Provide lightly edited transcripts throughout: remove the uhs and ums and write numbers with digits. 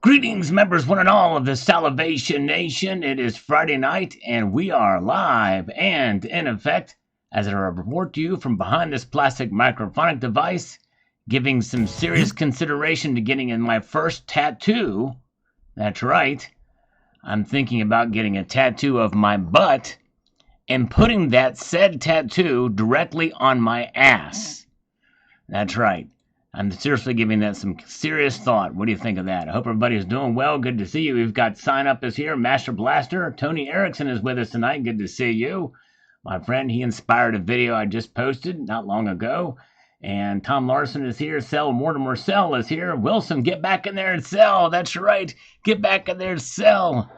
Greetings, members, one and all of the Salivation Nation. It is Friday night, and we are live and in effect as I report to you from behind this plastic microphonic device, giving some serious consideration to getting in my first tattoo. That's right. I'm thinking about getting a tattoo of my butt and putting that said tattoo directly on my ass. That's right. I'm seriously giving that some serious thought. What do you think of that? I hope everybody's doing well. Good to see you. We've got Sign Up is here. Master Blaster. Tony Erickson is with us tonight. Good to see you. My friend, he inspired a video I just posted not long ago. And Tom Larson is here. Mortimer Sell is here. Wilson, get back in there and sell. That's right. Get back in there and sell.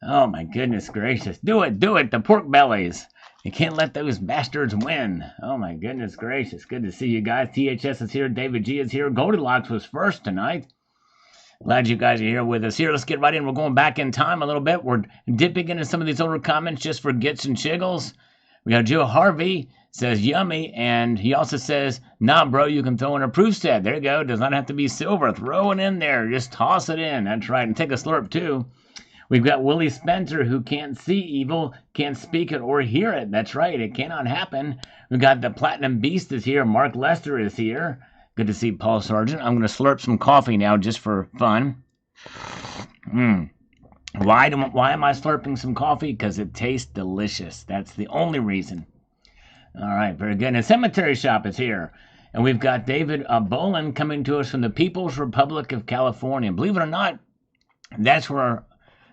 Oh, my goodness gracious. Do it. Do it. The pork bellies. You can't let those bastards win. Oh, my goodness gracious. Good to see you guys. THS is here. David G is here. Goldilocks was first tonight. Glad you guys are here with us. Here, let's get right in. We're going back in time a little bit. We're dipping into some of these older comments just for gits and chiggles. We got Joe Harvey says yummy, and he also says, nah, bro, you can throw in a proof set. There you go. Does not have to be silver. Throw it in there. Just toss it in. That's right. And take a slurp, too. We've got Willie Spencer, who can't see evil, can't speak it or hear it. That's right, it cannot happen. We've got the Platinum Beast is here. Mark Lester is here. Good to see Paul Sargent. I'm going to slurp some coffee now just for fun. Why am I slurping some coffee? Because it tastes delicious. That's the only reason. All right, very good. And Cemetery Shop is here. And we've got David Bolin coming to us from the People's Republic of California. Believe it or not, that's where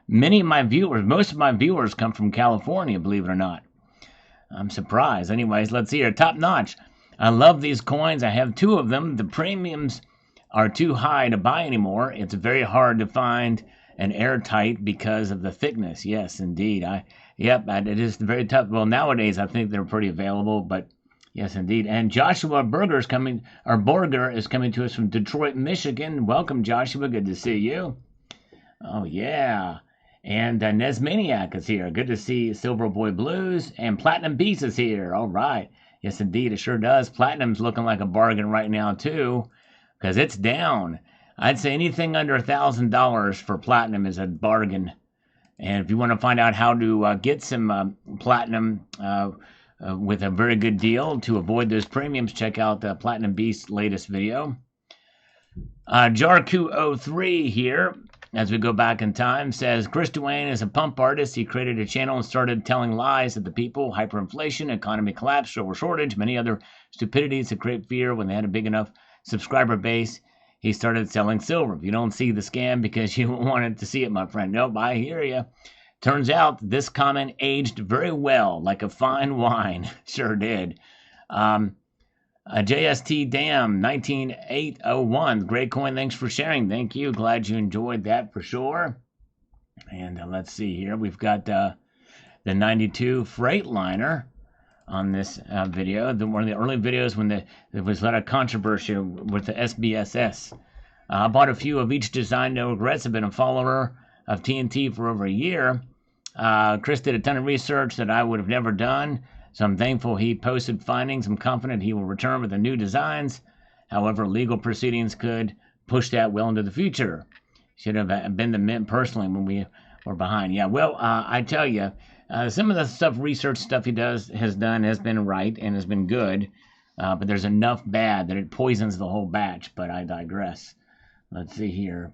most of my viewers come from California, believe it or not. I'm surprised. Anyways, let's see here. Top notch. I love these coins. I have two of them. The premiums are too high to buy anymore. It's very hard to find an airtight because of the thickness. Yes, indeed. It is very tough. Well, nowadays I think they're pretty available, but yes, indeed. And Joshua Berger is coming to us from Detroit, Michigan. Welcome, Joshua. Good to see you. Oh, yeah. And Nesmaniac is here. Good to see Silver Boy Blues. And Platinum Beast is here. All right. Yes, indeed. It sure does. Platinum's looking like a bargain right now, too, because it's down. I'd say anything under $1,000 for Platinum is a bargain. And if you want to find out how to get some Platinum with a very good deal to avoid those premiums, check out the Platinum Beast's latest video. Jarku03 here, as we go back in time, says Chris Duane is a pump artist. He created a channel and started telling lies at the people. Hyperinflation, economy collapse, silver shortage, many other stupidities to create fear. When they had a big enough subscriber base, he started selling silver. If you don't see the scam because you wanted to see it, my friend, nope, I hear you. Turns out this comment aged very well, like a fine wine. Sure did. JST Dam 19801. Great coin. Thanks for sharing. Thank you. Glad you enjoyed that for sure. And let's see here. We've got the 92 Freightliner on this video. One of the early videos when there was a lot of controversy with the SBSS. I bought a few of each design. No regrets. I've been a follower of TNT for over a year. Chris did a ton of research that I would have never done. So I'm thankful he posted findings. I'm confident he will return with the new designs. However, legal proceedings could push that well into the future. Should have been the Mint personally when we were behind. Yeah, well, I tell you, some of the research stuff he has been right and has been good. But there's enough bad that it poisons the whole batch. But I digress. Let's see here.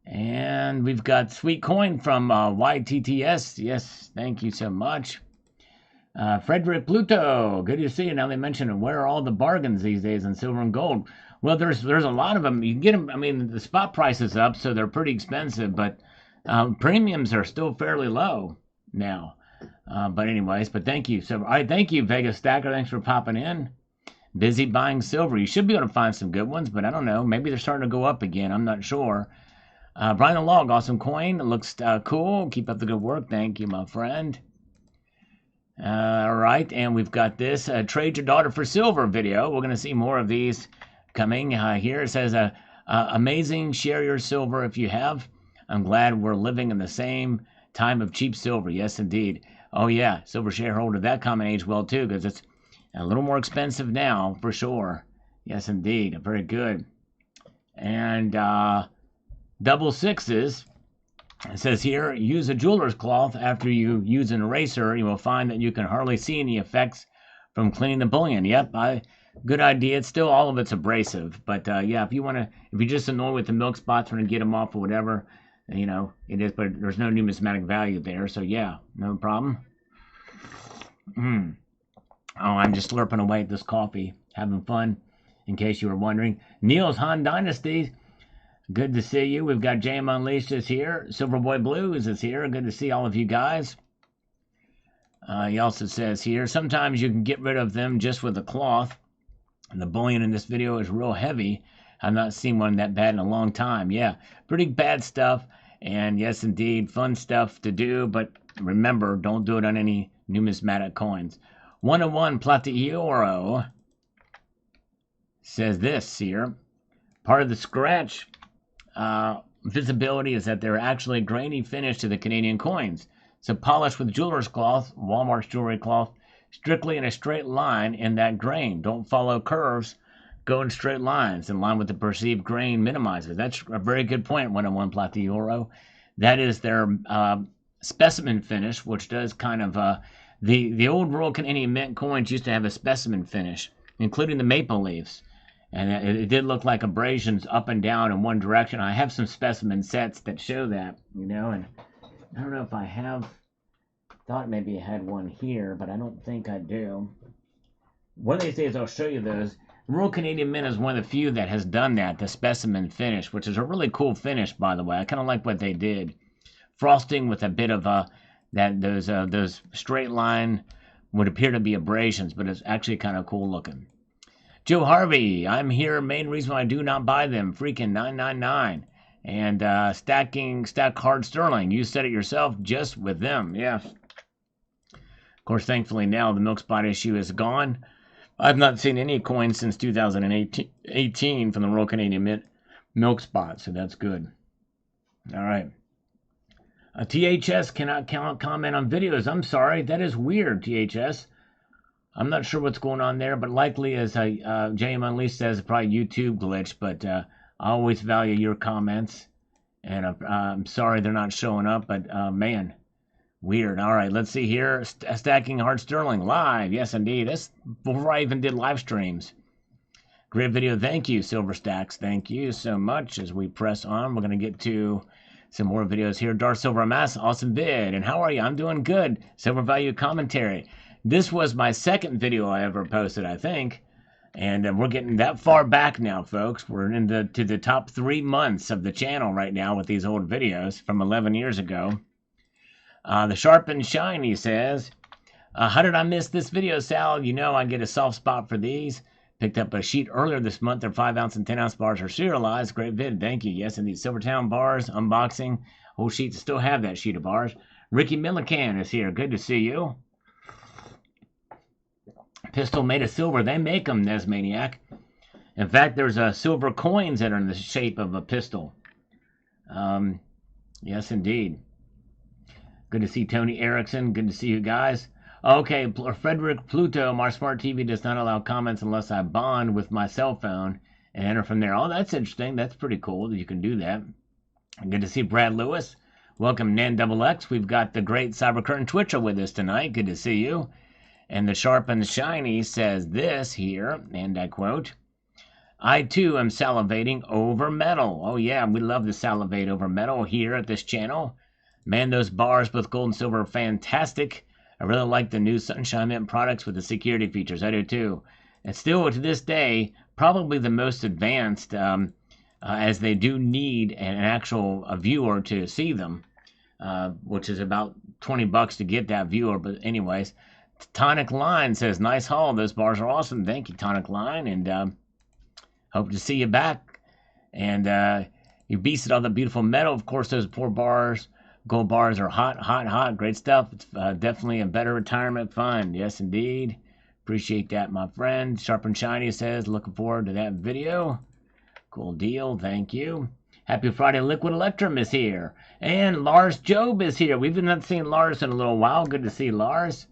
And we've got Sweet Coin from YTTS. Yes, thank you so much. Frederick Pluto, good to see you. Now they mentioned where are all the bargains these days in silver and gold. Well, there's a lot of them. You can get them. I mean, the spot price is up, so they're pretty expensive, but premiums are still fairly low now. But anyways, thank you. So I thank you, Vegas Stacker. Thanks for popping in. Busy buying silver. You should be able to find some good ones, but I don't know. Maybe they're starting to go up again. I'm not sure. Brian the Log, awesome coin. It looks cool. Keep up the good work. Thank you, my friend. All right, and we've got this Trade Your Daughter for Silver video. We're going to see more of these coming here. It says, amazing. Share your silver if you have. I'm glad we're living in the same time of cheap silver. Yes, indeed. Oh, yeah, silver shareholder. That comment aged well, too, because it's a little more expensive now, for sure. Yes, indeed. Very good. And double sixes. It says here, use a jeweler's cloth after you use an eraser. You will find that you can hardly see any effects from cleaning the bullion. Yep, good idea. It's still, all of it's abrasive. But yeah, if you're just annoyed with the milk spots, trying to get them off or whatever, you know, it is, but there's no numismatic value there. So yeah, no problem. Oh, I'm just slurping away at this coffee, having fun, in case you were wondering. Neil's Han Dynasty, good to see you. We've got JM Unleashed is here. Silverboy Blues is here. Good to see all of you guys. He also says here, sometimes you can get rid of them just with a cloth. And the bullion in this video is real heavy. I've not seen one that bad in a long time. Yeah, pretty bad stuff. And yes, indeed, fun stuff to do. But remember, don't do it on any numismatic coins. 101 Plata says this here. Part of the scratch visibility is that they're actually grainy finish to the Canadian coins. So polished with jeweler's cloth, Walmart's jewelry cloth, strictly in a straight line in that grain. Don't follow curves. Go in straight lines. In line with the perceived grain minimizers. That's a very good point, 101 Plata. That is their specimen finish, which does kind of... the old Royal Canadian Mint coins used to have a specimen finish, including the maple leaves. And it did look like abrasions up and down in one direction. I have some specimen sets that show that, you know, and I don't know if I have, thought maybe I had one here, but I don't think I do. One of these days I'll show you those. Royal Canadian Mint is one of the few that has done that, the specimen finish, which is a really cool finish, by the way. I kind of like what they did. Frosting with a bit of those straight line would appear to be abrasions, but it's actually kind of cool looking. Joe Harvey, I'm here. Main reason why I do not buy them. Freaking 999. And stack hard sterling. You said it yourself, just with them. Yeah. Of course, thankfully now the milk spot issue is gone. I've not seen any coins since 2018 from the Royal Canadian Mint milk spot, so that's good. All right. THS cannot comment on videos. I'm sorry. That is weird, THS. I'm not sure what's going on there, but likely, as JM Unleashed says, probably YouTube glitch, but I always value your comments, and I'm sorry they're not showing up, but man, weird. All right, let's see here. Stacking hard sterling live. Yes, indeed. That's before I even did live streams. Great video. Thank you, Silver Stacks. Thank you so much. As we press on, we're going to get to some more videos here. Darth Silver Mass, awesome vid. And how are you? I'm doing good. Silver Value Commentary. This was my second video I ever posted, I think. And we're getting that far back now, folks. We're to the top 3 months of the channel right now with these old videos from 11 years ago. The Sharp and Shiny says, how did I miss this video, Sal? You know I get a soft spot for these. Picked up a sheet earlier this month. Their 5-ounce and 10-ounce bars are serialized. Great vid. Thank you. Yes, indeed. Silvertown bars, unboxing. Whole sheets still have that sheet of bars. Ricky Millican is here. Good to see you. Pistol made of silver. They make them, Nesmaniac. In fact, there's silver coins that are in the shape of a pistol. Yes, indeed. Good to see Tony Erickson. Good to see you guys. Okay, Frederick Pluto, my smart TV does not allow comments unless I bond with my cell phone and enter from there. Oh, that's interesting. That's pretty cool that you can do that. Good to see Brad Lewis. Welcome, NanXXX. We've got the great Cybercurtain Twitcher with us tonight. Good to see you. And the Sharp and Shiny says this here, and I quote, I too am salivating over metal. Oh yeah, we love to salivate over metal here at this channel. Man, those bars, both gold and silver, are fantastic. I really like the new Sunshine Mint products with the security features. I do too. And still, to this day, probably the most advanced, as they do need an actual viewer to see them, which is about $20 to get that viewer. But anyways, Tonic Line says, nice haul. Those bars are awesome. Thank you, Tonic Line. And hope to see you back. And you beasted all the beautiful metal. Of course, those poor bars. Gold bars are hot, hot, hot. Great stuff. It's definitely a better retirement fund. Yes, indeed. Appreciate that, my friend. Sharp and Shiny says, looking forward to that video. Cool deal. Thank you. Happy Friday. Liquid Electrum is here. And Lars Job is here. We've not seen Lars in a little while. Good to see Lars.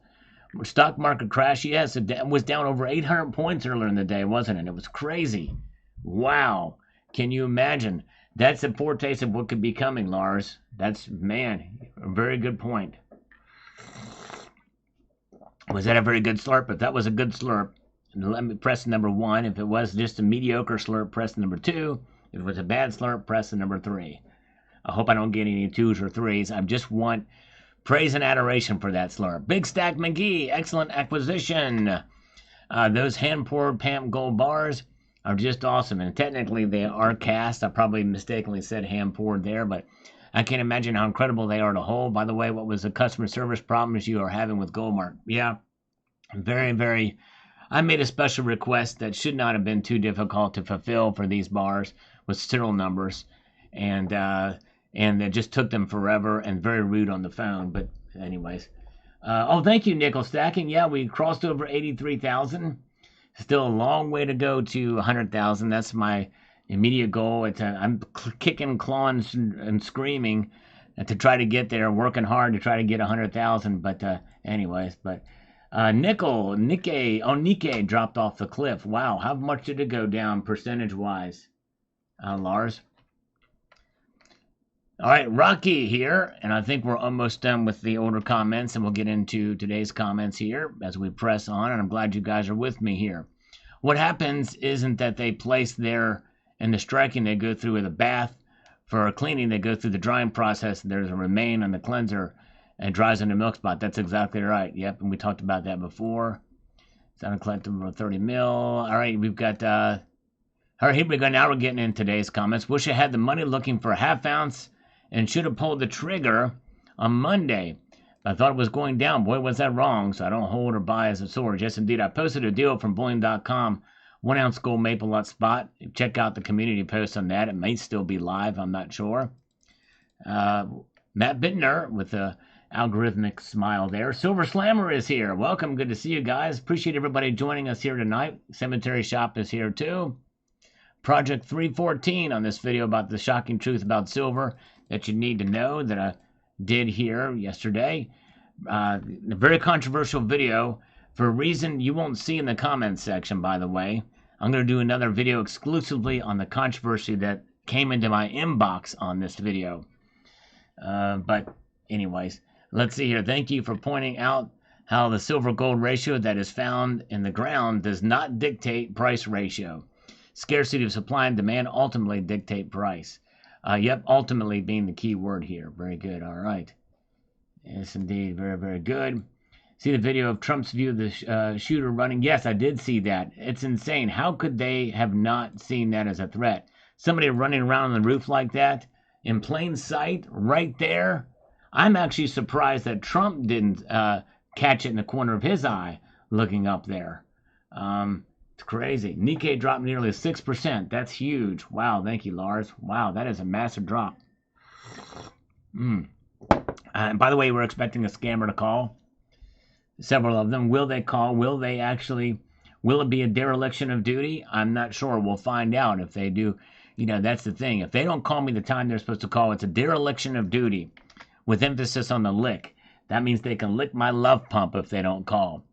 Stock market crash. Yes, it was down over 800 points earlier in the day, wasn't it? It was crazy. Wow. Can you imagine? That's a foretaste of what could be coming, Lars. That's, man, a very good point. Was that a very good slurp? If that was a good slurp, let me press number 1. If it was just a mediocre slurp, press number 2. If it was a bad slurp, press the number 3. I hope I don't get any 2s or 3s. I just want praise and adoration for that slurp. Big Stack McGee, excellent acquisition. Those hand-poured PAMP gold bars are just awesome. And technically, they are cast. I probably mistakenly said hand-poured there, but I can't imagine how incredible they are to hold. By the way, what was the customer service problems you are having with Goldmark? Yeah, very, very. I made a special request that should not have been too difficult to fulfill for these bars with serial numbers, and it just took them forever and very rude on the phone. But anyways, oh, thank you, Nickel Stacking. Yeah, we crossed over 83,000. Still a long way to go to 100,000. That's my immediate goal. I'm kicking, clawing, and screaming to try to get there, working hard to try to get 100,000. But anyways, but Nikkei dropped off the cliff. Wow, how much did it go down percentage-wise, Lars? All right, Rocky here, and I think we're almost done with the older comments, and we'll get into today's comments here as we press on, and I'm glad you guys are with me here. What happens isn't that they place there in the striking, they go through with a bath. For cleaning, they go through the drying process, and there's a remain on the cleanser, and dries in the milk spot. That's exactly right. Yep, and we talked about that before. It's uncollectible 30 mil. All right, we've got, all right, here we go. Now we're getting in today's comments. Wish I had the money looking for a half ounce and should have pulled the trigger on Monday. I thought it was going down. Boy, was that wrong, so I don't hold or buy as a sword. Yes, indeed. I posted a deal from bullion.com, 1 ounce gold maple lot spot. Check out the community post on that. It may still be live. I'm not sure. Matt Bittner with a algorithmic smile there. Silver Slammer is here. Welcome. Good to see you guys. Appreciate everybody joining us here tonight. Cemetery Shop is here too. Project 314 on this video about the shocking truth about silver that you need to know that I did here yesterday. A very controversial video for a reason you won't see in the comments section, by the way. I'm going to do another video exclusively on the controversy that came into my inbox on this video. But anyways, let's see here. Thank you for pointing out how the silver-gold ratio that is found in the ground does not dictate price ratio. Scarcity of supply and demand ultimately dictate price. Yep, ultimately being the key word here. Very good. All right. Yes, indeed. Very, very good. See the video of Trump's view of the shooter running? Yes, I did see that. It's insane. How could they have not seen that as a threat? Somebody running around on the roof like that in plain sight right there. I'm actually surprised that Trump didn't catch it in the corner of his eye looking up there. It's crazy. Nikkei dropped nearly 6%. That's huge. Wow, thank you, Lars. Wow, that is a massive drop. And by the way, we're expecting a scammer to call. Several of them. Will they call? Will it be a dereliction of duty? I'm not sure. We'll find out if they do. You know, that's the thing. If they don't call me the time they're supposed to call, it's a dereliction of duty with emphasis on the lick. That means they can lick my love pump if they don't call.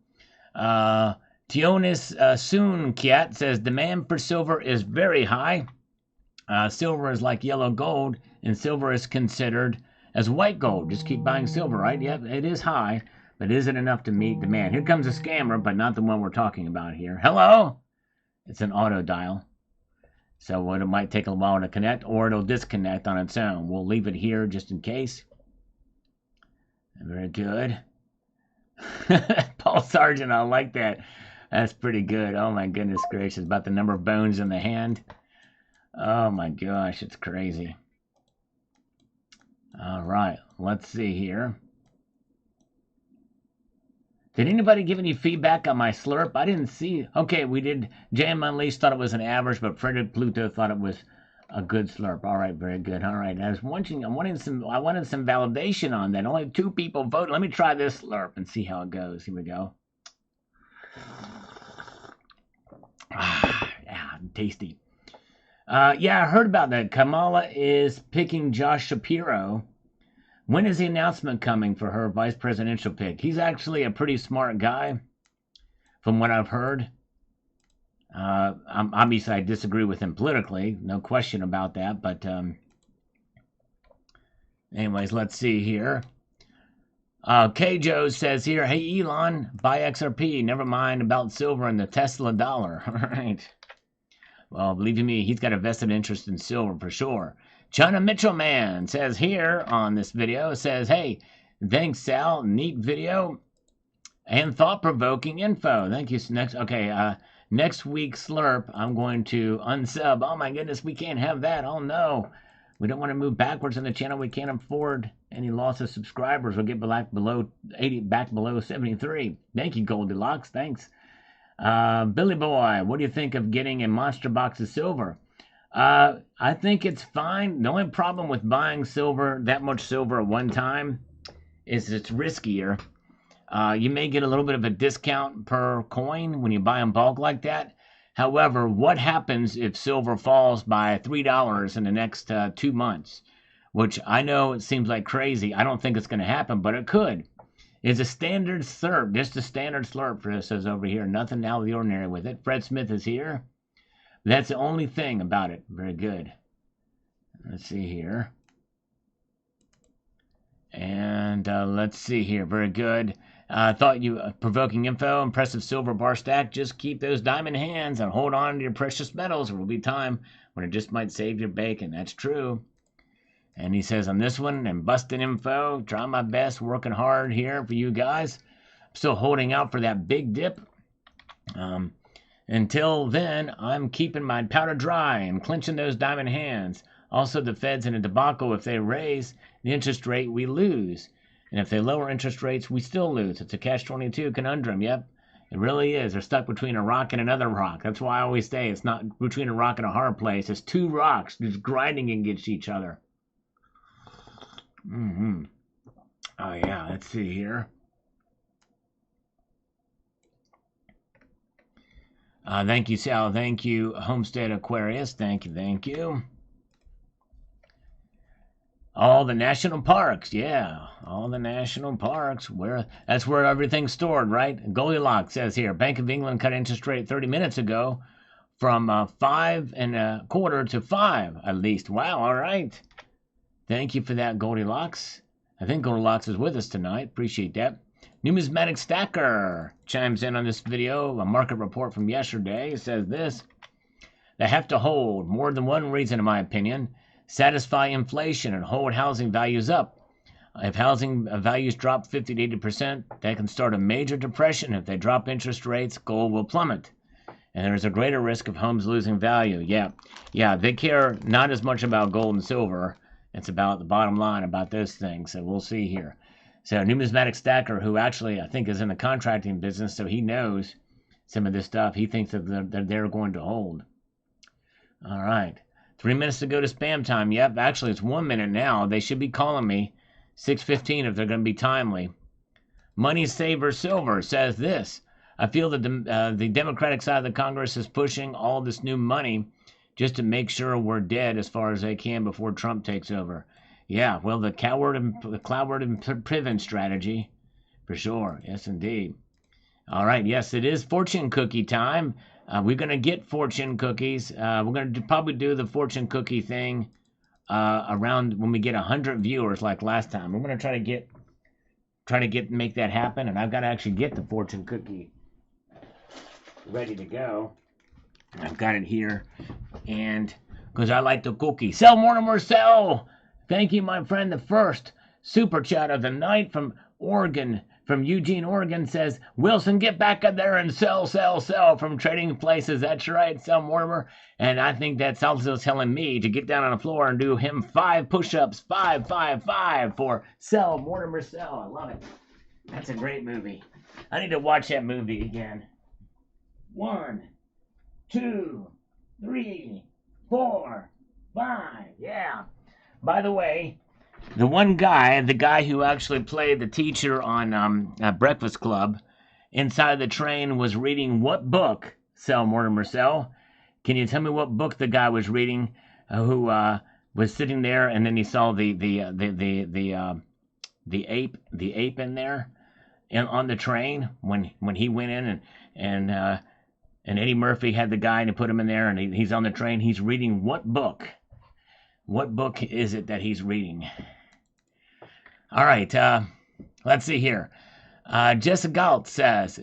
Tionis Soon Kiat says demand for silver is very high. Silver is like yellow gold, and silver is considered as white gold. Just keep buying silver, right? Yep, it is high, but is it enough to meet demand? Here comes a scammer, but not the one we're talking about here. Hello? It's an auto dial. So it might take a while to connect, or it'll disconnect on its own. We'll leave it here just in case. Very good. Paul Sargent, I like that. That's pretty good. Oh my goodness gracious. About the number of bones in the hand. Oh my gosh, it's crazy. All right, let's see here. Did anybody give any feedback on my slurp? I didn't see. Okay, we did. JM Unleashed thought it was an average, but Frederick Pluto thought it was a good slurp. All right, very good. All right, I wanted some validation on that. Only 2 people voted. Let me try this slurp and see how it goes. Here we go. Yeah, tasty. Yeah, I heard about that. Kamala is picking Josh Shapiro. When is the announcement coming for her vice presidential pick? He's actually a pretty smart guy, from what I've heard. Obviously, I disagree with him politically, no question about that. But anyways, let's see here. K. Joe says here, hey, Elon, buy XRP. Never mind about silver and the Tesla dollar. All right. Well, believe me, he's got a vested interest in silver for sure. China Mitchell Man says here on this video, says, hey, thanks, Sal. Neat video and thought-provoking info. Thank you. Next week's slurp, I'm going to unsub. Oh my goodness, we can't have that. Oh no. We don't want to move backwards in the channel. We can't afford any loss of subscribers. We'll get back below 80, back below 73. Thank you, Goldilocks. Thanks. Billy Boy, what do you think of getting a monster box of silver? I think it's fine. The only problem with buying silver, that much silver at one time, is it's riskier. You may get a little bit of a discount per coin when you buy in bulk like that. However, what happens if silver falls by $3 in the next 2 months? Which I know it seems like crazy. I don't think it's going to happen, but it could. It's a standard slurp, just a standard slurp for us, says over here. Nothing out of the ordinary with it. Fred Smith is here. That's the only thing about it. Very good. Let's see here. And let's see here. Very good. Thought you provoking info, impressive silver bar stack. Just keep those diamond hands and hold on to your precious metals. There will be time when it just might save your bacon. That's true. And he says on this one, and busting info, trying my best, working hard here for you guys. I'm still holding out for that big dip. Until then, I'm keeping my powder dry and clenching those diamond hands. Also, the Fed's in a debacle. If they raise the interest rate, we lose. And if they lower interest rates, we still lose. It's a catch-22 conundrum. Yep, it really is. They're stuck between a rock and another rock. That's why I always say it's not between a rock and a hard place. It's two rocks just grinding against each other. Oh, yeah, let's see here. Thank you, Sal. Thank you, Homestead Aquarius. Thank you. All the national parks, yeah. All the national parks. That's where everything's stored, right? Goldilocks says here, Bank of England cut interest rate 30 minutes ago from 5.25 to 5 at least. Wow, all right. Thank you for that, Goldilocks. I think Goldilocks is with us tonight. Appreciate that. Numismatic Stacker chimes in on this video. A market report from yesterday says this. They have to hold more than one reason, in my opinion. Satisfy inflation and hold housing values up. If housing values drop 50 to 80%, that can start a major depression. If they drop interest rates, gold will plummet. And there's a greater risk of homes losing value. Yeah, they care not as much about gold and silver. It's about the bottom line about those things. So we'll see here. So Numismatic Stacker, who actually I think is in the contracting business, so he knows some of this stuff. He thinks that they're going to hold. All right. 3 minutes to go to spam time. Yep, actually it's 1 minute now. They should be calling me 6:15 if they're going to be timely. Money Saver Silver says this. I feel that the Democratic side of the Congress is pushing all this new money just to make sure we're dead as far as they can before Trump takes over. Yeah, well, the coward and Priven strategy, for sure. Yes, indeed. All right, yes, it is fortune cookie time. We're going to get fortune cookies. We're going to probably do the fortune cookie thing around when we get 100 viewers like last time. We're going to try to make that happen, and I've got to actually get the fortune cookie ready to go. I've got it here, and because I like the cookie. Sell Mortimer, sell! Thank you, my friend. The first super chat of the night from Oregon, from Eugene, Oregon, says, Wilson, get back up there and sell from Trading Places. That's right, sell Mortimer. And I think that's also telling me to get down on the floor and do him 5 push-ups, 5 for sell Mortimer, sell. I love it. That's a great movie. I need to watch that movie again. 1, 2, 3, 4, 5. Yeah. By the way, the guy who actually played the teacher on Breakfast Club inside the train was reading what book? Sell Mortimer Sell. Can you tell me what book the guy was reading? Who was sitting there and then he saw the ape in there on the train when he went in And Eddie Murphy had the guy and put him in there, and he's on the train. He's reading what book? What book is it that he's reading? All right, let's see here. Jessica Galt says,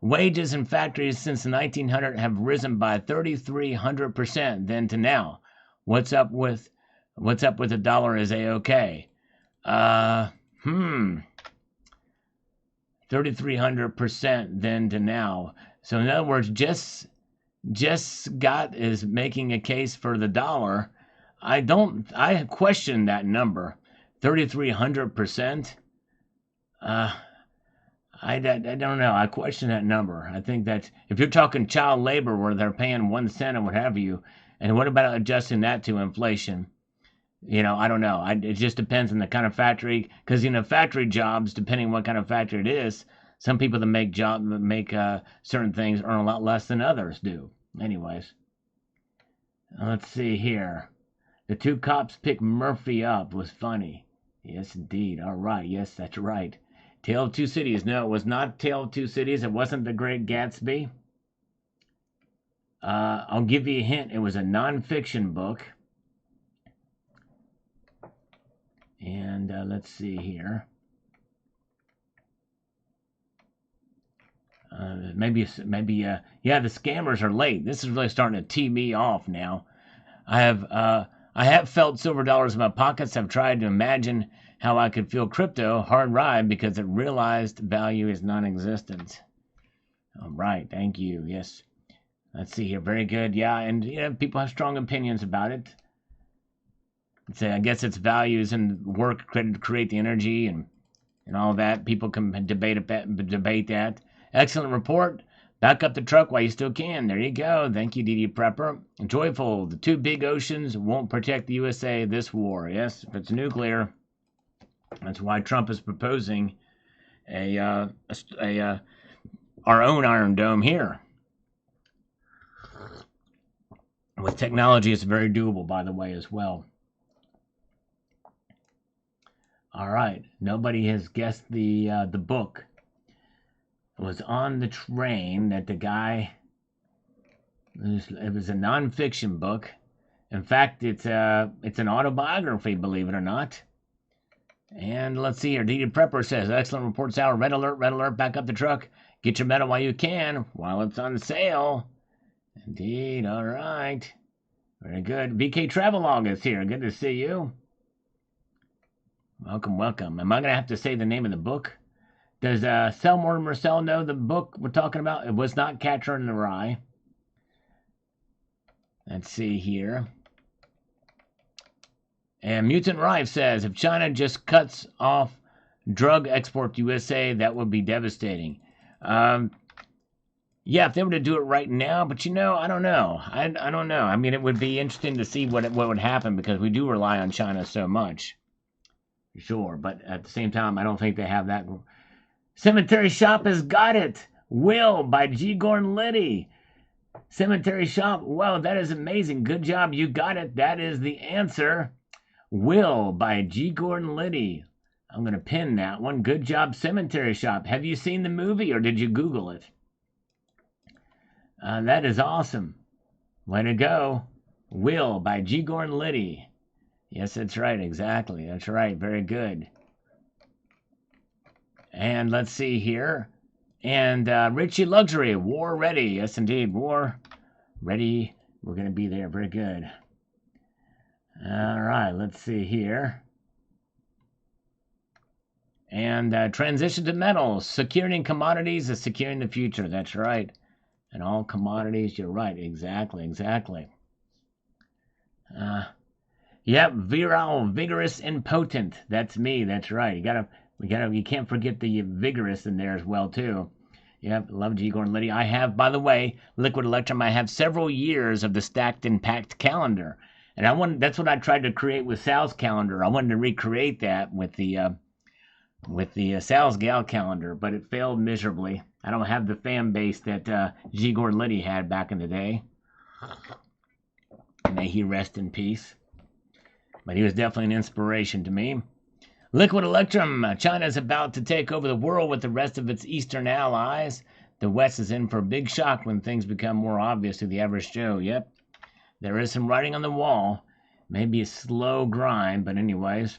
wages in factories since the 1900s have risen by 3,300% then to now. What's up with the dollar is a-okay? 3,300% then to now. So in other words, Jess Scott is making a case for the dollar. I question that number. 3,300%. I don't know. I question that number. I think that if you're talking child labor where they're paying 1 cent or what have you, and what about adjusting that to inflation? I don't know. It just depends on the kind of factory. Because factory jobs, depending on what kind of factory it is, some people that make certain things earn a lot less than others do. Anyways, let's see here. The two cops picked Murphy up was funny. Yes, indeed. All right. Yes, that's right. Tale of Two Cities. No, it was not Tale of Two Cities. It wasn't The Great Gatsby. I'll give you a hint. It was a nonfiction book. And let's see here. Maybe, yeah, the scammers are late. This is really starting to tee me off now. I have felt silver dollars in my pockets. I've tried to imagine how I could feel crypto. Hard ride because it realized value is non-existent. All right, thank you. Yes. Let's see here. Very good. Yeah, and people have strong opinions about it. Say, I guess it's values and work to create the energy and all that. People can debate that. Excellent report. Back up the truck while you still can. There you go. Thank you, DD Prepper. Joyful. The two big oceans won't protect the USA this war. Yes, if it's nuclear. That's why Trump is proposing our own Iron Dome here. With technology, it's very doable, by the way, as well. All right. Nobody has guessed the book. It was on the train that the guy. It was a nonfiction book. In fact, it's an autobiography, believe it or not. And let's see here. DD Prepper says, excellent reports hour. Red alert, back up the truck. Get your metal while you can, while it's on sale. Indeed, all right. Very good. VK Travelog is here. Good to see you. Welcome. Am I going to have to say the name of the book? Does Selmore Marcel know the book we're talking about? It was not Catcher in the Rye. Let's see here. And Mutant Rife says, if China just cuts off drug export to USA, that would be devastating. Yeah, if they were to do it right now, but I don't know. I don't know. I mean, it would be interesting to see what would happen because we do rely on China so much. Sure, but at the same time, I don't think they have that. Cemetery Shop has got it. Will by G. Gordon Liddy. Cemetery Shop. Wow, that is amazing. Good job. You got it. That is the answer. Will by G. Gordon Liddy. I'm going to pin that one. Good job, Cemetery Shop. Have you seen the movie or did you Google it? That is awesome. Way to go. Will by G. Gordon Liddy. Yes, that's right. Exactly. That's right. Very good. And let's see here. And Richie Luxury, War Ready. Yes, indeed. War Ready. We're going to be there. Very good. All right. Let's see here. And transition to metals. Securing commodities is securing the future. That's right. And all commodities, you're right. Exactly. Yep, virile, vigorous, and potent. That's me. That's right. You can't forget the vigorous in there as well too. Yep, love G. Gordon Liddy. I have, by the way, Liquid Electrum. I have several years of the stacked and packed calendar, and that's what I tried to create with Sal's calendar. I wanted to recreate that with the Sal's Gal calendar, but it failed miserably. I don't have the fan base that G. Gordon Liddy had back in the day. May he rest in peace. But he was definitely an inspiration to me. Liquid Electrum. China is about to take over the world with the rest of its eastern allies. the West is in for a big shock when things become more obvious to the average Joe. Yep, there is some writing on the wall. Maybe a slow grind, but anyways.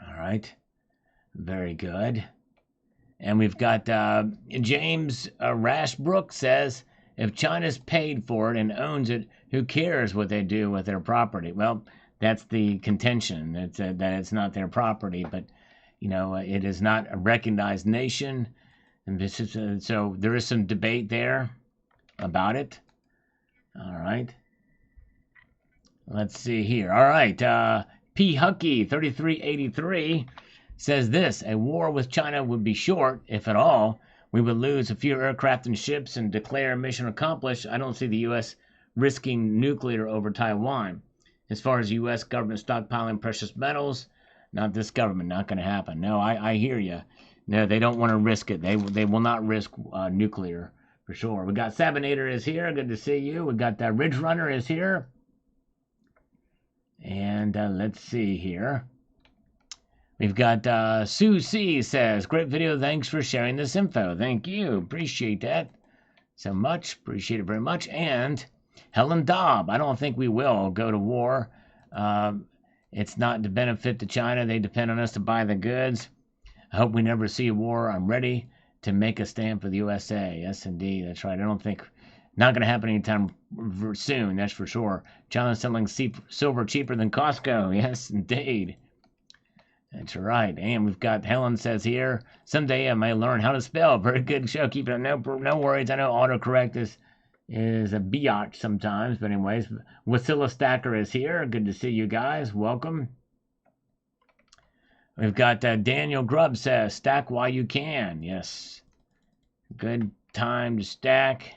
All right. Very good. And we've got James Rashbrook says, if China's paid for it and owns it, who cares what they do with their property? Well, that's the contention. That it's not their property, but, it is not a recognized nation. And this is, so there is some debate there about it. All right. Let's see here. All right. P. Hucky, 3383, says this: a war with China would be short, if at all. We would lose a few aircraft and ships and declare mission accomplished. I don't see the U.S. risking nuclear over Taiwan. As far as U.S. government stockpiling precious metals, not this government, not going to happen. No, I hear you. No, they don't want to risk it. They will not risk nuclear, for sure. We got Sabinator is here. Good to see you. We got Ridge Runner is here. And let's see here. We've got Sue C says, great video. Thanks for sharing this info. Thank you. Appreciate that so much. Appreciate it very much. And Helen Dobb, I don't think we will go to war. It's not to benefit to China. They depend on us to buy the goods. I hope we never see a war. I'm ready to make a stand for the USA. Yes, indeed. That's right. I don't think, not going to happen anytime soon. That's for sure. China's selling silver cheaper than Costco. Yes, indeed. That's right. And we've got Helen says here, someday I may learn how to spell. Very good show. Keep it. No worries. I know autocorrect is a biatch sometimes. But anyways, Wasilla Stacker is here. Good to see you guys. Welcome. We've got Daniel Grubb says, stack while you can. Yes. Good time to stack.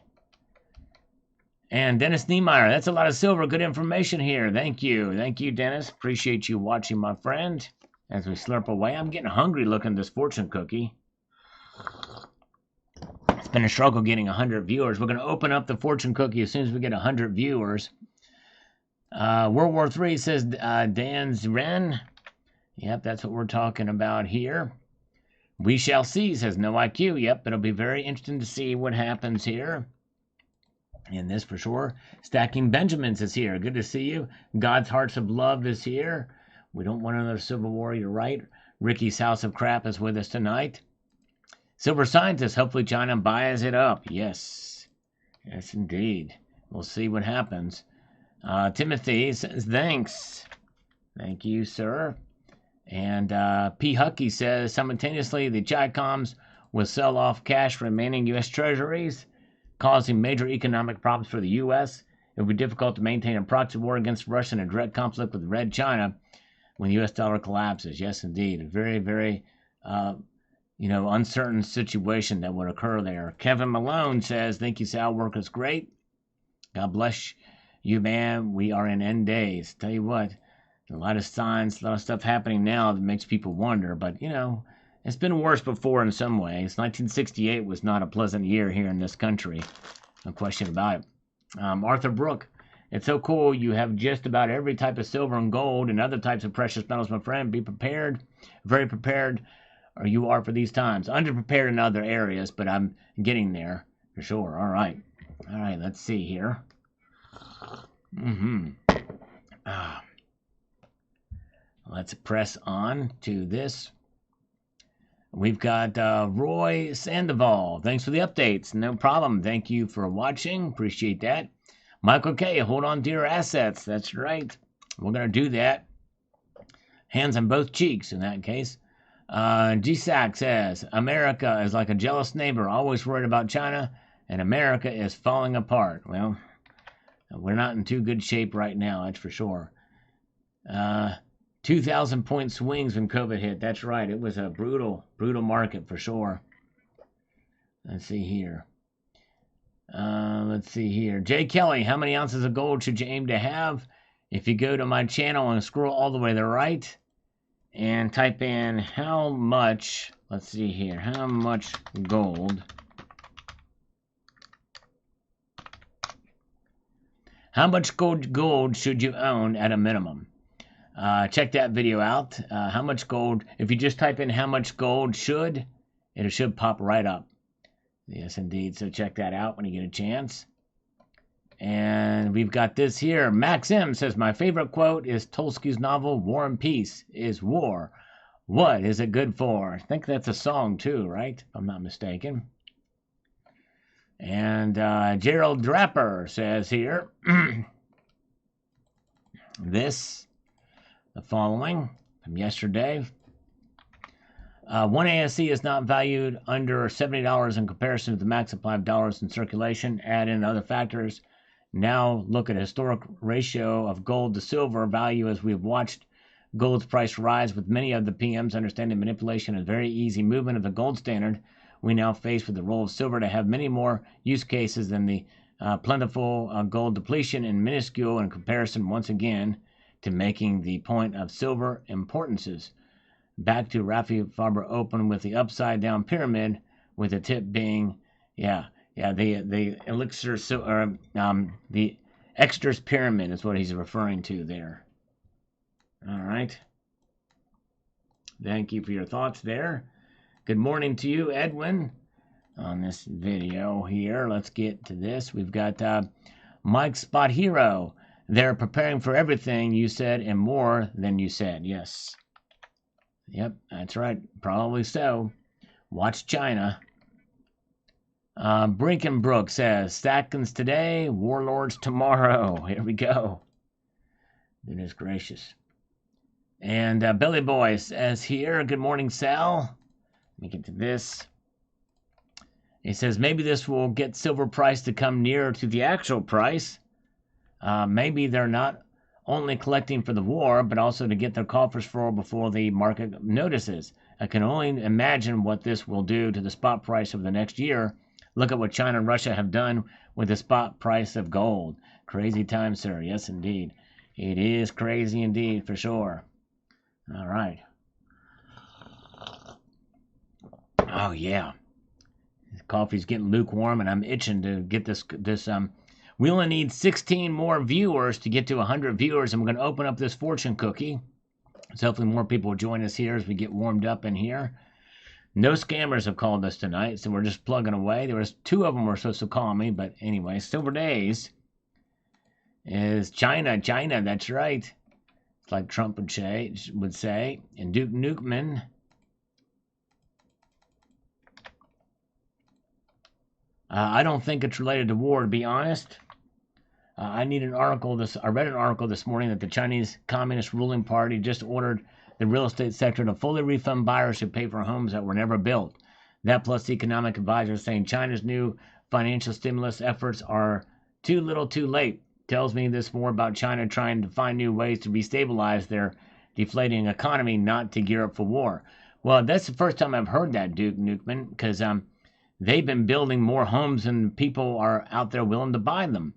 And Dennis Niemeyer, that's a lot of silver. Good information here. Thank you. Thank you, Dennis. Appreciate you watching, my friend. As we slurp away, I'm getting hungry looking at this fortune cookie. It's been a struggle getting 100 viewers. We're going to open up the fortune cookie as soon as we get 100 viewers. World War III says Dan's Ren. Yep, that's what we're talking about here. We shall see, says No IQ. Yep, it'll be very interesting to see what happens here. In this for sure. Stacking Benjamins is here. Good to see you. God's Hearts of Love is here. We don't want another civil war, you're right. Ricky's House of Crap is with us tonight. Silver Scientist, hopefully China buys it up. Yes. Yes, indeed. We'll see what happens. Timothy says, thanks. Thank you, sir. And P. Hucky says, simultaneously, the Chi-Coms will sell off cash remaining U.S. treasuries, causing major economic problems for the U.S. It will be difficult to maintain a proxy war against Russia in a direct conflict with Red China when the U.S. dollar collapses. Yes, indeed. A very, very, uncertain situation that would occur there. Kevin Malone says, thank you, Sal. Work is great. God bless you, man. We are in end days. Tell you what, a lot of signs, a lot of stuff happening now that makes people wonder. But, it's been worse before in some ways. 1968 was not a pleasant year here in this country. No question about it. Arthur Brook, it's so cool you have just about every type of silver and gold and other types of precious metals, my friend. Be prepared, very prepared, or you are for these times. Underprepared in other areas, but I'm getting there for sure. All right, let's see here. Let's press on to this. We've got Roy Sandoval. Thanks for the updates. No problem. Thank you for watching. Appreciate that. Michael K., hold on to your assets. That's right. We're going to do that. Hands on both cheeks in that case. GSAC says, America is like a jealous neighbor, always worried about China, and America is falling apart. Well, we're not in too good shape right now, that's for sure. 2,000-point swings when COVID hit. That's right. It was a brutal market for sure. Let's see here. Jay Kelly, how many ounces of gold should you aim to have? If you go to my channel and scroll all the way to the right and type in how much, let's see here, how much gold. How much gold should you own at a minimum? Check that video out. How much gold, if you just type in how much gold should, it should pop right up. Yes, indeed. So check that out when you get a chance. And we've got this here. Max M says, my favorite quote is Tolstoy's novel, War and Peace is War. What is it good for? I think that's a song too, right? If I'm not mistaken. And Gerald Draper says here, the following from yesterday. One ASC is not valued under $70 in comparison to the max supply of dollars in circulation. Add in other factors. Now look at a historic ratio of gold to silver value as we've watched gold's price rise with many of the PMs understanding manipulation and very easy movement of the gold standard. We now face with the role of silver to have many more use cases than the plentiful gold depletion and minuscule in comparison once again to making the point of silver importances. Back to Rafi Faber Open with the upside down pyramid with the tip being, the elixir, the Exeter's pyramid is what he's referring to there. All right. Thank you for your thoughts there. Good morning to you, Edwin, on this video here. Let's get to this. We've got Mike Spot Hero. They're preparing for everything you said and more than you said. Yes. Yep, that's right. Probably so. Watch China. Brinkenbrook says, Stackins today, warlords tomorrow. Here we go. Goodness gracious. And Billy Boy says here, good morning, Sal. Let me get to this. He says, maybe this will get silver price to come nearer to the actual price. Maybe they're not only collecting for the war, but also to get their coffers full before the market notices. I can only imagine what this will do to the spot price over the next year. Look at what China and Russia have done with the spot price of gold. Crazy time, sir. Yes, indeed. It is crazy indeed, for sure. All right. Oh, yeah. The coffee's getting lukewarm, and I'm itching to get this. We only need 16 more viewers to get to 100 viewers, and we're going to open up this fortune cookie. So hopefully more people will join us here as we get warmed up in here. No scammers have called us tonight, so we're just plugging away. There was 2 of them were supposed to call me, but anyway, Silver Days is China, that's right. It's like Trump would say. And Duke Nukeman. I don't think it's related to war, to be honest. I read an article this morning that the Chinese Communist ruling party just ordered the real estate sector to fully refund buyers who pay for homes that were never built. That plus economic advisors saying China's new financial stimulus efforts are too little too late. Tells me this more about China trying to find new ways to restabilize their deflating economy, not to gear up for war. Well, that's the first time I've heard that, Duke Nukeman, because they've been building more homes than people are out there willing to buy them.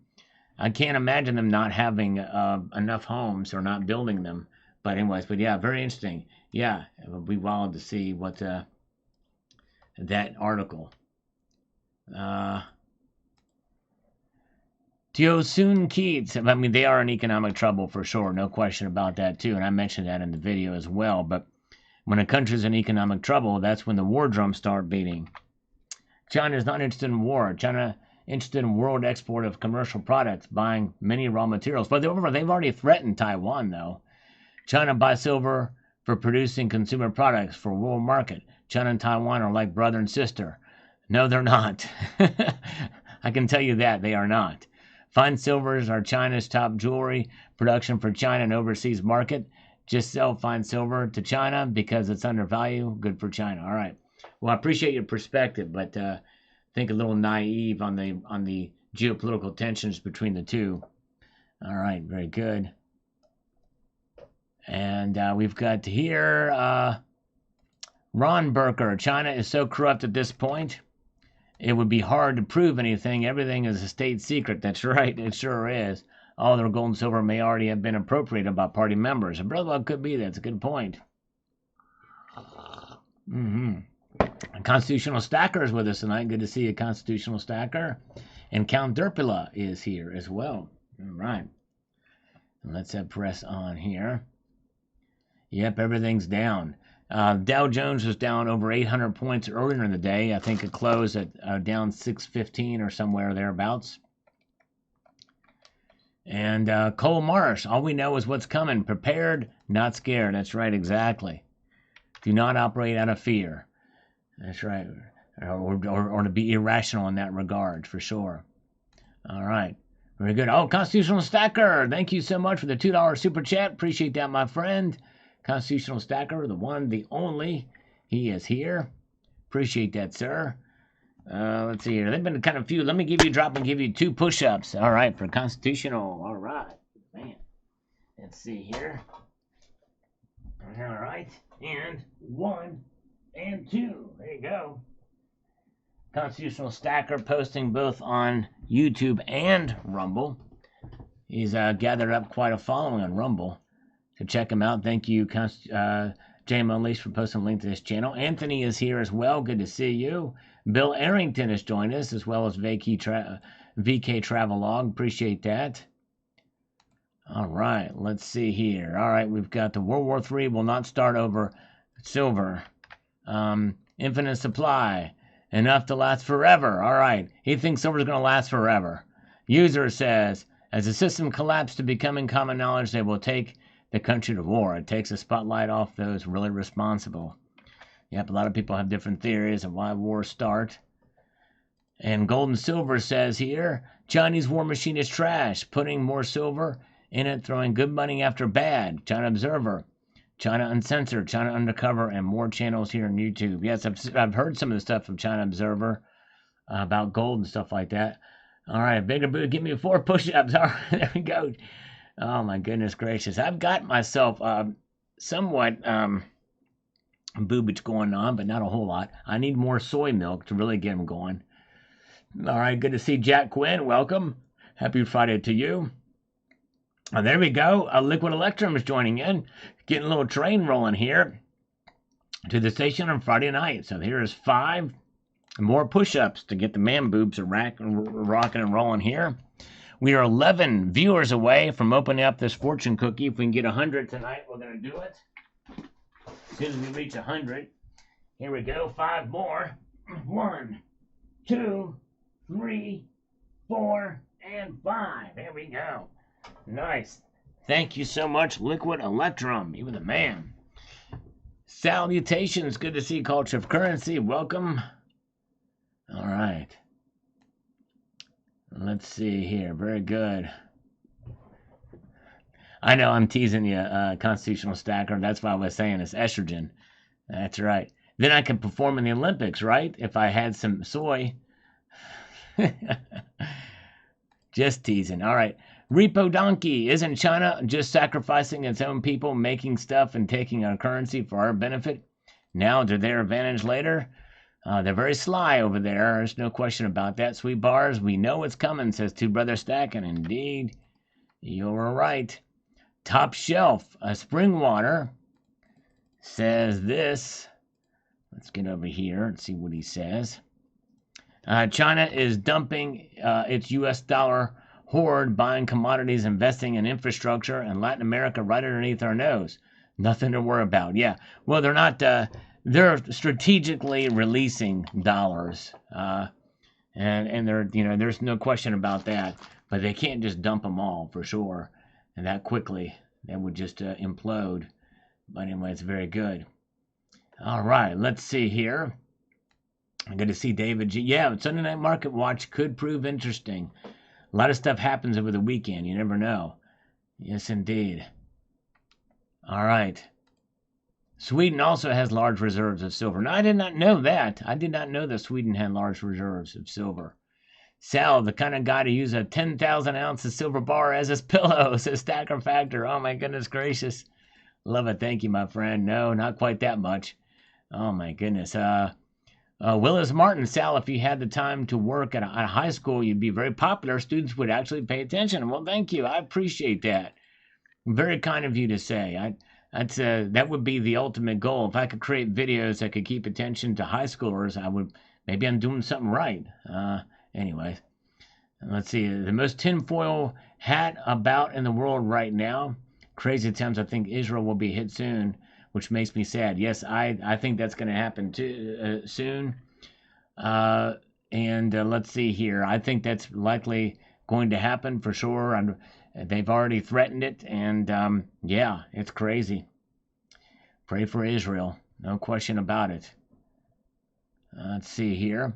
I can't imagine them not having enough homes or not building them. But anyways, yeah, very interesting. Yeah, it would be wild to see what that article. Tiosun Keats, I mean, they are in economic trouble for sure, no question about that too, and I mentioned that in the video as well. But when a country's in economic trouble, that's when the war drums start beating. China is not interested in war. China interested in world export of commercial products, buying many raw materials. But they've already threatened Taiwan, though. China buys silver for producing consumer products for world market. China and Taiwan are like brother and sister. No, they're not. I can tell you that they are not. Fine silvers are China's top jewelry production for China and overseas market. Just sell fine silver to China because it's undervalued. Good for China. All right. Well, I appreciate your perspective, but I think a little naive on the geopolitical tensions between the two. All right, very good. And we've got here Ron Burker. China is so corrupt at this point, it would be hard to prove anything. Everything is a state secret. That's right, it sure is. All their gold and silver may already have been appropriated by party members. Well, could be. That's a good point. A constitutional stacker is with us tonight. Good to see a constitutional stacker. And Count Derpila is here as well. All right. Let's press on here. Yep, everything's down. Dow Jones was down over 800 points earlier in the day. I think it closed at down 615 or somewhere thereabouts. And Cole Marsh, all we know is what's coming. Prepared, not scared. That's right, exactly. Do not operate out of fear. That's right. Or to be irrational in that regard, for sure. All right. Very good. Oh, Constitutional Stacker, thank you so much for the $2 super chat. Appreciate that, my friend. Constitutional Stacker, the one, the only. He is here. Appreciate that, sir. Let's see here. They've been kind of few. Let me drop and give you 2 push-ups. All right, for Constitutional. All right. Man. Let's see here. All right. And 1 and 2. There you go. Constitutional Stacker posting both on YouTube and Rumble. He's gathered up quite a following on Rumble. So check him out. Thank you, James Unleashed, for posting a link to this channel. Anthony is here as well. Good to see you. Bill Arrington has joined us, as well as VK Travelog. Appreciate that. All right, let's see here. All right, we've got the World War III will not start over silver. Infinite supply. Enough to last forever. All right. He thinks silver is going to last forever. User says, as the system collapsed to becoming common knowledge, they will take the country to war. It takes a spotlight off those really responsible. Yep, a lot of people have different theories of why wars start. And Gold and Silver says here, Chinese war machine is trash. Putting more silver in it, throwing good money after bad. China Observer. China Uncensored, China Undercover, and more channels here on YouTube. Yes, I've heard some of the stuff from China Observer about gold and stuff like that. All right, Bigger Boo, give me 4 push-ups. All right, there we go. Oh, my goodness gracious. I've got myself somewhat boobage going on, but not a whole lot. I need more soy milk to really get them going. All right, good to see Jack Quinn. Welcome. Happy Friday to you. Oh, there we go. Liquid Electrum is joining in. Getting a little train rolling here to the station on Friday night. So here is 5 more push-ups to get the man boobs rocking and rolling here. We are 11 viewers away from opening up this fortune cookie. If we can get 100 tonight, we're going to do it. As soon as we reach 100. Here we go. 5 more. 1, 2, 3, 4, and 5. There we go. Nice. Thank you so much, Liquid Electrum. You were the man. Salutations. Good to see Culture of Currency. Welcome. All right. Let's see here. Very good. I know I'm teasing you, Constitutional Stacker. That's why I was saying it's estrogen. That's right. Then I could perform in the Olympics, right? If I had some soy. Just teasing. All right. Repo Donkey, isn't China just sacrificing its own people, making stuff and taking our currency for our benefit? Now to their advantage later? They're very sly over there. There's no question about that. Sweet bars, we know it's coming, says Two Brother Stacking. Indeed, you're right. Top Shelf, Spring Water, says this. Let's get over here and see what he says. China is dumping its U.S. dollar hoard, buying commodities, investing in infrastructure, and Latin America right underneath our nose. Nothing to worry about. Yeah, well, they're not. They're strategically releasing dollars, and they're, there's no question about that. But they can't just dump them all for sure, and that quickly. That would just implode. But anyway, it's very good. All right, let's see here. I'm going to see David G. Yeah, Sunday Night Market Watch could prove interesting. A lot of stuff happens over the weekend. You never know. Yes, indeed. All right. Sweden also has large reserves of silver. Now, I did not know that. I did not know that Sweden had large reserves of silver. Sal, the kind of guy to use a 10,000 ounce silver bar as his pillow, says Stacker Factor. Oh, my goodness gracious. Love it. Thank you, my friend. No, not quite that much. Oh, my goodness. Willis Martin, Sal, if you had the time to work at a high school, you'd be very popular. Students would actually pay attention. Well, thank you. I appreciate that. Very kind of you to say. That would be the ultimate goal. If I could create videos that could keep attention to high schoolers, maybe I'm doing something right. Anyway, let's see. The most tinfoil hat about in the world right now. Crazy times. I think Israel will be hit soon which makes me sad. Yes, I think that's going to happen too soon. And let's see here. I think that's likely going to happen for sure. And they've already threatened it. And yeah, it's crazy. Pray for Israel. No question about it. Let's see here.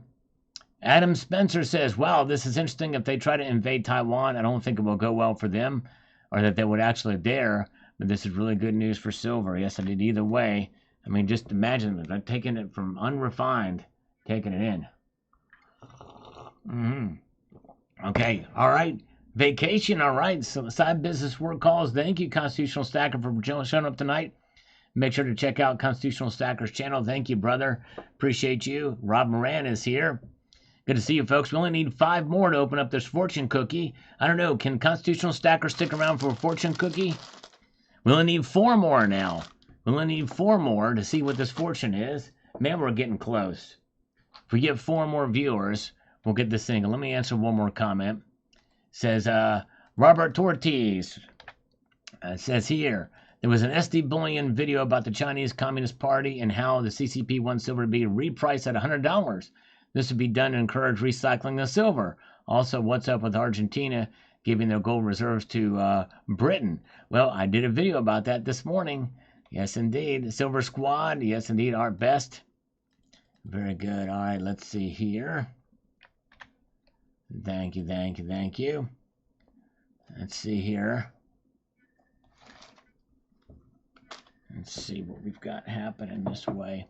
Adam Spencer says, wow, this is interesting. If they try to invade Taiwan, I don't think it will go well for them or that they would actually dare. But this is really good news for silver. Yes, I did either way. I mean, just imagine that. I'm taking it from unrefined, taking it in. Okay, all right. Vacation, all right. So side business work calls. Thank you, Constitutional Stacker, for showing up tonight. Make sure to check out Constitutional Stacker's channel. Thank you, brother. Appreciate you. Rob Moran is here. Good to see you, folks. We only need 5 more to open up this fortune cookie. I don't know. Can Constitutional Stacker stick around for a fortune cookie? We only need 4 more now. We only need 4 more to see what this fortune is. Man, we're getting close. If we get 4 more viewers, we'll get this thing. Let me answer one more comment. Says Robert Tortiz. Says here, there was an SD Bullion video about the Chinese Communist Party and how the CCP wants silver to be repriced at $100. This would be done to encourage recycling the silver. Also, what's up with Argentina giving their gold reserves to Britain? Well, I did a video about that this morning. Yes, indeed. Silver Squad. Yes, indeed. Our best. Very good. All right, let's see here. Thank you, thank you, thank you. Let's see here. Let's see what we've got happening this way.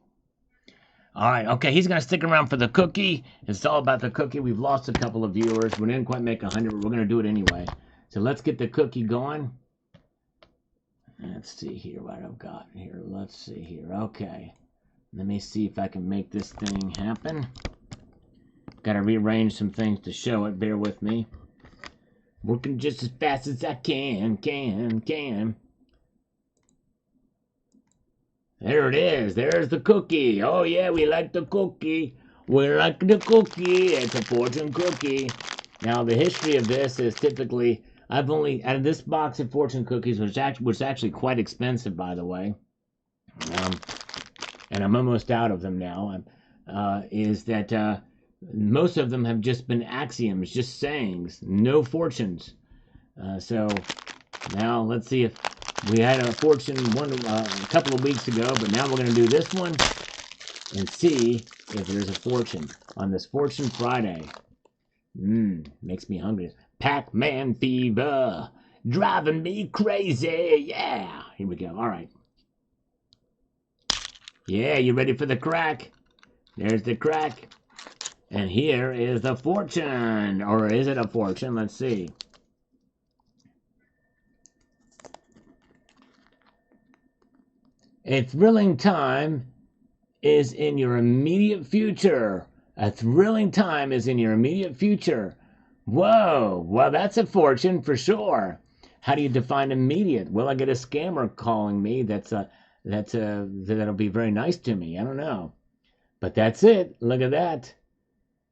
All right, okay, he's going to stick around for the cookie. It's all about the cookie. We've lost a couple of viewers. We didn't quite make 100, but we're going to do it anyway. So let's get the cookie going. Let's see here what I've got here. Let's see here. Okay. Let me see if I can make this thing happen. Got to rearrange some things to show it. Bear with me. Working just as fast as I can. There it is. There's the cookie. Oh, yeah, we like the cookie. We like the cookie. It's a fortune cookie. Now, the history of this is typically, I've only, out of this box of fortune cookies, which is actually quite expensive, by the way, and I'm almost out of them now, is that most of them have just been axioms, just sayings, no fortunes. So now let's see if we had a fortune a couple of weeks ago, but now we're going to do this one and see if there's a fortune on this Fortune Friday. Makes me hungry. Pac-Man fever, driving me crazy. Yeah, here we go. All right. Yeah, you ready for the crack? There's the crack. And here is the fortune. Or is it a fortune? Let's see. A thrilling time is in your immediate future. A thrilling time is in your immediate future. Whoa, well, that's a fortune for sure. How do you define immediate? Will I get a scammer calling me that'll be very nice to me? I don't know. But that's it. Look at that.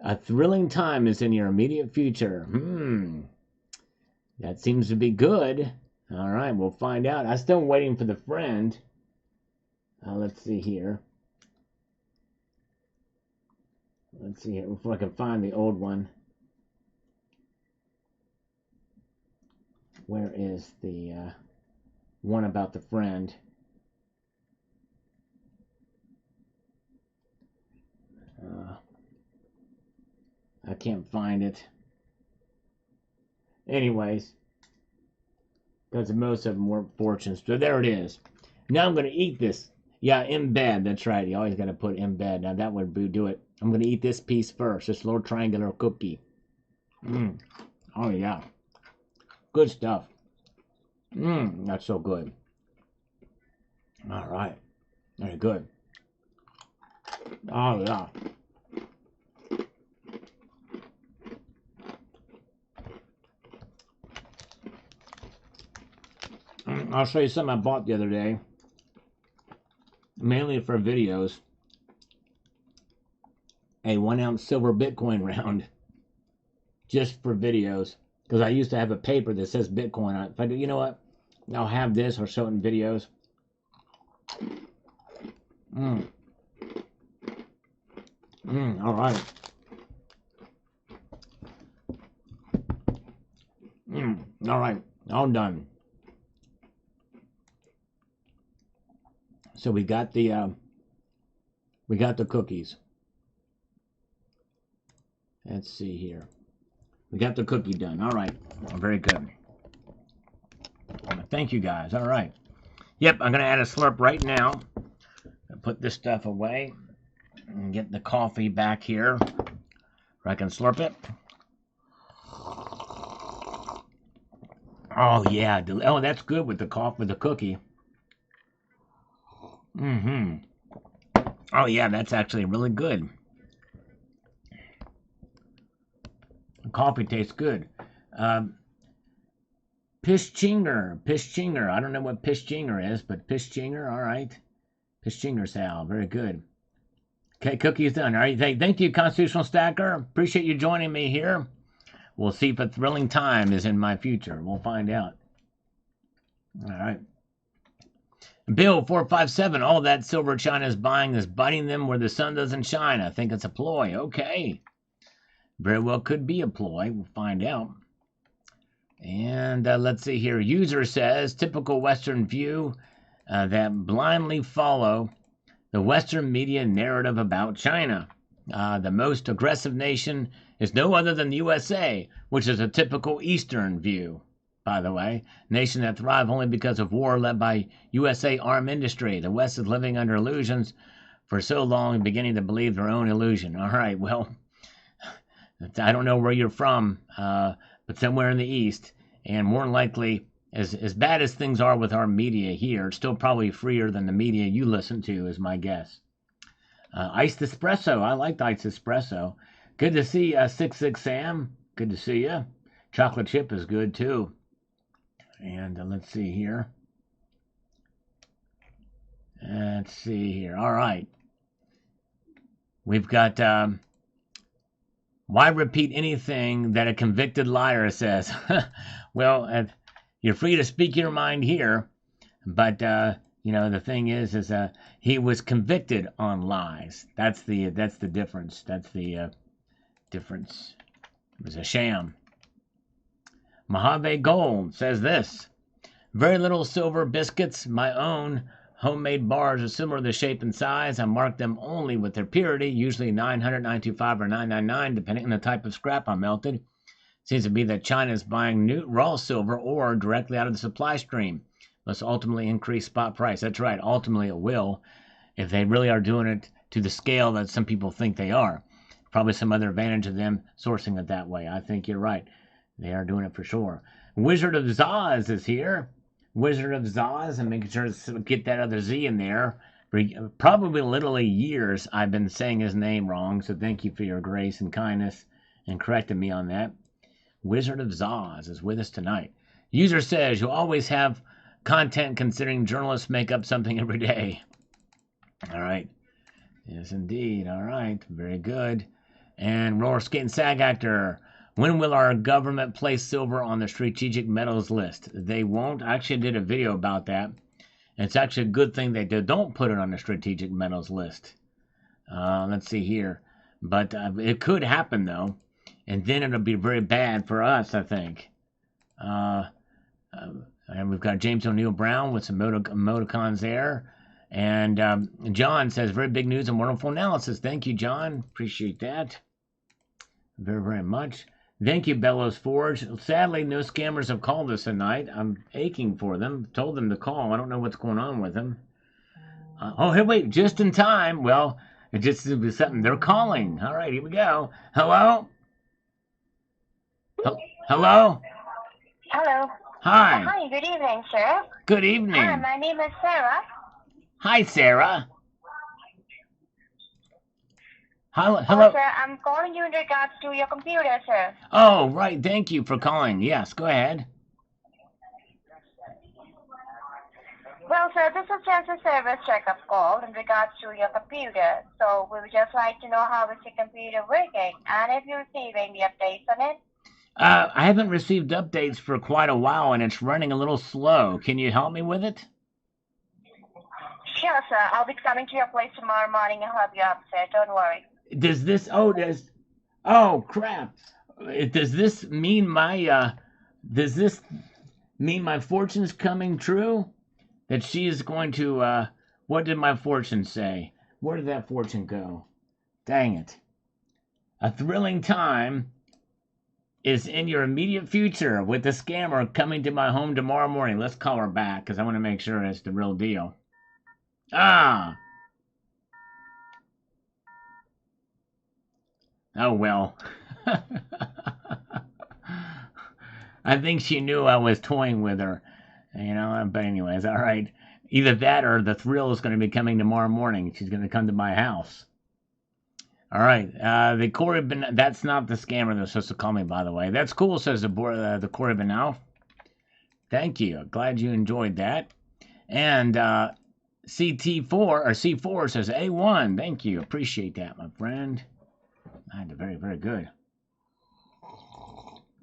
A thrilling time is in your immediate future. That seems to be good. All right, we'll find out. I'm still waiting for the friend. Let's see here. Let's see here if I can find the old one. Where is the one about the friend? I can't find it. Anyways, because most of them weren't fortunes. So there it is. Now I'm going to eat this. Yeah, embed. That's right. You always got to put embed. Now that would do it. I'm going to eat this piece first. This little triangular cookie. Oh, yeah. Good stuff. That's so good. All right. Very good. Oh, yeah. I'll show you something I bought the other day. Mainly for videos. A 1-ounce silver Bitcoin round. Just for videos. Because I used to have a paper that says Bitcoin on it. If I do, you know what? I'll have this or show it in videos. Mm. All right. All right. All done. So we got the cookies. Let's see here. We got the cookie done. All right. Very good. Thank you guys. All right. Yep, I'm going to add a slurp right now. Put this stuff away and get the coffee back here where I can slurp it. Oh, yeah. Oh, that's good with the coffee, with the cookie. Oh, yeah, that's actually really good. The coffee tastes good. Pishchinger. I don't know what Pishchinger is, but Pishchinger, all right. Pishchinger Sal, very good. Okay, cookie's done. All right, thank you, Constitutional Stacker. Appreciate you joining me here. We'll see if a thrilling time is in my future. We'll find out. All right. Bill 457. All that silver China is buying is biting them where the sun doesn't shine. I think it's a ploy. Okay. Very well could be a ploy. We'll find out. And let's see here. User says, typical Western view that blindly follow the Western media narrative about China. The most aggressive nation is no other than the USA, which is a typical Eastern view, by the way. Nation that thrive only because of war led by USA arm industry. The West is living under illusions for so long and beginning to believe their own illusion. All right, well, I don't know where you're from, but somewhere in the East, and more than likely, as bad as things are with our media here, it's still probably freer than the media you listen to, is my guess. Iced Espresso. I liked Iced Espresso. Good to see 66 Sam. Good to see you. Chocolate chip is good too. And let's see here. Let's see here. All right. We've got, why repeat anything that a convicted liar says? Well, you're free to speak your mind here, but, you know, the thing is he was convicted on lies. That's the difference. That's the difference. It was a sham. Mojave Gold says this. Very little silver biscuits. My own homemade bars are similar to shape and size. I mark them only with their purity, usually 900, 925, or 999, depending on the type of scrap I melted. Seems to be that China is buying new raw silver ore directly out of the supply stream. Must ultimately increase spot price. That's right. Ultimately, it will, if they really are doing it to the scale that some people think they are. Probably some other advantage of them sourcing it that way. I think you're right. They are doing it for sure. Wizard of Zaz is here. Wizard of Zaz, and making sure to get that other Z in there. For probably literally years I've been saying his name wrong, so thank you for your grace and kindness and correcting me on that. Wizard of Zaz is with us tonight. User says, you always have content considering journalists make up something every day. All right. Yes, indeed. All right. Very good. And roller skate and SAG actor. When will our government place silver on the strategic metals list? They won't. I actually did a video about that. It's actually a good thing they don't put it on the strategic metals list. Let's see here. But it could happen, though. And then it'll be very bad for us, I think. And we've got James O'Neill Brown with some emoticons there. And John says, very big news and wonderful analysis. Thank you, John. Appreciate that very, very much. Thank you, Bellows Forge. Sadly, no scammers have called us tonight. I'm aching for them. Told them to call. I don't know what's going on with them. Oh, hey, wait, just in time. Well, it just was something. They're calling. All right, here we go. Hello? Hello? Hello. Hi. Hi, good evening, sir. Good evening. Hi, my name is Sarah. Hi, Sarah. Hello. Sir, I'm calling you in regards to your computer, sir. Oh, right. Thank you for calling. Yes, go ahead. Well, sir, this is just a service checkup call in regards to your computer. So we would just like to know how is your computer working and if you're receiving the updates on it. I haven't received updates for quite a while, and it's running a little slow. Can you help me with it? Sure, sir. I'll be coming to your place tomorrow morning and help you out, sir. Don't worry. Does this? Oh crap! Does this mean my? Does this mean my fortune's coming true? That she is going to? What did my fortune say? Where did that fortune go? Dang it! A thrilling time is in your immediate future with the scammer coming to my home tomorrow morning. Let's call her back because I want to make sure it's the real deal. Ah! Oh well. I think she knew I was toying with her. But anyways, all right. Either that or the thrill is going to be coming tomorrow morning. She's going to come to my house. All right. The Corey that's not the scammer that's supposed to call me, by the way. That's cool, says the Corey Benal. Thank you. Glad you enjoyed that. And CT4 or C4 says A1. Thank you. Appreciate that, my friend. Very, very good.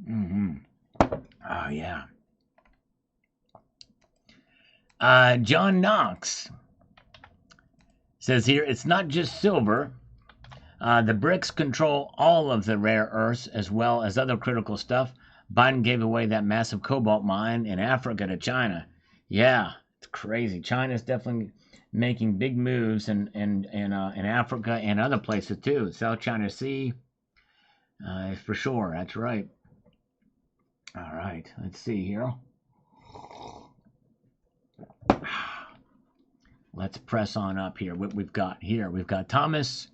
Oh, yeah. John Knox says here, it's not just silver. The BRICS control all of the rare earths as well as other critical stuff. Biden gave away that massive cobalt mine in Africa to China. Yeah, it's crazy. China's definitely making big moves in Africa and other places too. South China Sea, for sure. That's right. All right, let's see here. Let's press on up here. What we've got here, we've got Thomas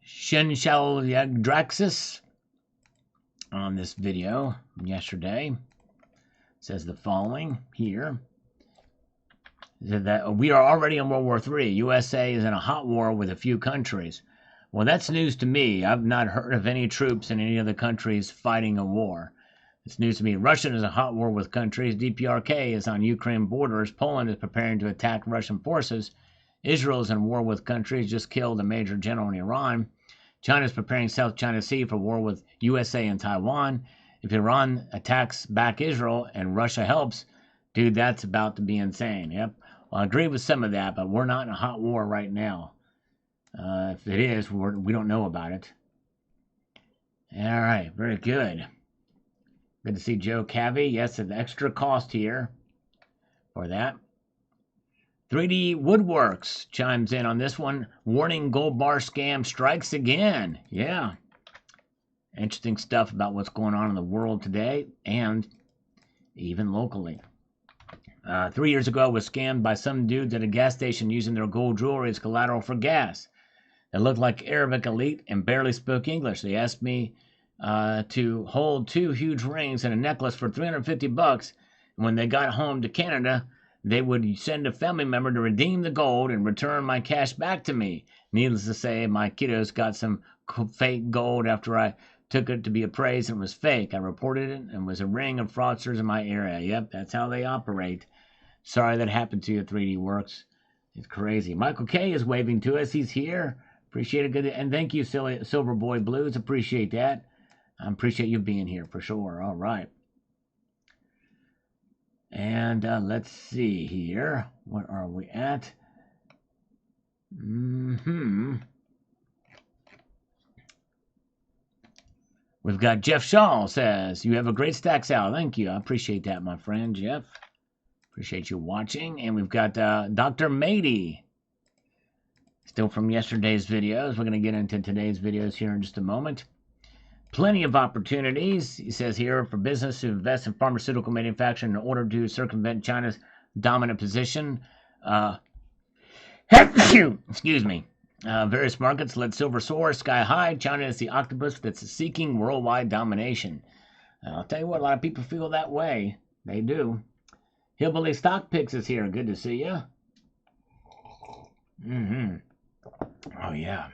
Shenshaliadraxis on this video from yesterday. Says the following here. That we are already in World War III. USA is in a hot war with a few countries. Well, that's news to me. I've not heard of any troops in any other countries fighting a war. It's news to me. Russia is a hot war with countries. DPRK is on Ukraine borders. Poland is preparing to attack Russian forces. Israel is in war with countries. Just killed a major general in Iran. China is preparing South China Sea for war with USA and Taiwan. If Iran attacks back Israel and Russia helps, dude, that's about to be insane. Yep. Well, I agree with some of that, but we're not in a hot war right now. If it is, we don't know about it. All right, very good. Good to see Joe Cavey. Yes, an extra cost here for that. 3D Woodworks chimes in on this one. Warning, gold bar scam strikes again. Yeah. Interesting stuff about what's going on in the world today and even locally. 3 years ago, I was scammed by some dudes at a gas station using their gold jewelry as collateral for gas. They looked like Arabic elite and barely spoke English. They asked me to hold 2 huge rings and a necklace for $350. And when they got home to Canada, they would send a family member to redeem the gold and return my cash back to me. Needless to say, my kiddos got some fake gold after I took it to be appraised and it was fake. I reported it and it was a ring of fraudsters in my area. Yep, that's how they operate. Sorry that happened to you, 3D Works. It's crazy. Michael K is waving to us. He's here. Appreciate it. Good. And thank you, Silver Boy Blues. Appreciate that. I appreciate you being here for sure. All right. And let's see here. What are we at? We've got Jeff Shaw says, you have a great stack, Sal. Thank you. I appreciate that, my friend, Jeff. Appreciate you watching. And we've got Dr. Mady. Still from yesterday's videos. We're going to get into today's videos here in just a moment. Plenty of opportunities, he says here, for business to invest in pharmaceutical manufacturing in order to circumvent China's dominant position. Excuse me. Various markets let silver soar sky high. China is the octopus that's seeking worldwide domination. I'll tell you what, a lot of people feel that way. They do. Hillbilly Stock Picks is here. Good to see you. Oh, yeah.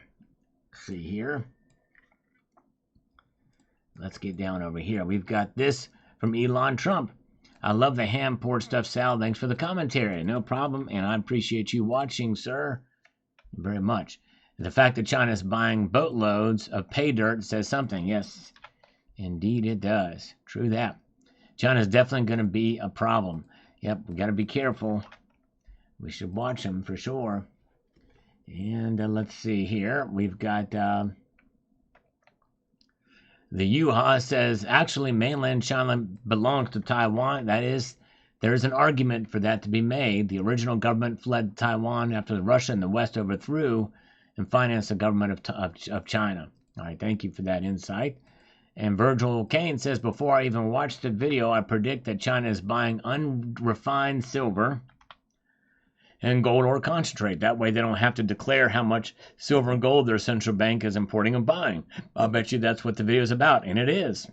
Let's see here. Let's get down over here. We've got this from Elon Trump. I love the ham-poured stuff, Sal. Thanks for the commentary. No problem, and I appreciate you watching, sir, very much. The fact that China is buying boatloads of pay dirt says something. Yes, indeed it does. True that. China is definitely going to be a problem. Yep, we got to be careful. We should watch them for sure. And let's see here. We've got the Yuha says actually mainland China belongs to Taiwan. That is, there is an argument for that to be made. The original government fled Taiwan after Russia and the West overthrew and financed the government of China. All right, thank you for that insight. And Virgil Kane says, before I even watched the video, I predict that China is buying unrefined silver and gold ore concentrate. That way they don't have to declare how much silver and gold their central bank is importing and buying. I'll bet you that's what the video is about, and it is.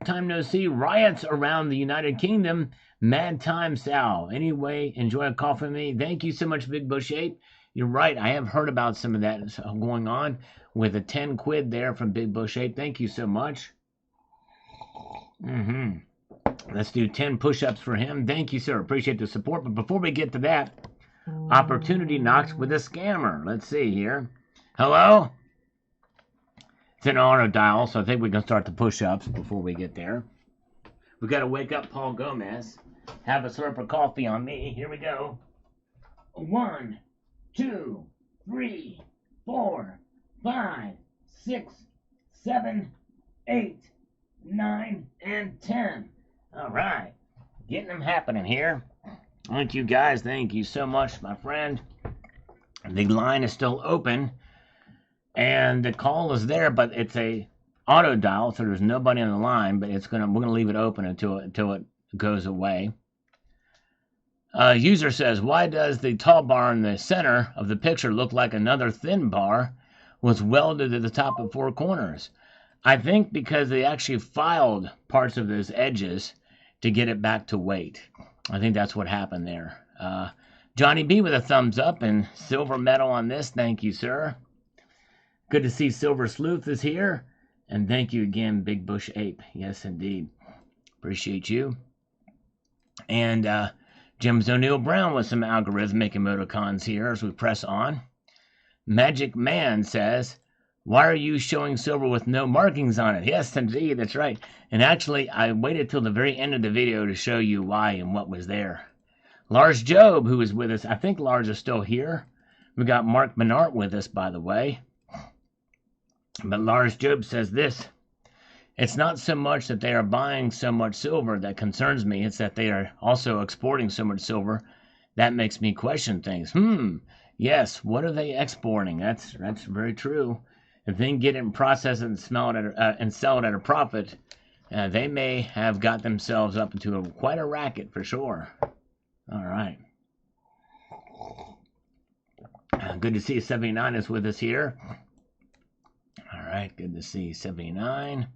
Time no see. Riots around the United Kingdom. Mad time, Sal. Anyway, enjoy a coffee with me. Thank you so much, Big Bush Ape. You're right. I have heard about some of that going on with a 10 quid there from Big Bush Ape. Thank you so much. Let's do 10 push-ups for him. Thank you, sir. Appreciate the support. But before we get to that, opportunity knocks with a scammer. Let's see here. Hello? It's an auto dial, so I think we can start the push-ups before we get there. We got to wake up Paul Gomez. Have a slurp of coffee on me. Here we go. 1, 2, 3, 4, 5, 6, 7, 8, 9, and 10. All right. Getting them happening here. Thank you, guys. Thank you so much, my friend. The line is still open, and the call is there, but it's a auto dial, so there's nobody on the line. But we're gonna leave it open until it goes away. User says, why does the tall bar in the center of the picture look like another thin bar was welded to the top of 4 corners? I think because they actually filed parts of those edges to get it back to weight. I think that's what happened there. Johnny B with a thumbs up and silver medal on this. Thank you, sir. Good to see Silver Sleuth is here. And thank you again, Big Bush Ape. Yes, indeed. Appreciate you. And James O'Neill Brown with some algorithmic emoticons here as we press on. Magic Man says, why are you showing silver with no markings on it? Yes, indeed, that's right. And actually, I waited till the very end of the video to show you why and what was there. Lars Job, who is with us, I think Lars is still here. We got Mark Menard with us, by the way. But Lars Job says this. It's not so much that they are buying so much silver that concerns me. It's that they are also exporting so much silver. That makes me question things. Yes, what are they exporting? That's very true. If they can get it and process it and sell it at a profit, they may have got themselves up into quite a racket for sure. All right. Good to see 79 is with us here. All right, good to see 79.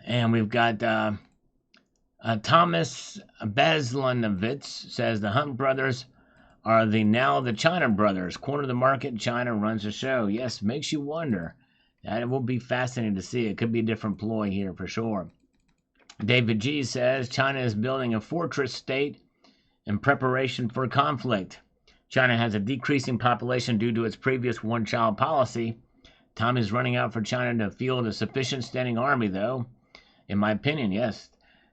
And we've got Thomas Beslanovitz says the Hunt brothers are now the China brothers. Corner the market, China runs the show. Yes, makes you wonder. That will be fascinating to see. It could be a different ploy here for sure. David G says China is building a fortress state in preparation for conflict. China has a decreasing population due to its previous one-child policy. Time is running out for China to field a sufficient standing army, though. In my opinion, yes.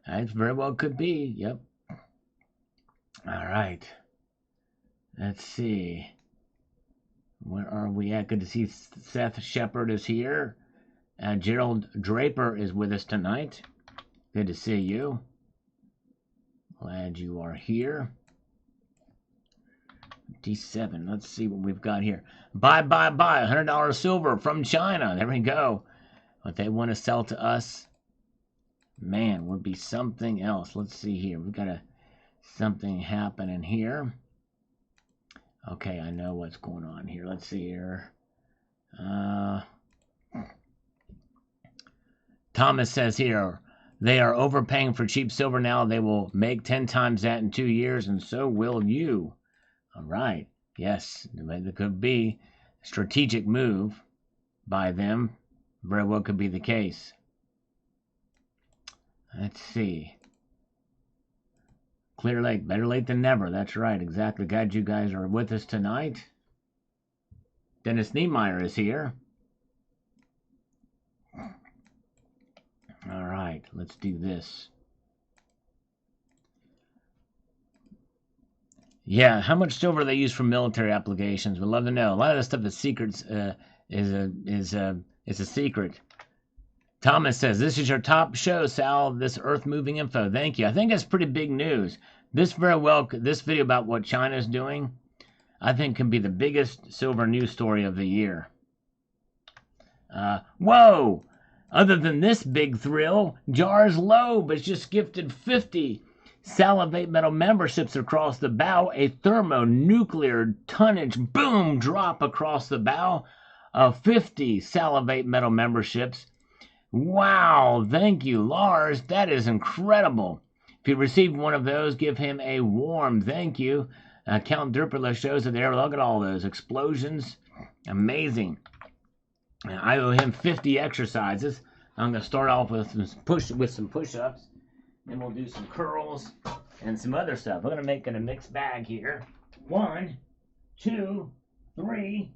That very well could be. Yep. All right. Let's see. Where are we at? Good to see Seth Shepard is here. Gerald Draper is with us tonight. Good to see you. Glad you are here. D7. Let's see what we've got here. Buy. $100 silver from China. There we go. What they want to sell to us, man, would be something else. Let's see here. We've got something happening here. Okay, I know what's going on here. Let's see here. Thomas says here, they are overpaying for cheap silver now. They will make 10 times that in 2 years, and so will you. All right. Yes, it could be a strategic move by them. Very well could be the case. Let's see. Clear Lake, better late than never. That's right, exactly. Glad you guys are with us tonight. Dennis Niemeyer is here. All right, let's do this. Yeah, how much silver they use for military applications? We'd love to know. A lot of this stuff is secrets. Is a secret. Thomas says, "This is your top show, Sal. This earth-moving info. Thank you. I think that's pretty big news. This video about what China's doing, I think, can be the biggest silver news story of the year." Whoa! Other than this big thrill, Jars Loeb has just gifted 50 Salivate Metal memberships across the bow, a thermonuclear tonnage boom drop across the bow of 50 Salivate Metal memberships. Wow, thank you, Lars. That is incredible. If you received one of those, give him a warm thank you. Count Derpula shows it there. Look at all those explosions. Amazing. I owe him 50 exercises. I'm going to start off with some push-ups. Then we'll do some curls and some other stuff. We're going to make it a mixed bag here. 1, 2, 3,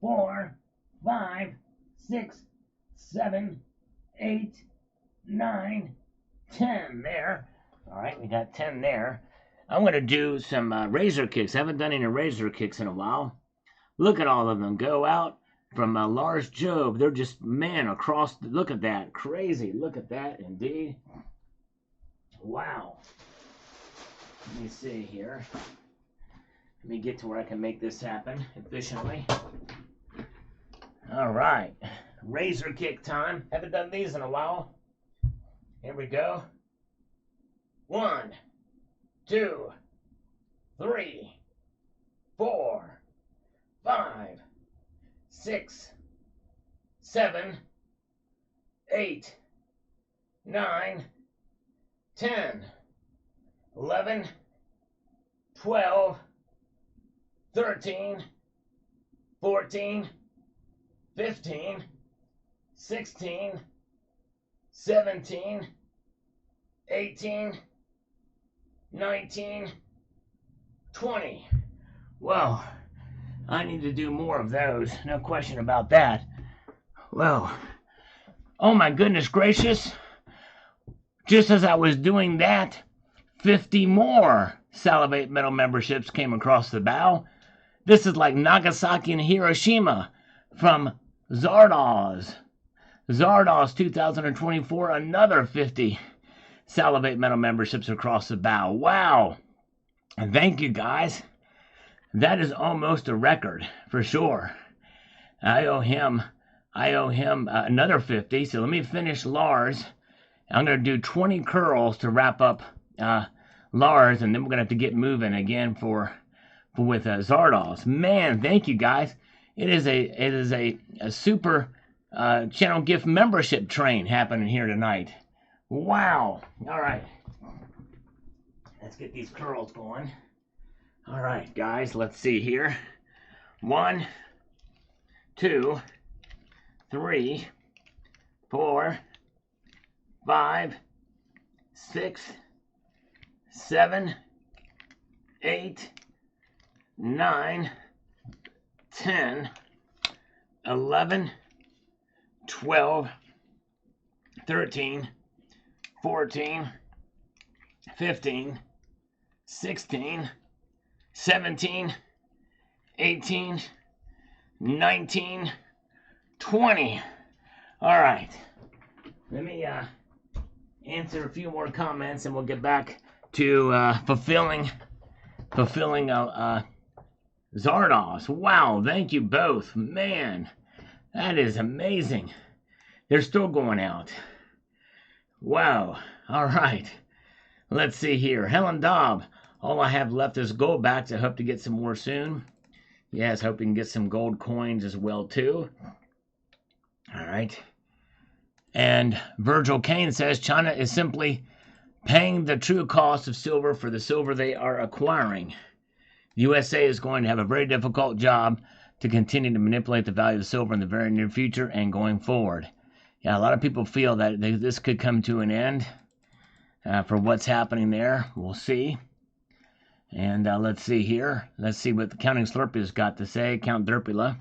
4, 5, 6, 7, 8, 9, 10 there. All right, we got 10 there. I'm going to do some razor kicks. I haven't done any razor kicks in a while. Look at all of them go out from Lars Job. They're just, man, across. Look at that. Crazy. Look at that, indeed. Wow. Let me see here. Let me get to where I can make this happen efficiently. All right. Razor kick time. Haven't done these in a while. Here we go. 1, 2, 3, 4, 5, 6, 7, 8, 9, 10, 11, 12, 13, 14, 15, 16, 17, 18, 19, 20. Well, I need to do more of those. No question about that. Well, oh my goodness gracious. Just as I was doing that, 50 more Salivate Metal memberships came across the bow. This is like Nagasaki and Hiroshima from Zardoz. Zardoz 2024, another 50 Salivate Metal memberships across the bow. Wow. And thank you, guys. That is almost a record, for sure. I owe him another 50, so let me finish Lars. I'm going to do 20 curls to wrap up Lars, and then we're going to have to get moving again with Zardoz. Man, thank you, guys. It is a super channel gift membership train happening here tonight. Wow. All right. Let's get these curls going. All right, guys, let's see here. 1, 2, 3, 4, 5, 6, 7, 8, 9, 10, 11, 12, 13, 14, 15, 16, 17, 18, 19, 20. All right. Let me answer a few more comments and we'll get back to fulfilling Zardoz. Wow, thank you both. Man, that is amazing. They're still going out. Wow. All right. Let's see here. Helen Dobb. All I have left is gold backs. I hope to get some more soon. Yes, hope we can get some gold coins as well, too. All right. And Virgil Kane says China is simply paying the true cost of silver for the silver they are acquiring. The USA is going to have a very difficult job to continue to manipulate the value of silver in the very near future and going forward. Yeah, a lot of people feel that this could come to an end for what's happening there. We'll see. And let's see here. Let's see what the Counting Slurpy's got to say. Count Derpula.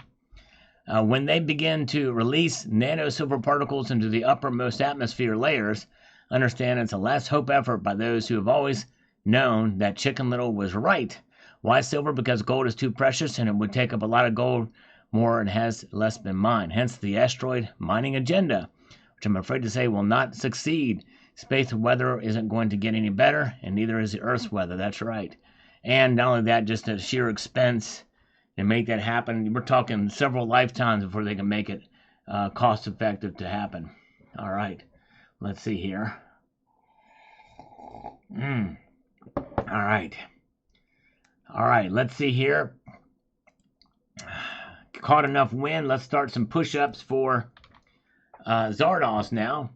When they begin to release nano silver particles into the uppermost atmosphere layers, understand it's a last hope effort by those who have always known that Chicken Little was right. Why silver? Because gold is too precious and it would take up a lot of gold more and has less been mined. Hence the asteroid mining agenda, which I'm afraid to say will not succeed. Space weather isn't going to get any better, and neither is the Earth's weather. That's right. And not only that, just a sheer expense to make that happen. We're talking several lifetimes before they can make it cost effective to happen. All right. Let's see here. All right. All right. Let's see here. Caught enough wind. Let's start some push-ups for Zardos now.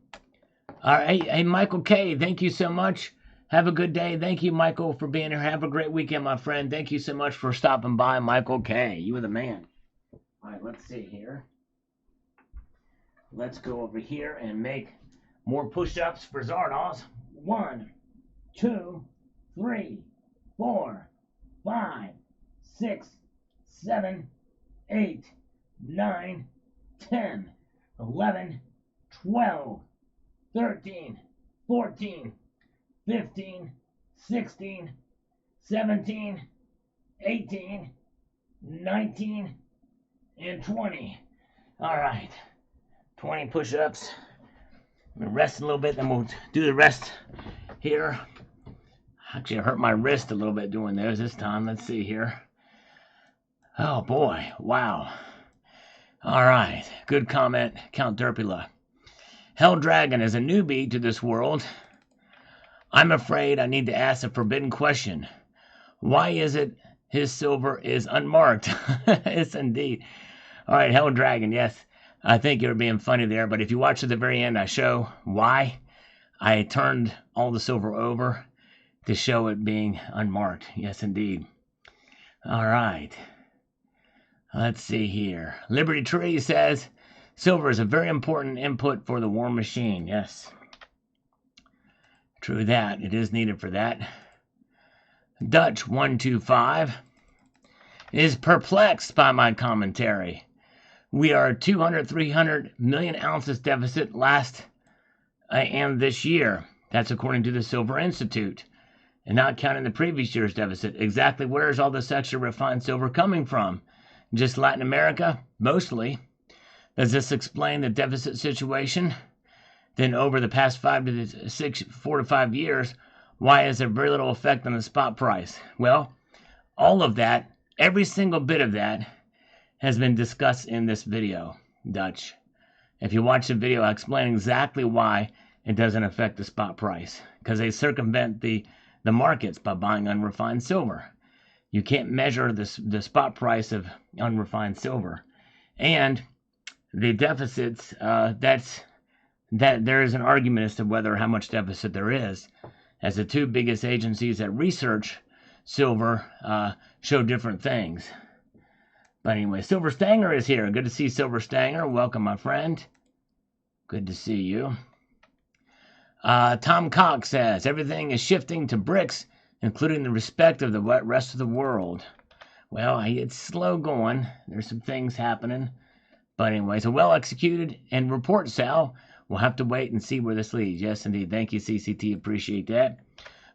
All right. Hey, Michael K., thank you so much. Have a good day. Thank you, Michael, for being here. Have a great weekend, my friend. Thank you so much for stopping by, Michael K. You were the man. All right, let's see here. Let's go over here and make more push-ups for Zardos. 1, 2, 3, 4, 5, 6, 7, 8, 9, 10, 11, 12, 13, 14, 15, 16, 17, 18, 19, and 20. All right, 20 push-ups. I'm gonna rest a little bit, then we'll do the rest here. Actually, I hurt my wrist a little bit doing those this time. Let's see here. Oh boy, wow. All right, good comment, Count Derpula. Hell Dragon is a newbie to this world. I'm afraid I need to ask a forbidden question. Why is it his silver is unmarked? Yes, indeed. All right, Hell Dragon, yes. I think you're being funny there, but if you watch to the very end, I show why I turned all the silver over to show it being unmarked. Yes, indeed. All right. Let's see here. Liberty Tree says, silver is a very important input for the war machine. Yes. True that. It is needed for that. Dutch 125 is perplexed by my commentary. We are 300 million ounces deficit last and this year. That's according to the Silver Institute. And not counting the previous year's deficit. Exactly where is all this extra refined silver coming from? Just Latin America? Mostly. Does this explain the deficit situation? Then over the past 4 to 5 years, why is there very little effect on the spot price? Well, all of that, every single bit of that, has been discussed in this video, Dutch. If you watch the video, I explain exactly why it doesn't affect the spot price. Because they circumvent the markets by buying unrefined silver. You can't measure the spot price of unrefined silver. And the deficits, that there is an argument as to whether how much deficit there is, as the two biggest agencies that research silver show different things. But anyway, Silver Stanger is here. Good to see Silver Stanger. Welcome, my friend. Good to see you. Tom Cox says, everything is shifting to BRICS, including the respect of the rest of the world. Well, it's slow going. There's some things happening. But anyway, so well executed and report, Sal. We'll have to wait and see where this leads. Yes, indeed. Thank you, CCT. Appreciate that.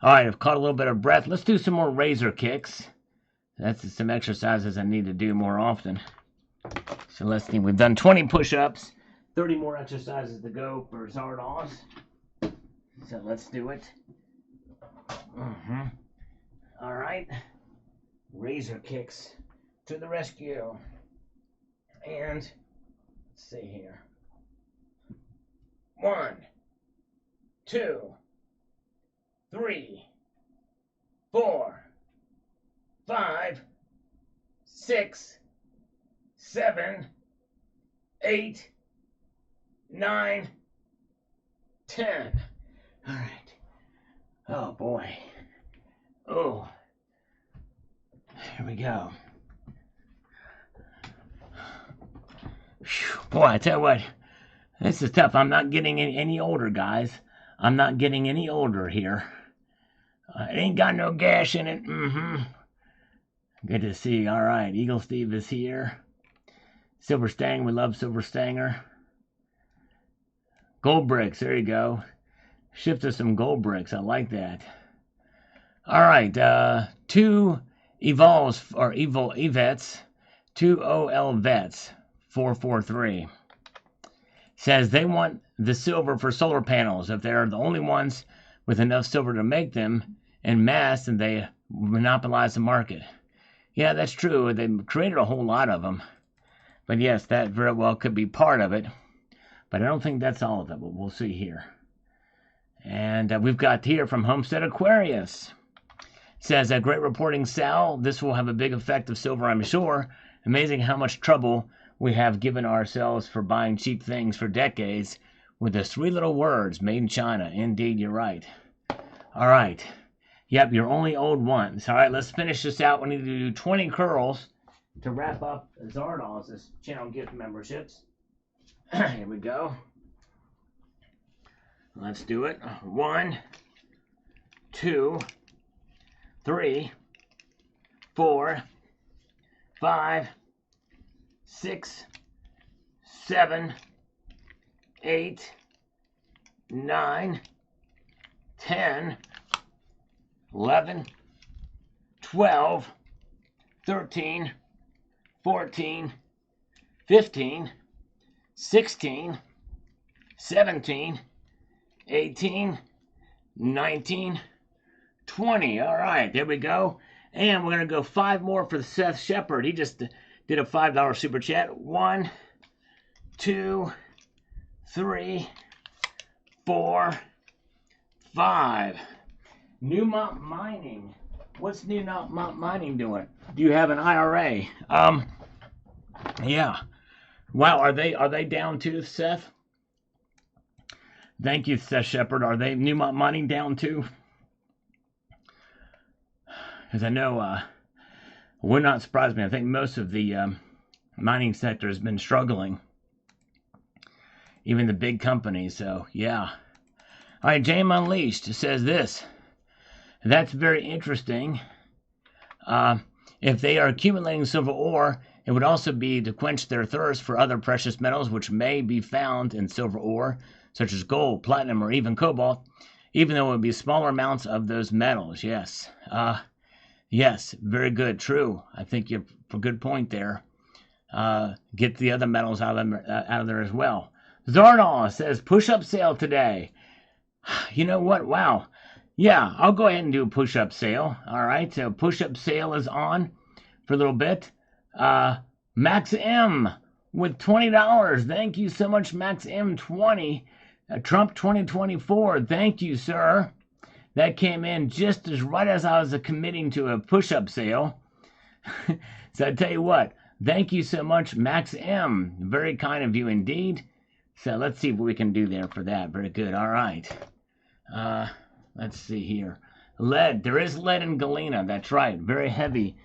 All right, I've caught a little bit of breath. Let's do some more razor kicks. That's some exercises I need to do more often. So let's see. We've done 20 push-ups. 30 more exercises to go for Zardos. So let's do it. All right. Razor kicks to the rescue. And let's see here. 1, 2, 3, 4, 5, 6, 7, 8, 9, 10. All right. Oh boy. Oh. Here we go. Whew. Boy, I tell you what, this is tough. I'm not getting any older, guys. I'm not getting any older here. It ain't got no gash in it. Good to see. All right, Eagle Steve is here. Silver Stang, we love Silver Stanger. Gold bricks, there you go. Shift to some gold bricks, I like that. All right, 2 Evolves or Evil Evets 2OL Vets 443 says they want the silver for solar panels. If they're the only ones with enough silver to make them en masse, then they monopolize the market. Yeah, that's true. They created a whole lot of them. But yes, that very well could be part of it. But I don't think that's all of it. But we'll see here. And we've got here from Homestead Aquarius. Says, a great reporting, Sal. This will have a big effect of silver, I'm sure. Amazing how much trouble we have given ourselves for buying cheap things for decades with the 3 little words, made in China. Indeed, you're right. All right. Yep, you're only owed once. All right, let's finish this out. We need to do 20 curls to wrap up Zardoz' channel gift memberships. Here we go. Let's do it. 1, 2, 3, 4, 5, 6, 7, 8, 9, 10, 11, 12, 13, 14, 15, 16, 17, 18, 19, 20. All right, there we go. And we're going to go 5 more for Seth Shepard. He just did a $5 super chat. 1, 2, 3, 4, 5. Newmont Mining. What's Newmont Mining doing? Do you have an IRA? Yeah. Wow, are they down too, Seth? Thank you, Seth Shepard. Are they Newmont Mining down too? Because I know would not surprise me. I think most of the mining sector has been struggling. Even the big companies. So yeah. All right, James Unleashed says this. That's very interesting. If they are accumulating silver ore, it would also be to quench their thirst for other precious metals which may be found in silver ore, such as gold, platinum, or even cobalt, even though it would be smaller amounts of those metals. Yes. Yes, very good. True. I think you have a good point there. Get the other metals out of there as well. Zarnal says, push-up sale today. You know what? Wow. Yeah, I'll go ahead and do a push-up sale. All right, so push-up sale is on for a little bit. Max M with $20. Thank you so much, Max M20. Trump 2024. Thank you, sir. That came in just as right as I was committing to a push-up sale. So I tell you what, thank you so much, Max M. Very kind of you indeed. So let's see what we can do there for that. Very good. All right. Let's see here. Lead. There is lead in Galena. That's right. Very heavy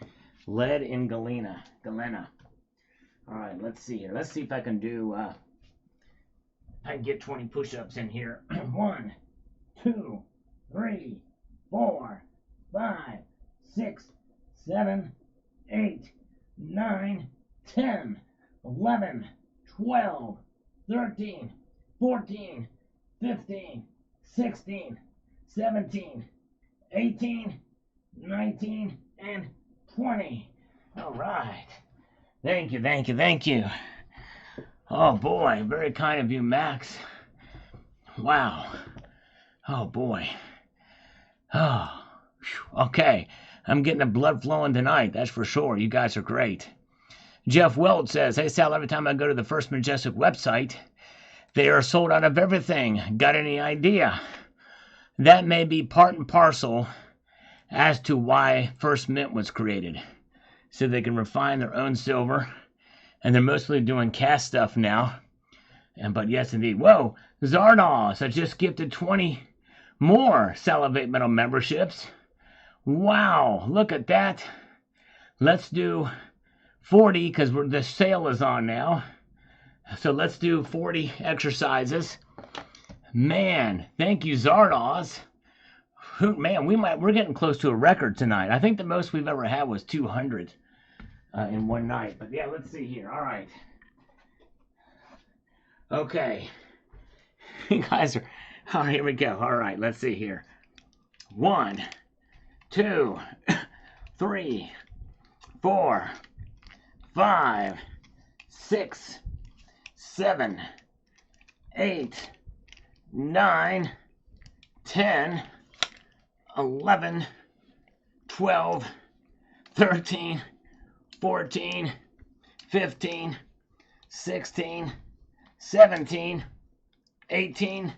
lead in Galena. All right. Let's see here. Let's see if I can do. I can get 20 push-ups in here. 1, 2, 3, 4, 5, 6, 7, 8, 9, 10, 11, 12, 13, 14, 15, 16, 17, 18, 19, and 20. All right. Thank you. Oh, boy. Very kind of you, Max. Wow. Oh, boy. Oh, okay. I'm getting the blood flowing tonight. That's for sure. You guys are great. Jeff Weld says, hey, Sal, every time I go to the First Majestic website, they are sold out of everything. Got any idea? That may be part and parcel as to why First Mint was created. So they can refine their own silver. And they're mostly doing cast stuff now. But yes, indeed. Whoa, Zardos, I just gifted 20 more Salivate Metal memberships. Wow, look at that. Let's do 40 because the sale is on now. So let's do 40 exercises. Man, thank you, Zardos. Man, we're getting close to a record tonight. I think the most we've ever had was 200 in one night. But yeah, let's see here. All right. Okay. You guys are... Oh, here we go. All right, let's see here. 1, 2, 3, 4, 5, 6, 7, 8, 9, 10, 11, 12, 13, 14, 15, 16, 17, 18,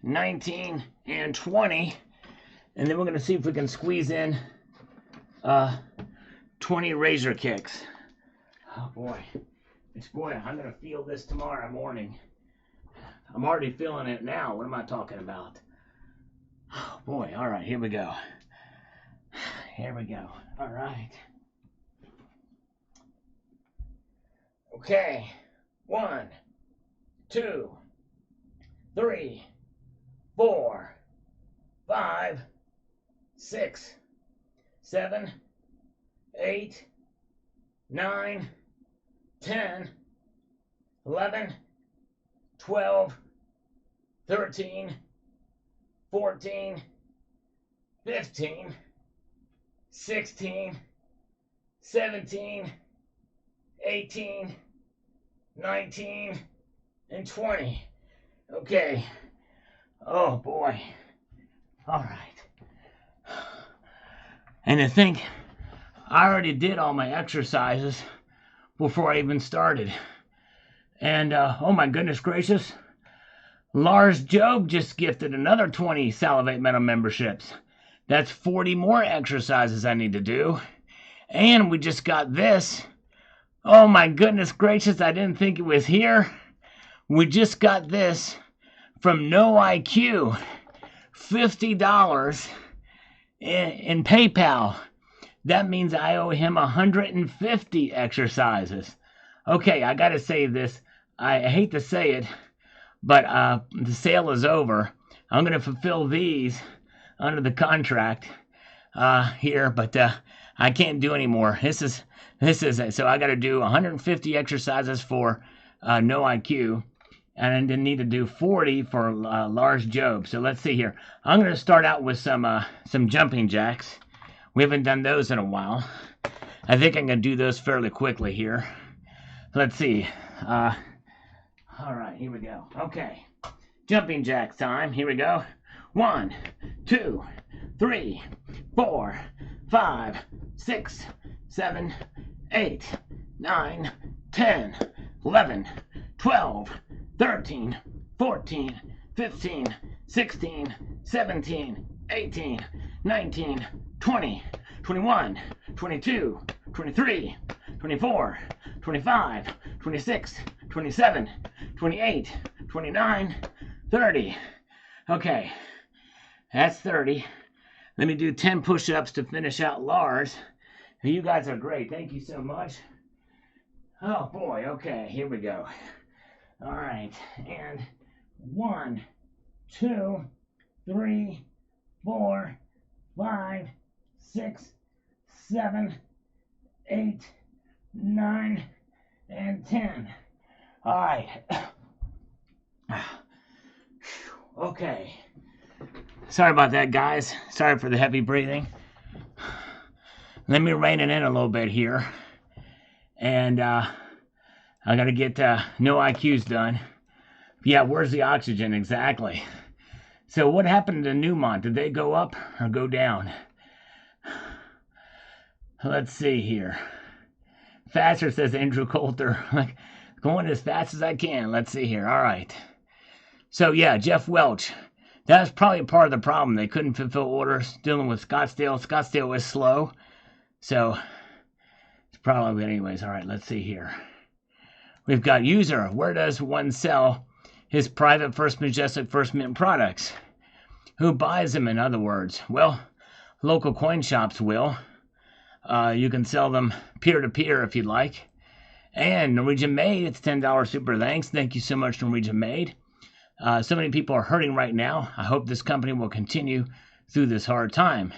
19, and 20. And then we're going to see if we can squeeze in 20 razor kicks. Oh boy. I'm going to feel this tomorrow morning. I'm already feeling it now. What am I talking about? Oh boy. All right, here we go. Here we go. All right. Okay. 1, 2, 3, 4, 5, 6, 7, 8, 9, 10, 11, 12, 13, 14, 15, 16, 17, 18, 19, and 20. Okay. Oh boy. All right. And to think, I already did all my exercises before I even started. And oh my goodness gracious, Lars Job just gifted another 20 Salivate Metal memberships. That's 40 more exercises I need to do. And we just got this. Oh my goodness gracious, I didn't think it was here. We just got this from No IQ. $50 in PayPal. That means I owe him 150 exercises. Okay, I gotta say this. I hate to say it, but the sale is over. I'm gonna fulfill these under the contract here, but I can't do any more. This is so I gotta do 150 exercises for No IQ, and I didn't need to do 40 for Lars Job. So let's see here. I'm gonna start out with some jumping jacks. We haven't done those in a while. I think I'm gonna do those fairly quickly here. Let's see. All right, here we go. Okay, jumping jacks time. Here we go. 1, 2, 3, 4, 5, 6, 7, 8, 9, 10, 11, 12, 13, 14, 15, 16, 17, 18, 19, 20, 21, 22, 23, 24, 25, 26, 27, 28, 29, 30. Okay, that's 30. Let me do 10 push-ups to finish out Lars. You guys are great. Thank you so much. Oh boy, okay, here we go. All right, and 1, 2, 3, 4, 5, 6, 7, 8, 9, and 10. All right. Okay. Sorry about that, guys. Sorry for the heavy breathing. Let me rein it in a little bit here. And I got to get No IQs done. Yeah, where's the oxygen exactly? So what happened to Newmont? Did they go up or go down? Let's see here. Faster, says Andrew Coulter. Like, going as fast as I can. Let's see here. All right. So yeah, Jeff Welch. That's probably part of the problem. They couldn't fulfill orders dealing with Scottsdale. Scottsdale was slow. So it's probably, anyways. All right, let's see here. We've got user. Where does one sell his private First Majestic First Mint products? Who buys them, in other words? Well, local coin shops will. You can sell them peer-to-peer if you'd like. And Norwegian Made, it's $10 super thanks. Thank you so much, Norwegian Made. So many people are hurting right now. I hope this company will continue through this hard time.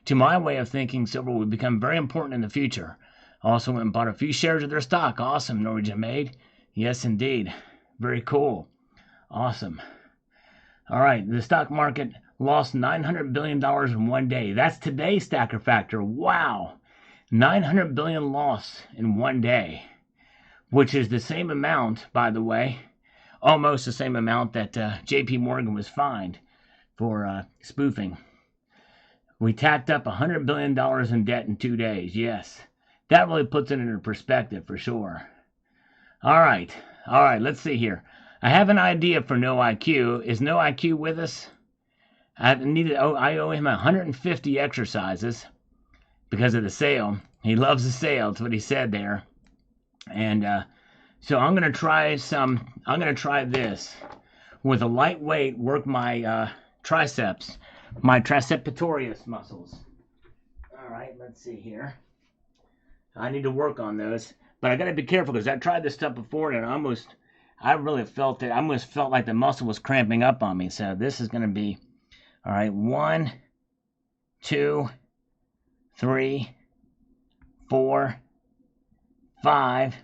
To my way of thinking, silver will become very important in the future. Also went and bought a few shares of their stock. Awesome, Norwegian Made. Yes, indeed. Very cool. Awesome. All right, the stock market lost $900 billion in one day. That's today's Stacker Factor. Wow. 900 billion loss in one day, which is the same amount, by the way, almost the same amount that JP Morgan was fined for spoofing. We tacked up $100 billion in debt in 2 days. Yes, that really puts it into perspective for sure. All right, let's see here. I have an idea for No IQ. Is No IQ with us? I owe him 150 exercises because of the sale. He loves the sale. That's what he said there. And so I'm going to try this with a lightweight, work my triceps, my triceps muscles. All right, let's see here. I need to work on those, but I got to be careful because I tried this stuff before and I really felt it. I almost felt like the muscle was cramping up on me. So this is going to be, all right, 1, 2, 3, 4, 5,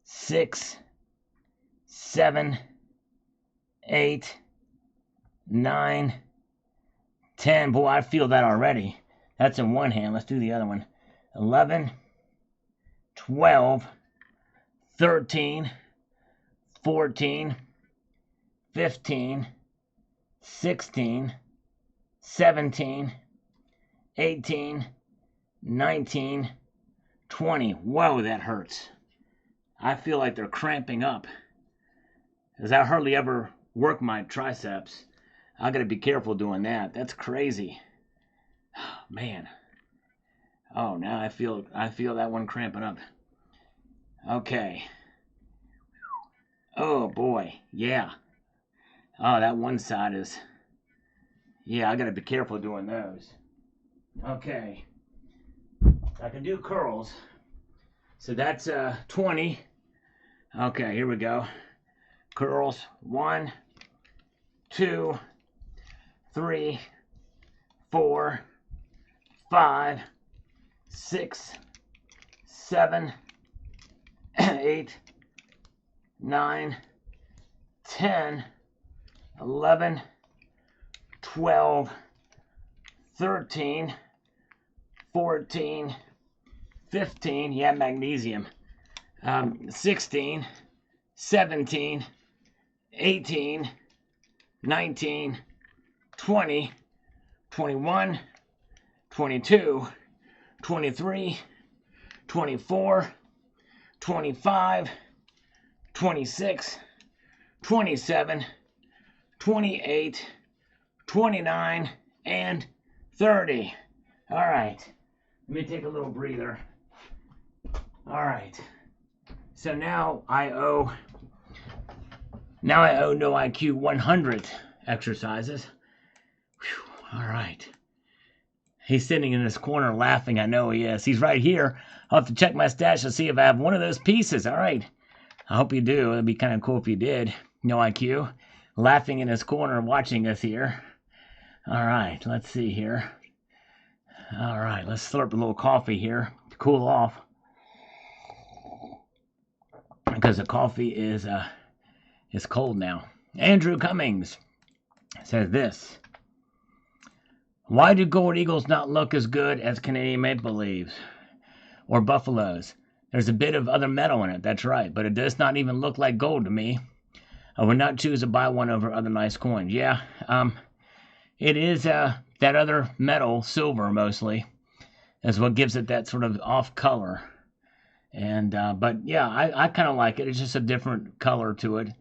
6, 7, 8, 9, 10. Boy, I feel that already. That's in one hand. Let's do the other one. 11, 12, 13, 14, 15, 16, 17, 18, 19, 20. Whoa, that hurts. I feel like they're cramping up, because I hardly ever work my triceps. I gotta be careful doing that. That's crazy. Oh, man. Oh, now I feel that one cramping up. Okay. Oh boy, yeah. Oh, that one side is. Yeah, I gotta be careful doing those. Okay. I can do curls. So that's 20. Okay, here we go. Curls. 1, 2, 3, 4, 5, 6, 7, 8, 9, 10, 11, 12, 13, 14, 15, yeah, magnesium, 16, 17, 18, 19, 20, 21, 22, 23, 24, 25, 26, 27, 28, 29, and 30. All right. Let me take a little breather. All right. So now I owe No IQ 100 exercises. Whew. All right. He's sitting in this corner laughing. I know he is. He's right here. I'll have to check my stash to see if I have one of those pieces. All right. I hope you do. It'd be kind of cool if you did. No IQ. Laughing in his corner watching us here. All right. Let's see here. All right. Let's slurp a little coffee here to cool off. Because the coffee is cold now. Andrew Cummings says this. Why do gold eagles not look as good as Canadian maple leaves or buffaloes? There's a bit of other metal in it, that's right, but it does not even look like gold to me. I would not choose to buy one over other nice coins. Yeah, it is that other metal, silver mostly, is what gives it that sort of off color. And but yeah, I kind of like it. It's just a different color to it.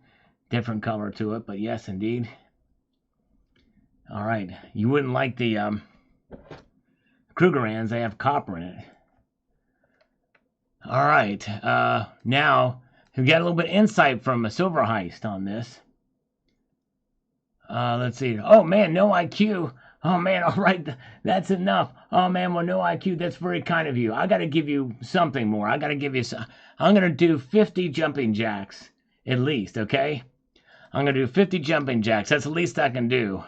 But yes, indeed. All right. You wouldn't like the Krugerrands. They have copper in it. All right. Now, we got a little bit of insight from a silver heist on this. Let's see. Oh, man, no IQ. Oh, man, all right. That's enough. Oh, man, well, no IQ. That's very kind of you. I got to give you something more. I'm going to do 50 jumping jacks at least, okay? I'm going to do 50 jumping jacks. That's the least I can do.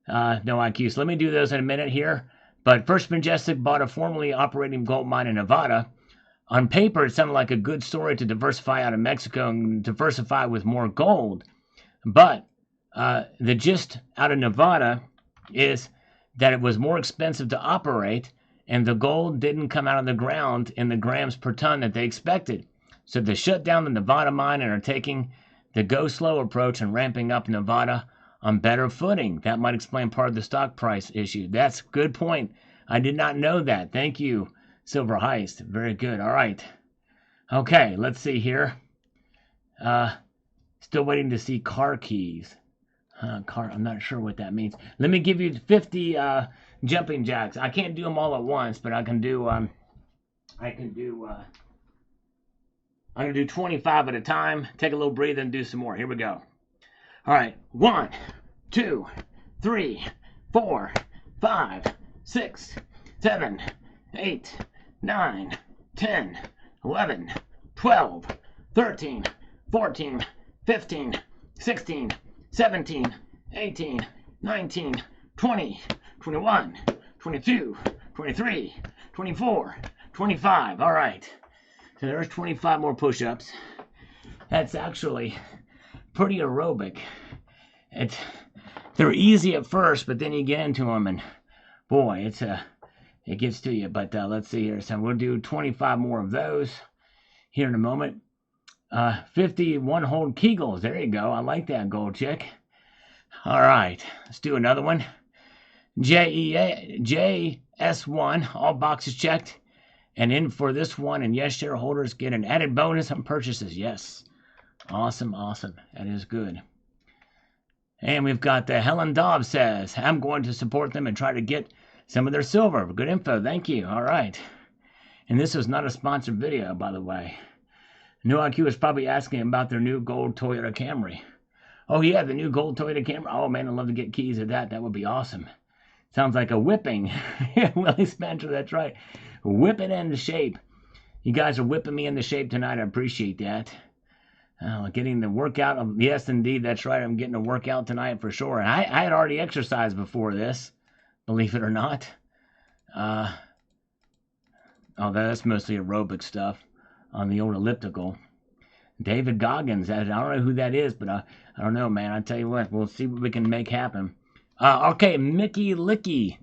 No IQ. So let me do those in a minute here. But First Majestic bought a formerly operating gold mine in Nevada. On paper, it sounded like a good story to diversify out of Mexico and diversify with more gold. But the gist out of Nevada is that it was more expensive to operate and the gold didn't come out of the ground in the grams per ton that they expected. So they shut down the Nevada mine and are taking the go slow approach and ramping up Nevada on better footing. That might explain part of the stock price issue. That's a good point. I did not know that. Thank you, Silver Heist. Very good. All right. Okay, let's see here. Still waiting to see car keys. I'm not sure what that means. Let me give you 50 jumping jacks. I can't do them all at once, but I can do I'm gonna do 25 at a time. Take a little breather and do some more. Here we go. All right. 1, 2, 3, 4, 5, 6, 7, 8, 9, 10, 11, 12, 13, 14, 15, 16, 17, 18, 19, 20, 21, 22, 23, 24, 25. All right. So there's 25 more push-ups. That's actually pretty aerobic. They're easy at first, but then you get into them, and boy, it gets to you. But let's see here. So we'll do 25 more of those here in a moment. 50 one-hold Kegels. There you go. I like that, Gold Chick. All right. Let's do another one. JS1. All boxes checked. And in for this one. And yes, shareholders get an added bonus on purchases. Yes. Awesome. That is good. And we've got Helen Dobbs says, I'm going to support them and try to get some of their silver. Good info. Thank you. All right. And this was not a sponsored video, by the way. No IQ is probably asking about their new gold Toyota Camry. Oh, yeah, the new gold Toyota Camry. Oh, man, I'd love to get keys of that. That would be awesome. Sounds like a whipping. Willie Spencer, that's right. Whip it into shape. You guys are whipping me into shape tonight. I appreciate that. Getting the workout. Yes, indeed, that's right. I'm getting a workout tonight for sure. And I had already exercised before this, believe it or not. That's mostly aerobic stuff on the old elliptical. David Goggins, I don't know who that is, but I don't know, man. I tell you what, we'll see what we can make happen. Okay, Mickey Licky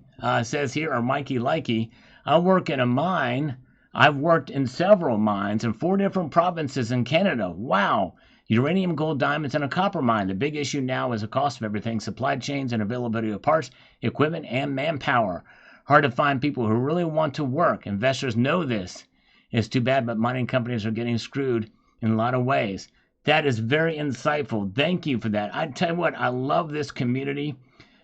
says here, or Mikey Likey, I work in a mine. I've worked in several mines in 4 different provinces in Canada. Wow. Uranium, gold, diamonds, and a copper mine. The big issue now is the cost of everything, supply chains and availability of parts, equipment, and manpower. Hard to find people who really want to work. Investors know this. It's too bad, but mining companies are getting screwed in a lot of ways. That is very insightful. Thank you for that. I tell you what, I love this community.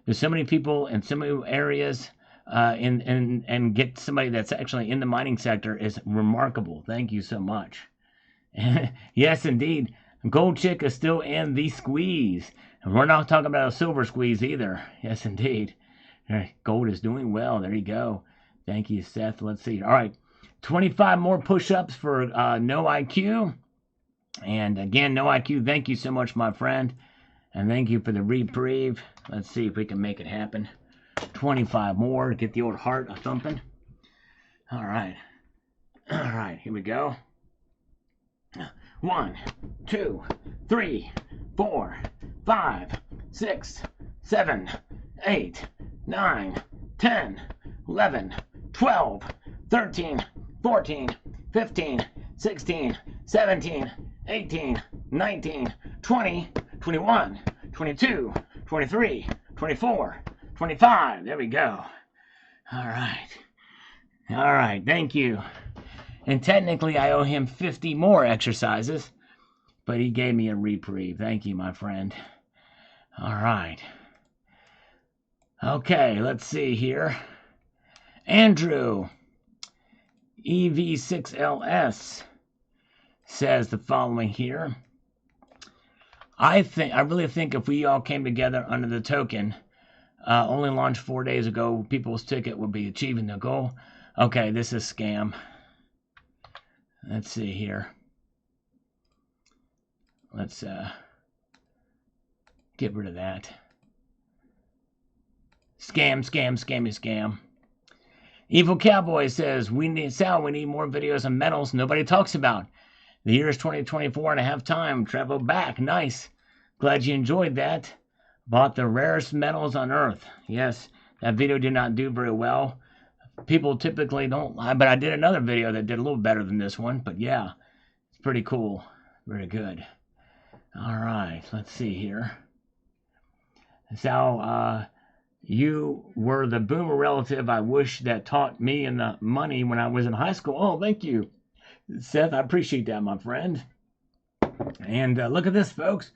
There's so many people in so many areas, and get somebody that's actually in the mining sector is remarkable. Thank you so much. Yes, indeed. Gold Chick is still in the squeeze. And we're not talking about a silver squeeze either. Yes, indeed. Gold is doing well. There you go. Thank you, Seth. Let's see. All right. 25 more push-ups for No IQ. And again, No IQ, thank you so much, my friend. And thank you for the reprieve. Let's see if we can make it happen. 25 more to get the old heart a thumping. All right. All right, here we go. 1, 2, 3, 4, 5, 6, 7, 8, 9, 10, 11, 12, 13, 14, 15, 16, 17, 18, 19, 20, 21, 22, 23, 24, 25. There we go. All right. All right. Thank you. And technically, I owe him 50 more exercises, but he gave me a reprieve. Thank you, my friend. All right. Okay, let's see here. Andrew, EV6LS, says the following here. I really think if we all came together under the token, only launched 4 days ago, people's ticket would be achieving the goal. Okay, this is scam. Let's see here. Let's get rid of that. Scam. Evil Cowboy says, we need more videos on metals nobody talks about. The year is 2024 and I have time. Travel back. Nice. Glad you enjoyed that. Bought the rarest metals on Earth. Yes, that video did not do very well. people typically don't, but I did another video that did a little better than this one. But yeah, it's pretty cool. Very good. All right, let's see here. So, you were the boomer relative I wish that taught me and the money when I was in high school. Oh, thank you, Seth. I appreciate that, my friend. And look at this, folks.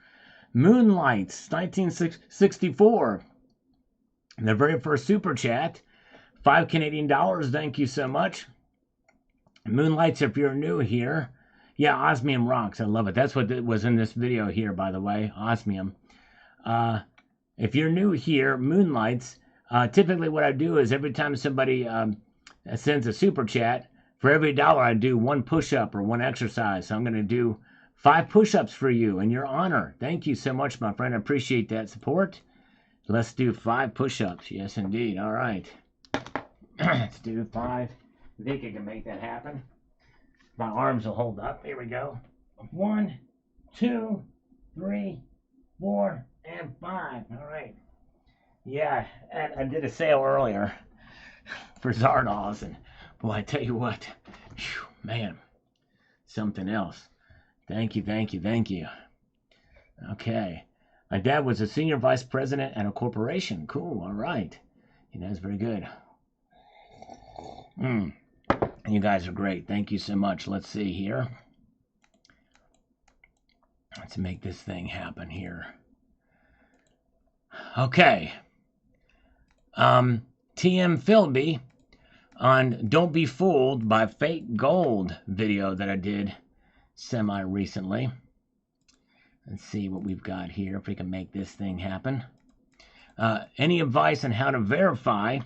Moonlights, 1964. The very first super chat. 5 Canadian dollars. Thank you so much. Moonlights, if you're new here. Yeah, osmium rocks. I love it. That's what was in this video here, by the way. Osmium. If you're new here, Moonlights, typically what I do is every time somebody sends a super chat, for every dollar I do one push-up or one exercise. So I'm going to do 5 push-ups for you in your honor. Thank you so much, my friend. I appreciate that support. Let's do 5 push-ups. Yes, indeed. All right. Let's do 5. I think I can make that happen. My arms will hold up. Here we go. 1, 2, 3, 4, and 5. All right. Yeah, and I did a sale earlier for Zardoz, and boy, I tell you what, whew, man, something else. Thank you, thank you, thank you. Okay. My dad was a senior vice president at a corporation. Cool, all right. That's very good. You guys are great. Thank you so much. Let's see here. Let's make this thing happen here. Okay. TM Philby on Don't Be Fooled by Fake Gold video that I did semi-recently. Let's see what we've got here, if we can make this thing happen. Any advice on how to verify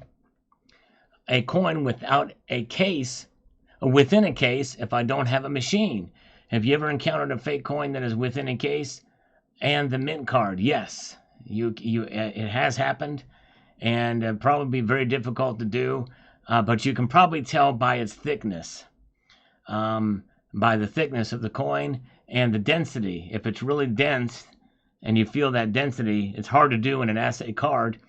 a coin without a case, within a case, if I don't have a machine? Have you ever encountered a fake coin that is within a case and the mint card? Yes, it has happened, and probably very difficult to do, but you can probably tell by its thickness, by the thickness of the coin and the density. If it's really dense and you feel that density, it's hard to do in an assay card,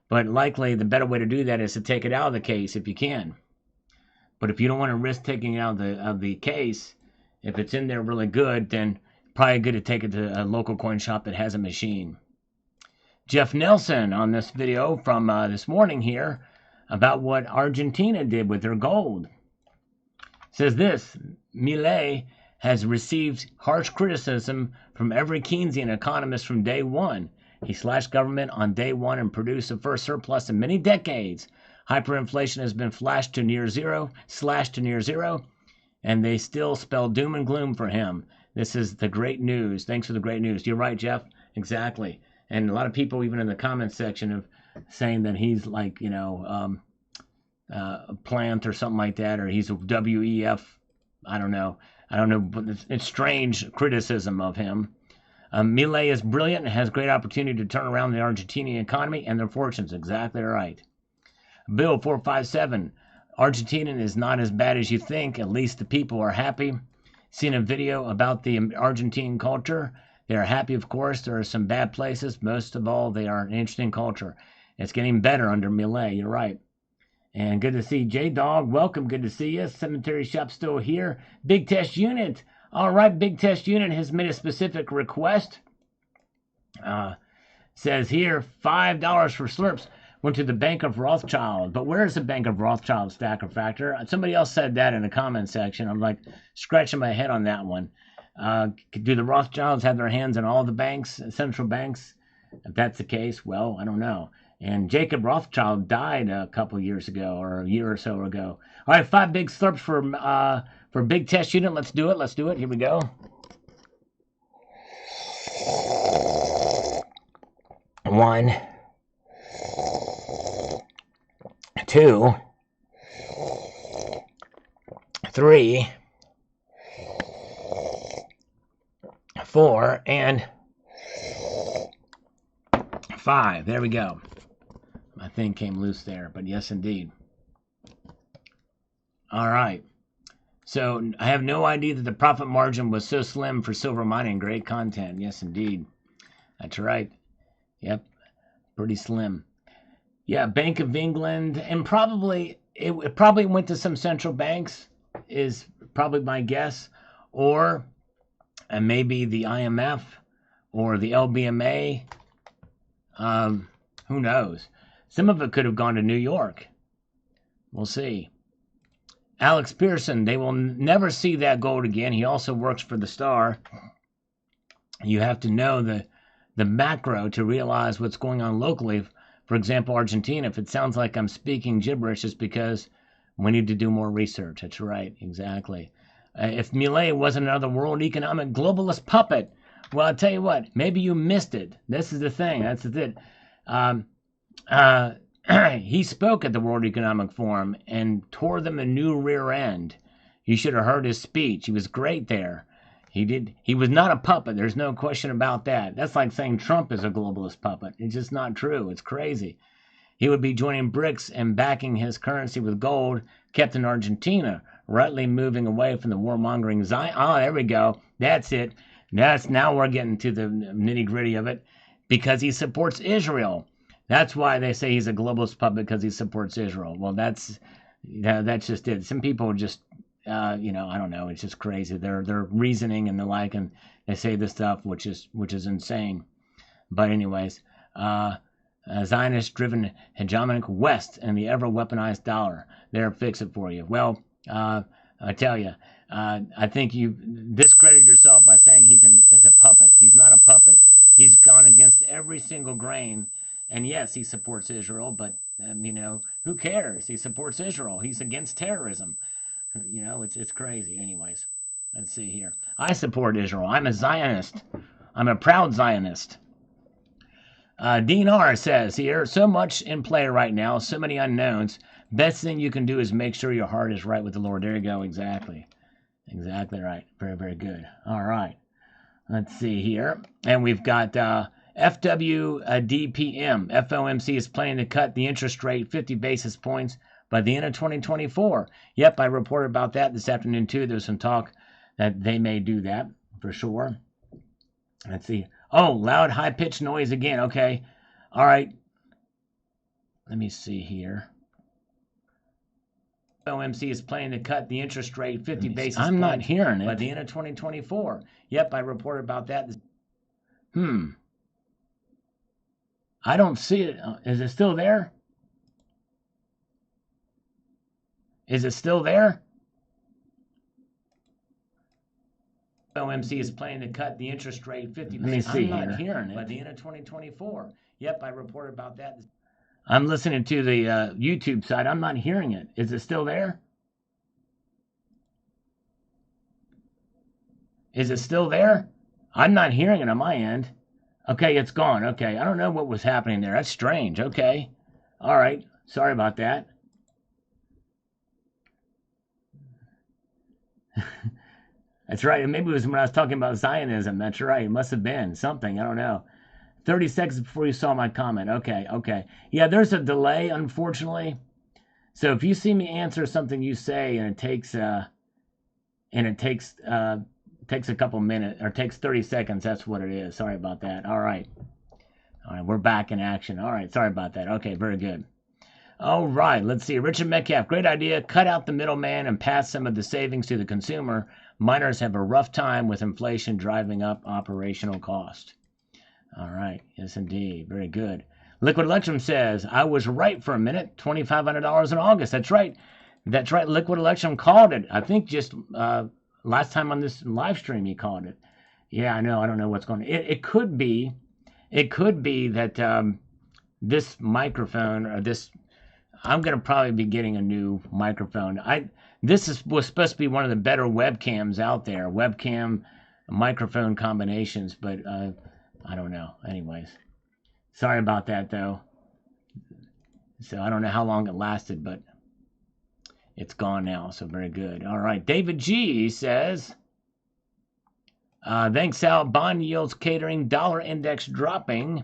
but likely the better way to do that is to take it out of the case if you can. But if you don't want to risk taking it out of the case, if it's in there really good, then probably good to take it to a local coin shop that has a machine. Jeff Nelson on this video from this morning here about what Argentina did with their gold. Says this: Milei has received harsh criticism from every Keynesian economist from day one. He slashed government on day one and produced the first surplus in many decades. Hyperinflation has been slashed to near zero, and they still spell doom and gloom for him. This is the great news. Thanks for the great news. You're right, Jeff. Exactly. And a lot of people, even in the comments section, of saying that he's like, a plant or something like that, or he's a WEF. I don't know, but it's strange criticism of him. Milei is brilliant and has great opportunity to turn around the Argentinian economy and their fortunes. Exactly right. Bill 457. Argentina is not as bad as you think. At least the people are happy. Seen a video about the Argentine culture. They are happy, of course. There are some bad places. Most of all, they are an interesting culture. It's getting better under Milei. You're right. And good to see J-Dog. Welcome. Good to see you. Cemetery Shop still here. Big Test Unit. All right. Big Test Unit has made a specific request. Says here, $5 for slurps went to the Bank of Rothschild. But where's the Bank of Rothschild, Stacker Factor? Somebody else said that in the comment section. I'm like scratching my head on that one. Do the Rothschilds have their hands in all the banks, central banks? If that's the case, well, I don't know. And Jacob Rothschild died a couple years ago, or a year or so ago. All right, 5 big slurps for Big Test Unit. Let's do it. Here we go. One, 2, 3, 4, and 5. There we go. My thing came loose there, but yes, indeed. All right. So I have no idea that the profit margin was so slim for silver mining. Great content. Yes, indeed. That's right. Yep. Pretty slim. Yeah, Bank of England, and probably it probably went to some central banks, is probably my guess, or and maybe the IMF or the LBMA. Who knows? Some of it could have gone to New York. We'll see. Alex Pearson, they will never see that gold again. He also works for the Star. You have to know the macro to realize what's going on locally. For example, Argentina. If it sounds like I'm speaking gibberish, it's because we need to do more research. That's right, exactly. If Milei wasn't another world economic globalist puppet, well, I'll tell you what, maybe you missed it. This is the thing. That's it. He spoke at the World Economic Forum and tore them a new rear end. You should have heard his speech. He was great there. He was not a puppet. There's no question about that. That's like saying Trump is a globalist puppet. It's just not true. It's crazy. He would be joining BRICS and backing his currency with gold kept in Argentina, rightly moving away from the warmongering Zion. Oh, there we go. That's it. Now we're getting to the nitty gritty of it. Because he supports Israel. That's why they say he's a globalist puppet, because he supports Israel. Well, that's just it. Some people just I don't know. It's just crazy. They're reasoning and the like, and they say this stuff, which is insane. But anyways, Zionist-driven hegemonic West and the ever-weaponized dollar. There, fix it for you. Well, I tell you, I think you discredit yourself by saying he's a puppet. He's not a puppet. He's gone against every single grain. And yes, he supports Israel, but who cares? He supports Israel. He's against terrorism. It's crazy. Anyways, let's see here. I support Israel. I'm a Zionist. I'm a proud Zionist. Dean R. says here, so much in play right now, so many unknowns. Best thing you can do is make sure your heart is right with the Lord. There you go. Exactly. Exactly right. Very, very good. All right. Let's see here. And we've got FWDPM. FOMC is planning to cut the interest rate 50 basis points by the end of 2024. Yep, I reported about that this afternoon too. There's some talk that they may do that for sure. Let's see. Oh, loud, high-pitched noise again. Okay. All right. Let me see here. FOMC is planning to cut the interest rate 50 basis points. I'm not hearing it. By the end of 2024. Yep, I reported about that. I don't see it. Is it still there? Is it still there? FOMC is planning to cut the interest rate 50 basis points. Let me see here. I'm not hearing it. By the end of 2024. Yep, I reported about that. I'm listening to the YouTube side. I'm not hearing it. Is it still there? Is it still there? I'm not hearing it on my end. Okay, it's gone. Okay, I don't know what was happening there. That's strange. Okay. All right. Sorry about that. That's right. Maybe it was when I was talking about Zionism. That's right. It must have been something. I don't know. 30 seconds before you saw my comment. Okay. Yeah, there's a delay, unfortunately. So if you see me answer something you say and it takes a couple minutes or takes 30 seconds, that's what it is. Sorry about that. All right, we're back in action. All right, sorry about that. Okay, very good. All right, let's see. Richard Metcalf, great idea. Cut out the middleman and pass some of the savings to the consumer. Miners have a rough time with inflation driving up operational cost. All right, yes indeed. Very good. Liquid Electrum says, I was right for a minute. $2,500 in August. That's right. Liquid Electrum called it. I think just last time on this live stream he called it. Yeah, I know. I don't know what's going on. It could be that this microphone or this, I'm going to probably be getting a new microphone. Was supposed to be one of the better webcams out there. Webcam microphone combinations, but I don't know. Anyways, sorry about that though. So I don't know how long it lasted, but it's gone now. So very good. All right. David G says, thanks, Sal. Bond yields catering, dollar index dropping,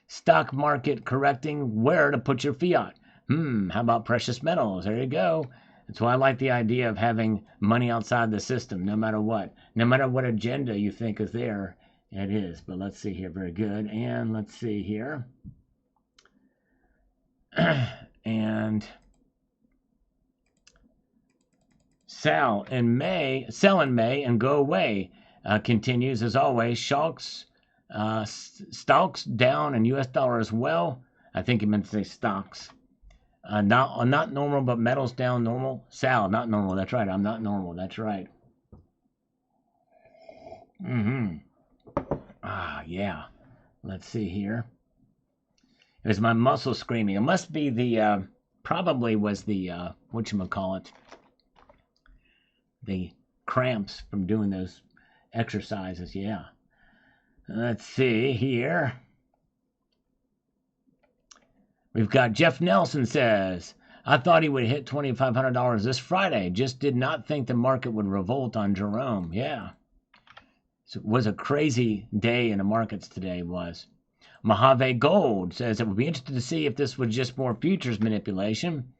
stock market correcting. Where to put your fiat? How about precious metals? There you go. That's why I like the idea of having money outside the system, no matter what. No matter what agenda you think is there, it is. But let's see here. Very good. And let's see here. And Sell in May and go away. Continues as always. Stocks down in U.S. dollar as well. I think he meant to say stocks. Not normal, but metals down normal. Sal, not normal. That's right. I'm not normal. That's right. Yeah. Let's see here. It was my muscle screaming. It must be the, probably was the, whatchamacallit, the cramps from doing those exercises. Yeah. Let's see here. We've got Jeff Nelson says, I thought he would hit $2,500 this Friday. Just did not think the market would revolt on Jerome. Yeah. So it was a crazy day in the markets today, was. Mojave Gold says it would be interesting to see if this was just more futures manipulation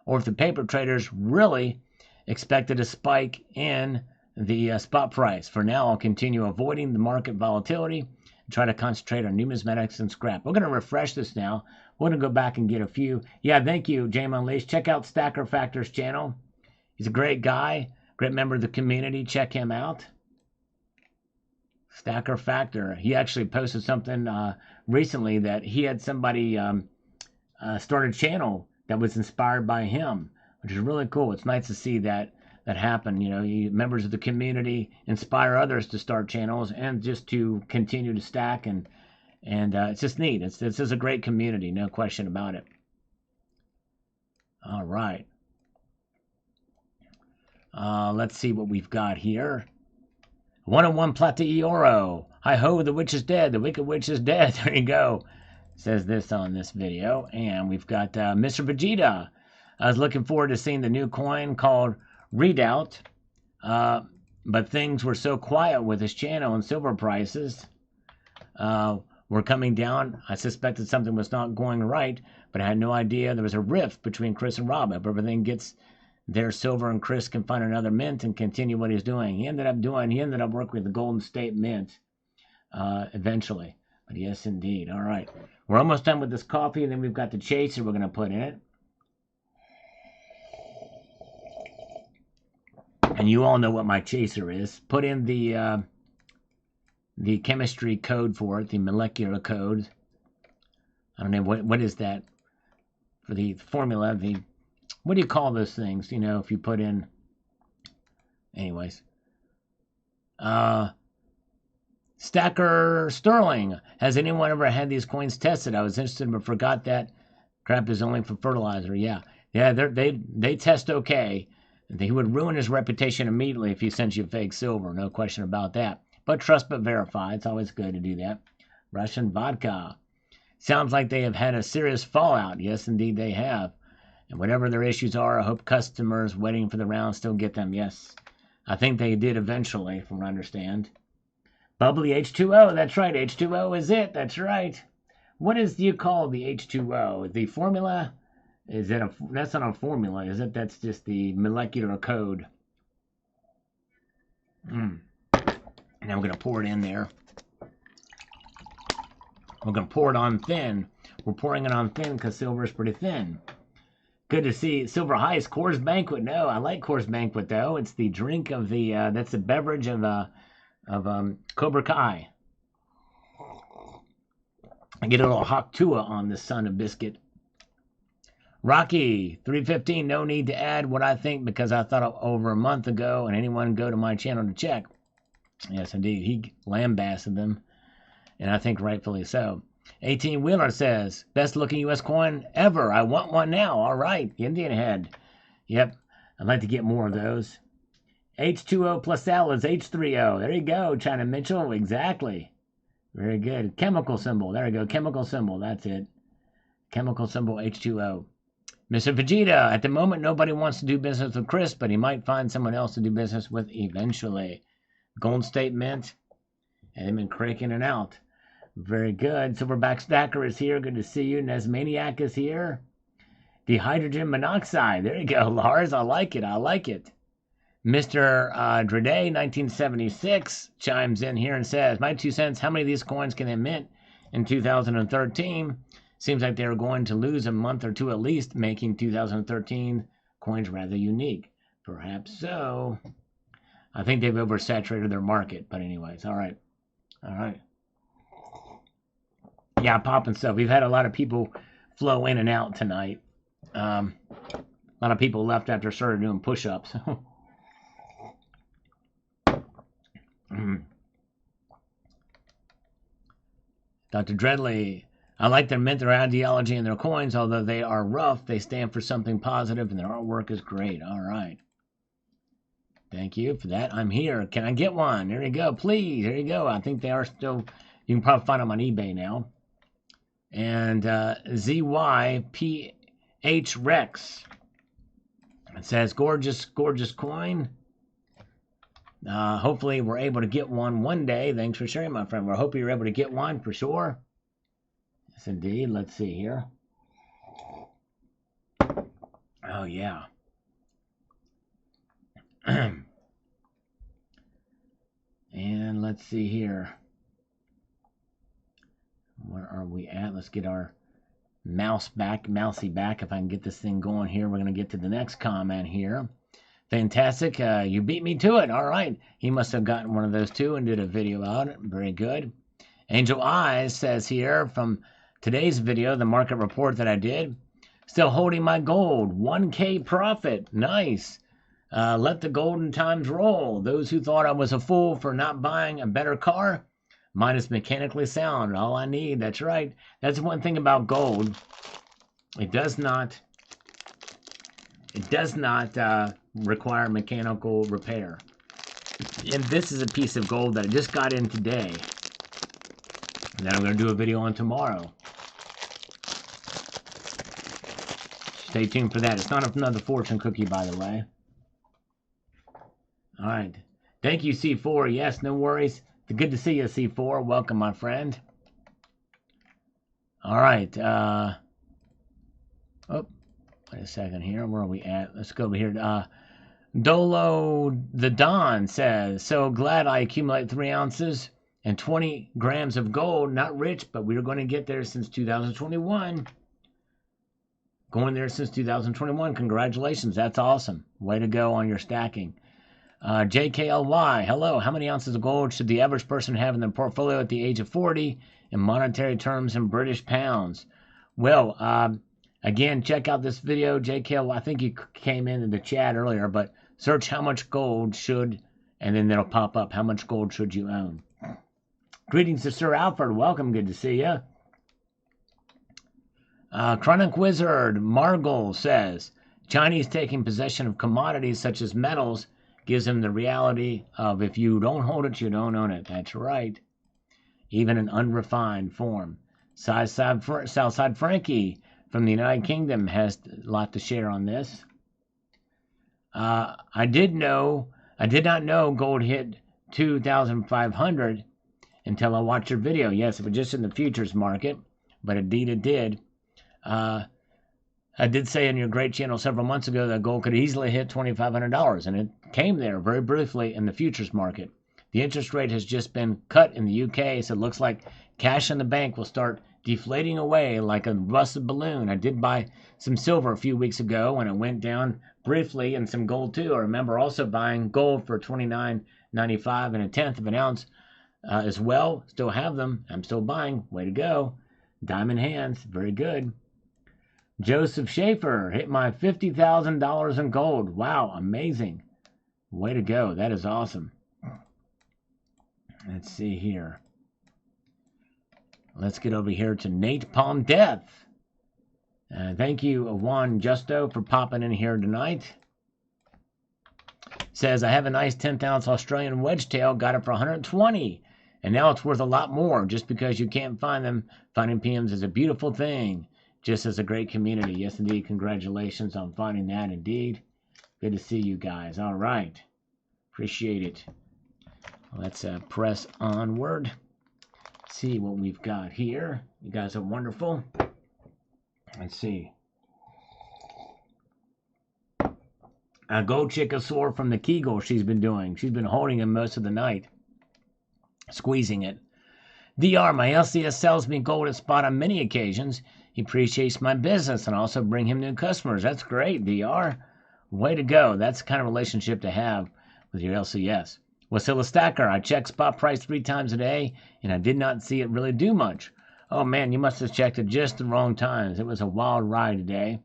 or if the paper traders really expected a spike in the spot price. For now, I'll continue avoiding the market volatility and try to concentrate on numismatics and scrap. We're going to refresh this now. We're going to go back and get a few. Yeah, thank you, James Unleashed. Check out Stacker Factor's channel. He's a great guy, great member of the community. Check him out. Stacker Factor. He actually posted something recently that he had somebody start a channel that was inspired by him, which is really cool. It's nice to see that happen. You know, members of the community inspire others to start channels and just to continue to stack, and it's just neat. This is a great community, no question about it. All right. Let's see what we've got here. 101 Plata e Oro. Hi ho, the witch is dead. The wicked witch is dead. There you go. Says this on this video. And we've got Mr. Vegeta. I was looking forward to seeing the new coin called Redoubt. But things were so quiet with his channel and silver prices were coming down. I suspected something was not going right, but I had no idea there was a rift between Chris and Rob. If everything gets there, Silver and Chris can find another mint and continue what he's doing. He ended up working with the Golden State Mint eventually. But yes, indeed. All right. We're almost done with this coffee, and then we've got the chaser we're going to put in it. And you all know what my chaser is. Put in the chemistry code for it, the molecular code. I don't know, what is that? For the formula, what do you call those things? You know, if you put in... Anyways. Stacker Sterling. Has anyone ever had these coins tested? I was interested but forgot that crap is only for fertilizer. Yeah, they test okay. He would ruin his reputation immediately if he sent you fake silver. No question about that. But trust but verify. It's always good to do that. Russian vodka. Sounds like they have had a serious fallout. Yes, indeed they have. And whatever their issues are, I hope customers waiting for the round still get them. Yes, I think they did eventually, from what I understand. Bubbly H2O. That's right. H2O is it. That's right. What do you call the H2O? The formula? Is that that's not a formula, is it? That's just the molecular code. Now we're going to pour it in there. We're going to pour it on thin. We're pouring it on thin because silver is pretty thin. Good to see Silver Heist, Coors Banquet. No, I like Coors Banquet, though. It's the drink of the, that's the beverage of Cobra Kai. I get a little Haktua on this son of biscuit. Rocky 315, no need to add what I think because I thought over a month ago, and anyone go to my channel to check. Yes, indeed, he lambasted them, and I think rightfully so. 18 Wheeler says, best looking U.S. coin ever. I want one now. All right, Indian head. Yep, I'd like to get more of those. H2O plus L is H3O. There you go, China Mitchell. Exactly. Very good. Chemical symbol. There you go. Chemical symbol. That's it. Chemical symbol H2O. Mr. Vegeta, at the moment, nobody wants to do business with Chris, but he might find someone else to do business with eventually. Golden State Mint. And they've been cranking it out. Very good. Silverback Stacker is here. Good to see you. Nesmaniac is here. Dihydrogen monoxide. There you go, Lars. I like it. I like it. Mr. Drede, 1976, chimes in here and says, my 2 cents, how many of these coins can they mint in 2013? Seems like they're going to lose a month or two at least, making 2013 coins rather unique. Perhaps so. I think they've oversaturated their market. But anyways, all right. All right. Yeah, popping stuff. We've had a lot of people flow in and out tonight. A lot of people left after I started doing push-ups. Dr. Dreadley, I like their mint, their ideology, and their coins. Although they are rough, they stand for something positive, and their artwork is great. All right. Thank you for that. I'm here. Can I get one? There you go. Please. There you go. I think they are still... You can probably find them on eBay now. And ZYPH Rex. It says, gorgeous, gorgeous coin. Hopefully we're able to get one day. Thanks for sharing, my friend. We're hoping you're able to get one for sure. Yes, indeed. Let's see here. Oh, yeah. And let's see here. Where are we at? Let's get our mousy back. If I can get this thing going here, we're going to get to the next comment here. Fantastic. You beat me to it. All right. He must have gotten one of those too and did a video about it. Very good. Angel Eyes says here from today's video, the market report that I did, still holding my gold. 1K profit. Nice. Let the golden times roll. Those who thought I was a fool for not buying a better car, mine is mechanically sound. All I need. That's right. That's one thing about gold. It does not require mechanical repair. And this is a piece of gold that I just got in today. And then I'm going to do a video on tomorrow. Stay tuned for that. It's not another fortune cookie, by the way. All right. Thank you, C4. Yes, no worries. Good to see you, C4. Welcome, my friend. All right. Oh, wait a second here. Where are we at? Let's go over here. Dolo the Don says, so glad I accumulate 3 ounces and 20 grams of gold. Not rich, but we were going to get there since 2021. Going there since 2021. Congratulations. That's awesome. Way to go on your stacking. JKLY, hello. How many ounces of gold should the average person have in their portfolio at the age of 40 in monetary terms in British pounds? Well, again, check out this video, JKLY. I think you came in the chat earlier, but search how much gold should, and then it'll pop up. How much gold should you own? Greetings to Sir Alfred. Welcome. Good to see you. Chronic Wizard Margle says, Chinese taking possession of commodities such as metals gives them the reality of if you don't hold it, you don't own it. That's right. Even in unrefined form. Southside Frankie from the United Kingdom has a lot to share on this. I did not know gold hit 2,500 until I watched your video. Yes, it was just in the futures market, but indeed it did. I did say in your great channel several months ago that gold could easily hit $2,500, and it came there very briefly in the futures market. The interest rate has just been cut in the UK, so it looks like cash in the bank will start deflating away like a rusted balloon. I did buy some silver a few weeks ago when it went down briefly, and some gold too. I remember also buying gold for $29.95 and a tenth of an ounce as well. Still have them. I'm still buying. Way to go. Diamond hands. Very good. Joseph Schaefer hit my $50,000 in gold. Wow, amazing. Way to go. That is awesome. Let's see here. Let's get over here to Nate Palm Death. Thank you, Juan Justo, for popping in here tonight. Says, I have a nice 10th ounce Australian wedge tail. Got it for 120. And now it's worth a lot more just because you can't find them. Finding PMs is a beautiful thing. Just as a great community. Yes, indeed. Congratulations on finding that, indeed. Good to see you guys. All right. Appreciate it. Let's press onward. See what we've got here. You guys are wonderful. Let's see. Gold Chickasaur from the Kegel she's been doing. She's been holding him most of the night. Squeezing it. DR, my LCS sells me gold at spot on many occasions. He appreciates my business and also bring him new customers. That's great, DR. Way to go. That's the kind of relationship to have with your LCS. Wasilla Stacker, I checked spot price 3 times a day, and I did not see it really do much. Oh man, you must have checked it just the wrong times. It was a wild ride today.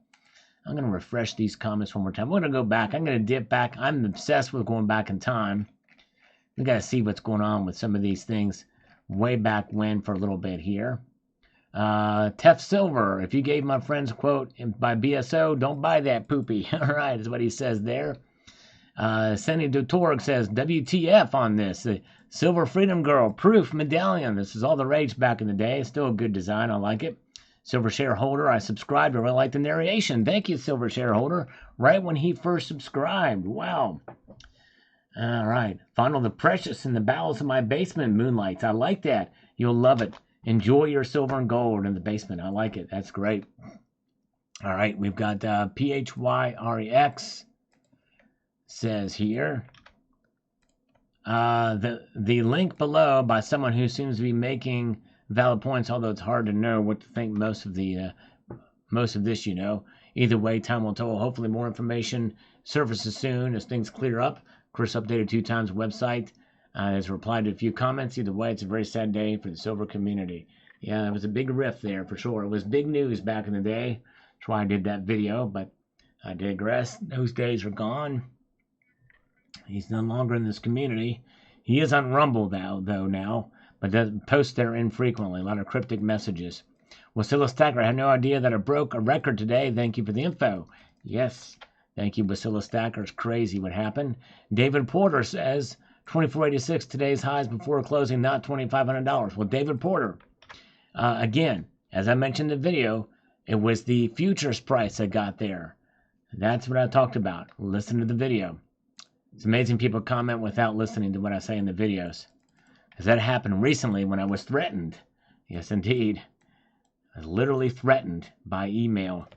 I'm going to refresh these comments one more time. We're going to go back. I'm going to dip back. I'm obsessed with going back in time. We got to see what's going on with some of these things way back when for a little bit here. Tef Silver, if you gave my friend's quote by BSO, don't buy that poopy. All right, is what he says there. Sandy Dutorg says, WTF on this. The Silver Freedom Girl, proof medallion. This is all the rage back in the day. Still a good design. I like it. Silver shareholder, I subscribed. I really like the narration. Thank you, Silver shareholder. Right when he first subscribed. Wow. All right. Fondle the precious in the bowels of my basement, Moonlights. I like that. You'll love it. Enjoy your silver and gold in the basement. I like it. That's great. All right. We've got PHYREX says here. The link below by someone who seems to be making valid points, although it's hard to know what to think most of this, Either way, time will tell. Hopefully more information surfaces soon as things clear up. Chris updated 2 times website. Has replied to a few comments. Either way, it's a very sad day for the silver community. Yeah, it was a big rift there for sure. It was big news back in the day. That's why I did that video, but I digress. Those days are gone. He's no longer in this community. He is on Rumble though now, but does post there infrequently. A lot of cryptic messages. Wasilla Stacker, I had no idea that I broke a record today. Thank you for the info. Yes, thank you, Wasilla Stacker. It's crazy what happened. David Porter says, 2486, today's highs before closing, not $2,500. Well, David Porter, again, as I mentioned in the video, it was the futures price that got there. That's what I talked about. Listen to the video. It's amazing people comment without listening to what I say in the videos. Because that happened recently when I was threatened. Yes, indeed. I was literally threatened by email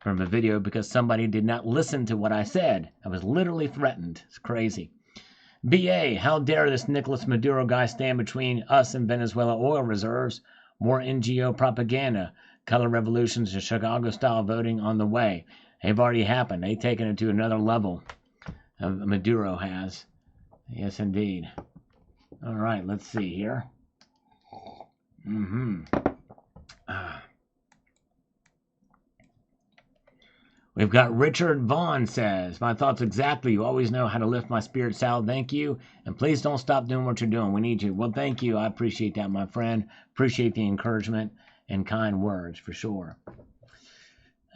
from a video because somebody did not listen to what I said. I was literally threatened. It's crazy. BA, how dare this Nicolas Maduro guy stand between us and Venezuela oil reserves? More NGO propaganda. Color revolutions and Chicago-style voting on the way. They've already happened. They've taken it to another level. Maduro has. Yes, indeed. All right, let's see here. We've got Richard Vaughn says, my thoughts exactly. You always know how to lift my spirit, Sal. Thank you. And please don't stop doing what you're doing. We need you. Well, thank you. I appreciate that, my friend. Appreciate the encouragement and kind words for sure.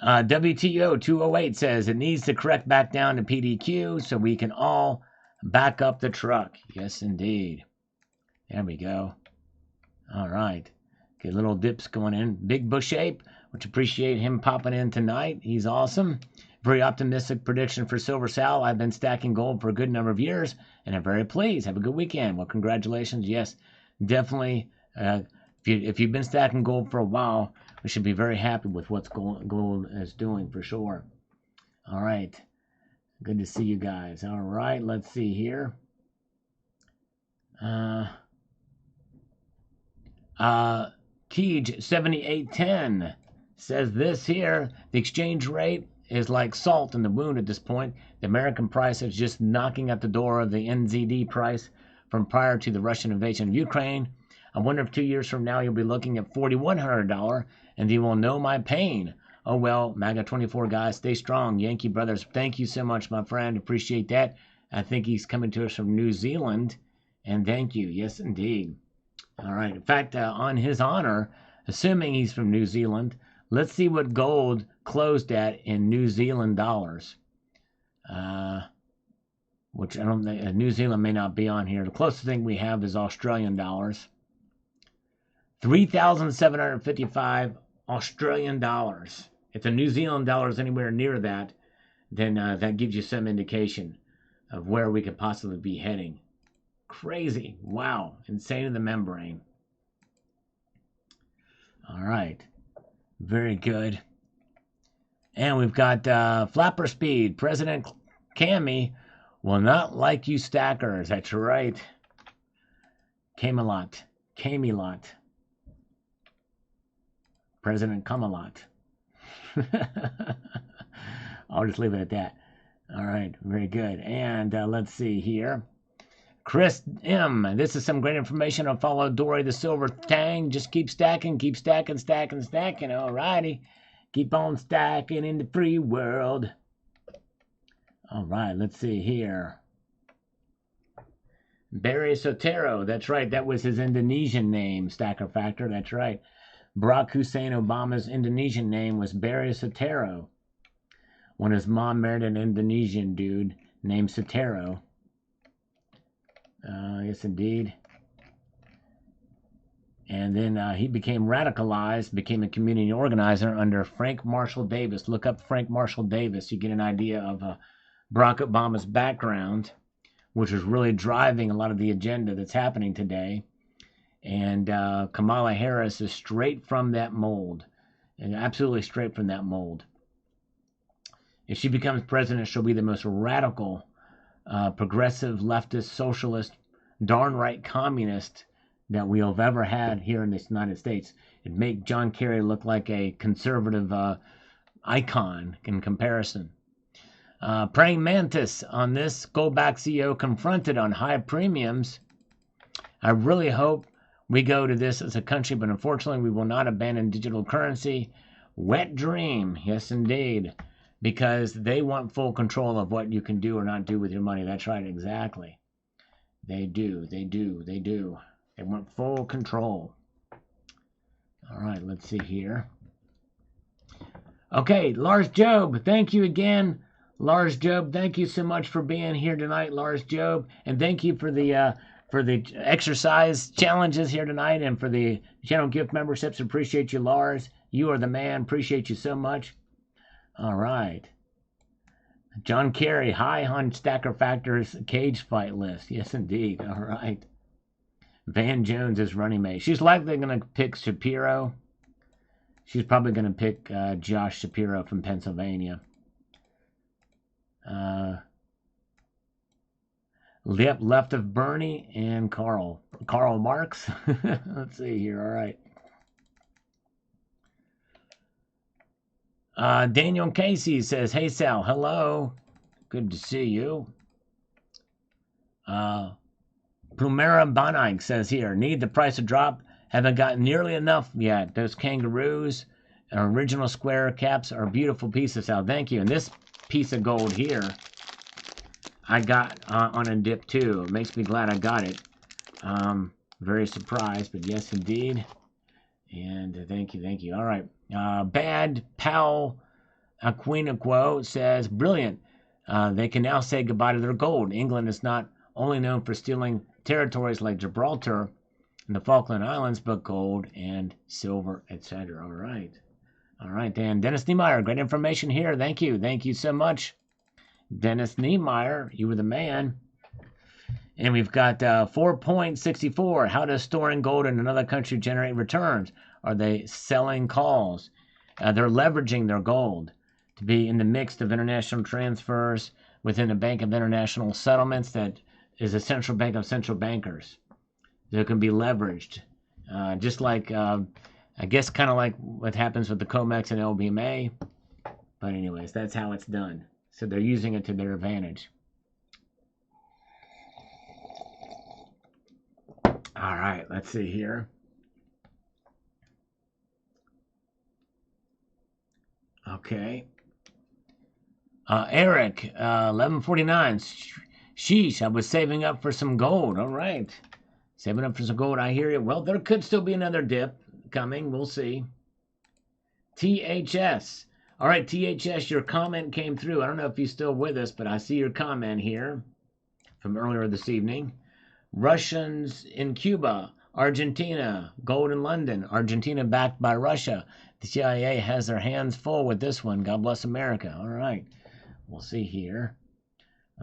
WTO 208 says it needs to correct back down to PDQ so we can all back up the truck. Yes, indeed. There we go. All right. Okay, little dips going in. Big Bush Ape, which appreciate him popping in tonight. He's awesome. Very optimistic prediction for Silver Sal. I've been stacking gold for a good number of years, and I'm very pleased. Have a good weekend. Well, congratulations. Yes, definitely. If you've been stacking gold for a while, we should be very happy with what gold is doing for sure. All right. Good to see you guys. All right, let's see here. Keej 7810 says this here. The exchange rate is like salt in the wound at this point. The American price is just knocking at the door of the NZD price from prior to the Russian invasion of Ukraine. I wonder if 2 years from now you'll be looking at $4,100 and you will know my pain. Oh well, MAGA24 guys, stay strong. Yankee brothers, thank you so much, my friend. Appreciate that. I think he's coming to us from New Zealand. And thank you. Yes, indeed. All right. In fact, on his honor, assuming he's from New Zealand, let's see what gold closed at in New Zealand dollars. Which I don't think, New Zealand may not be on here. The closest thing we have is Australian dollars. 3,755 Australian dollars. If the New Zealand dollar is anywhere near that, then that gives you some indication of where we could possibly be heading. Crazy. Wow. Insane in the membrane. All right. Very good. And we've got Flapper Speed. President Cammy will not like you stackers. That's right. Camelot. Camelot. President Camelot. I'll just leave it at that. All right, very good. And let's see here. Chris M. This is some great information. I'll follow Dory the Silver Tang. Just keep stacking, stacking. All righty. Keep on stacking in the free world. All right, let's see here. Barry Sotero. That's right. That was his Indonesian name, Stacker Factor. That's right. Barack Hussein Obama's Indonesian name was Barry Sotero when his mom married an Indonesian dude named Sotero. Yes, indeed. And then he became radicalized, became a community organizer under Frank Marshall Davis. Look up Frank Marshall Davis. You get an idea of Barack Obama's background, which was really driving a lot of the agenda that's happening today. And Kamala Harris is straight from that mold, and absolutely straight from that mold. If she becomes president, she'll be the most radical, progressive, leftist, socialist, darn right communist that we have ever had here in the United States. It'd make John Kerry look like a conservative icon in comparison. Praying Mantis on this Goldback CEO confronted on high premiums. I really hope we go to this as a country, but unfortunately we will not abandon digital currency. Wet dream, yes indeed, because they want full control of what you can do or not do with your money. That's right, exactly. They do. They want full control. All right, let's see here. Okay, Lars Job, thank you again. Lars Job, thank you so much for being here tonight, Lars Job, and thank you for the exercise challenges here tonight and for the channel gift memberships. Appreciate you, Lars. You are the man. Appreciate you so much. All right. John Kerry, high on Stacker Factor's cage fight list. Yes, indeed. All right. Van Jones is running mate. She's likely going to pick Shapiro. She's probably going to pick Josh Shapiro from Pennsylvania. Left of Bernie and Karl Marx. Let's see here. All right. Daniel Casey says, "Hey Sal, hello. Good to see you." Plumera Bonig says here, "Need the price to drop. Haven't gotten nearly enough yet. Those kangaroos and original square caps are beautiful pieces, Sal. Thank you." And this piece of gold here, I got on a dip too. It makes me glad I got it. Very surprised, but yes, indeed. And thank you. All right. Bad Pal Aquinaquo says, "Brilliant. They can now say goodbye to their gold. England is not only known for stealing territories like Gibraltar and the Falkland Islands, but gold and silver, etc." All right. All right, Dan. Dennis Niemeyer, great information here. Thank you. Thank you so much. Dennis Niemeyer, you were the man. And we've got 4.64. How does storing gold in another country generate returns? Are they selling calls? They're leveraging their gold to be in the mix of international transfers within a bank of international settlements that is a central bank of central bankers. So it can be leveraged. Just like, I guess kind of like what happens with the COMEX and LBMA. But anyways, that's how it's done. So they're using it to their advantage. All right, let's see here. Okay. Eric, 1149. Sheesh, I was saving up for some gold. All right. Saving up for some gold, I hear you. Well, there could still be another dip coming. We'll see. THS. All right, THS, your comment came through. I don't know if you're still with us, but I see your comment here from earlier this evening. Russians in Cuba, Argentina, gold in London, Argentina backed by Russia. The CIA has their hands full with this one. God bless America. All right. We'll see here.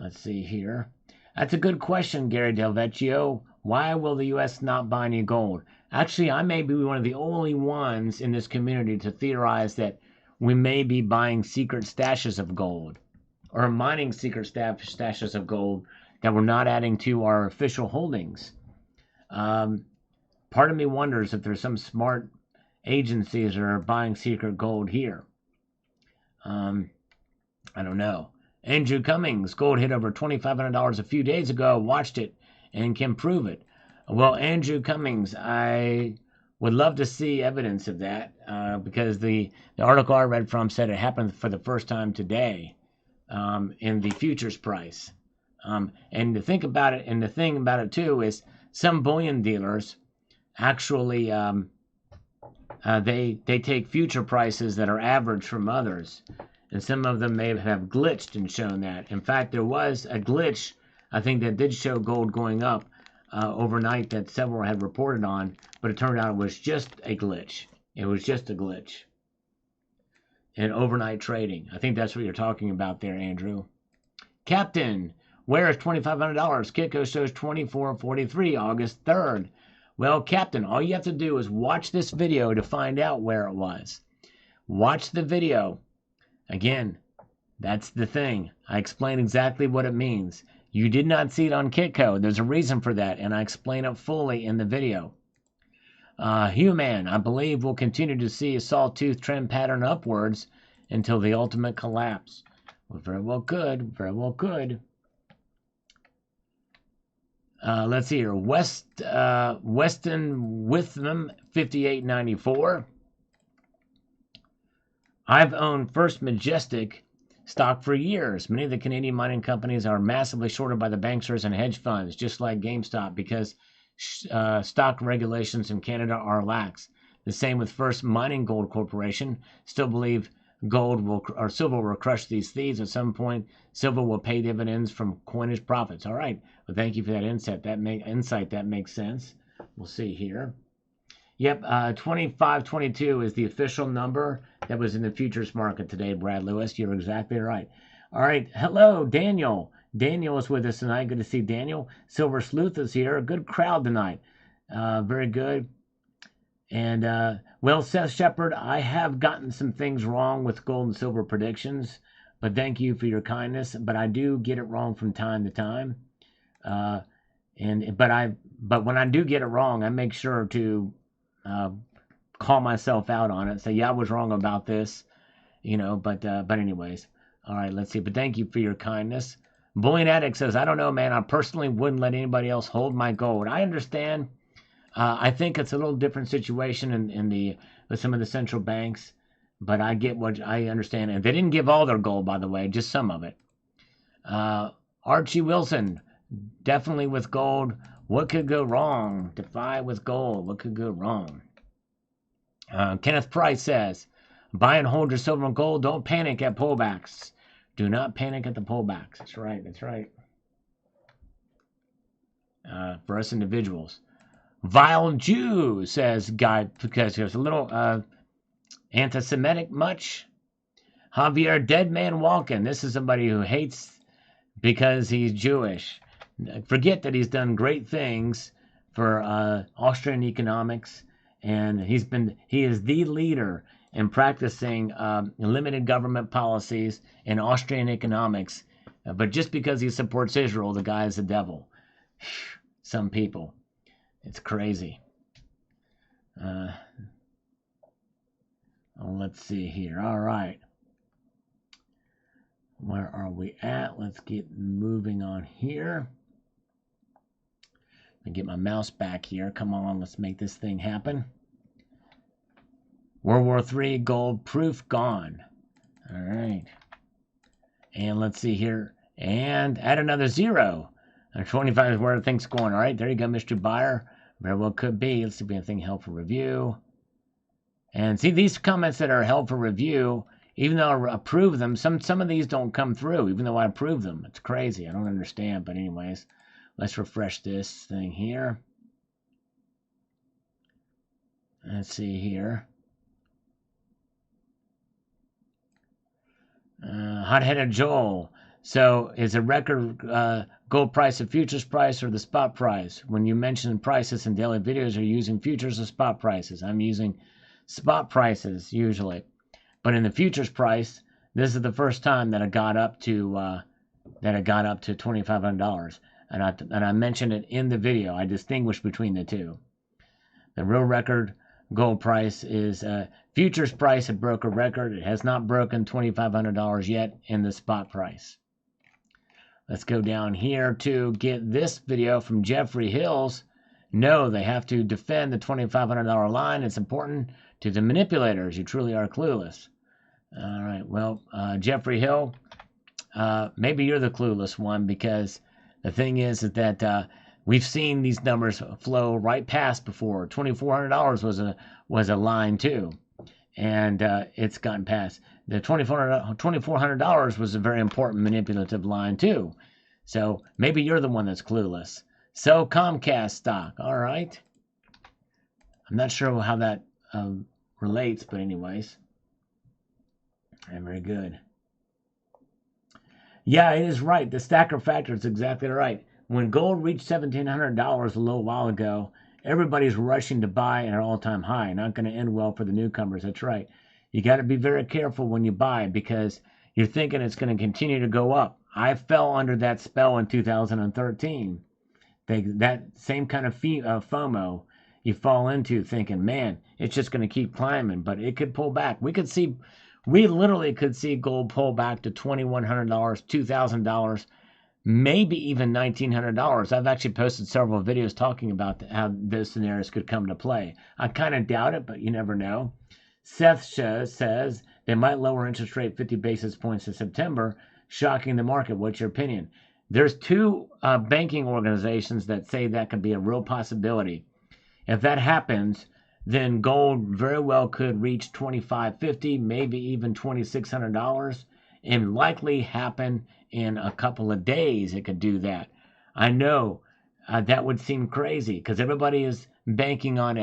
Let's see here. That's a good question, Gary Del Vecchio. Why will the U.S. not buy any gold? Actually, I may be one of the only ones in this community to theorize that we may be buying secret stashes of gold or mining secret stashes of gold that we're not adding to our official holdings. Part of me wonders if there's some smart agencies that are buying secret gold here. I don't know. Andrew Cummings, gold hit over $2,500 a few days ago. Watched it and can prove it. Well, Andrew Cummings, I would love to see evidence of that because the article I read from said it happened for the first time today in the futures price. And to think about it, and the thing about it too is some bullion dealers actually they take future prices that are average from others, and some of them may have glitched and shown that. In fact, there was a glitch, I think, that did show gold going up overnight that several had reported on, but it turned out it was just a glitch. It was just a glitch in overnight trading. I think that's what you're talking about there, Andrew. Captain, where is $2,500? Kitco shows 24.43 August 3rd. Well, Captain, all you have to do is watch this video to find out where it was. Watch the video. Again, that's the thing. I explain exactly what it means. You did not see it on Kitco. There's a reason for that, and I explain it fully in the video. Human, I believe we'll continue to see a sawtooth trend pattern upwards until the ultimate collapse. Well, very well could. Very well could. Let's see here. Weston Witham, 58.94. I've owned First Majestic stock for years. Many of the Canadian mining companies are massively shorted by the banksters and hedge funds, just like GameStop, because stock regulations in Canada are lax. The same with First Mining Gold Corporation. Still believe silver will crush these thieves at some point. Silver will pay dividends from coinage profits. All right. Well, thank you for that insight. That makes sense. We'll see here. Yep, 2522 is the official number that was in the futures market today, Brad Lewis. You're exactly right. All right. Hello, Daniel. Daniel is with us tonight. Good to see Daniel. Silver Sleuth is here. Good crowd tonight. Very good. And, well, Seth Shepard, I have gotten some things wrong with gold and silver predictions, but thank you for your kindness. But I do get it wrong from time to time. But when I do get it wrong, I make sure to call myself out on it. Say, yeah, I was wrong about this, but anyways. All right, let's see. But thank you for your kindness. Bullion Addict says, I don't know, man. I personally wouldn't let anybody else hold my gold. I understand. I think it's a little different situation with some of the central banks, but I get what I understand. And they didn't give all their gold, by the way, just some of it. Archie Wilson, definitely with gold. What could go wrong? Defy with gold. What could go wrong? Kenneth Price says, buy and hold your silver and gold. Don't panic at pullbacks. Do not panic at the pullbacks. That's right. That's right. For us individuals. Vile Jew, says Guy, because there's a little anti-Semitic much. Javier Dead Man Walking. This is somebody who hates because he's Jewish. Forget that he's done great things for Austrian economics, and he is the leader in practicing limited government policies in Austrian economics. But just because he supports Israel, the guy is the devil. Some people. It's crazy. Let's see here. All right. Where are we at? Let's get moving on here. Let me get my mouse back here. Come on, let's make this thing happen. World War III gold proof gone. All right. And let's see here. And add another 0. 25 is where things going. All right, there you go, Mr. Buyer. Very well could be. Let's see if anything held for review. And see, these comments that are held for review, even though I approve them, some of these don't come through, even though I approve them. It's crazy. I don't understand. But anyways, let's refresh this thing here. Let's see here. Hot-headed Joel. So is a record gold price a futures price or the spot price? When you mention prices in daily videos, are you using futures or spot prices? I'm using spot prices usually. But in the futures price, this is the first time that I got up to $2,500. And I mentioned it in the video. I distinguish between the two. The real record gold price is futures price had broke a record. It has not broken $2,500 yet in the spot price. Let's go down here to get this video from Jeffrey Hills. No, they have to defend the $2,500 line. It's important to the manipulators. You truly are clueless. All right, well, Jeffrey Hill, maybe you're the clueless one, because the thing is that we've seen these numbers flow right past before. $2,400 was a line too, and it's gotten past. The $2,400 was a very important manipulative line too. So maybe you're the one that's clueless. So Comcast stock, all right. I'm not sure how that relates, but anyways. Very good. Yeah, it is right. The stacker factor is exactly right. When gold reached $1,700 a little while ago, everybody's rushing to buy at an all-time high. Not going to end well for the newcomers. That's right. You got to be very careful when you buy, because you're thinking it's going to continue to go up. I fell under that spell in 2013. That same kind of FOMO you fall into, thinking, man, it's just going to keep climbing, but it could pull back. We literally could see gold pull back to $2,100, $2,000, maybe even $1,900. I've actually posted several videos talking about how those scenarios could come to play. I kind of doubt it, but you never know. Seth says they might lower interest rate 50 basis points in September, shocking the market. What's your opinion? There's two banking organizations that say that could be a real possibility. If that happens, then gold very well could reach $2,550, maybe even $2,600, and likely happen in a couple of days. It could do that. I know that would seem crazy, because everybody is banking on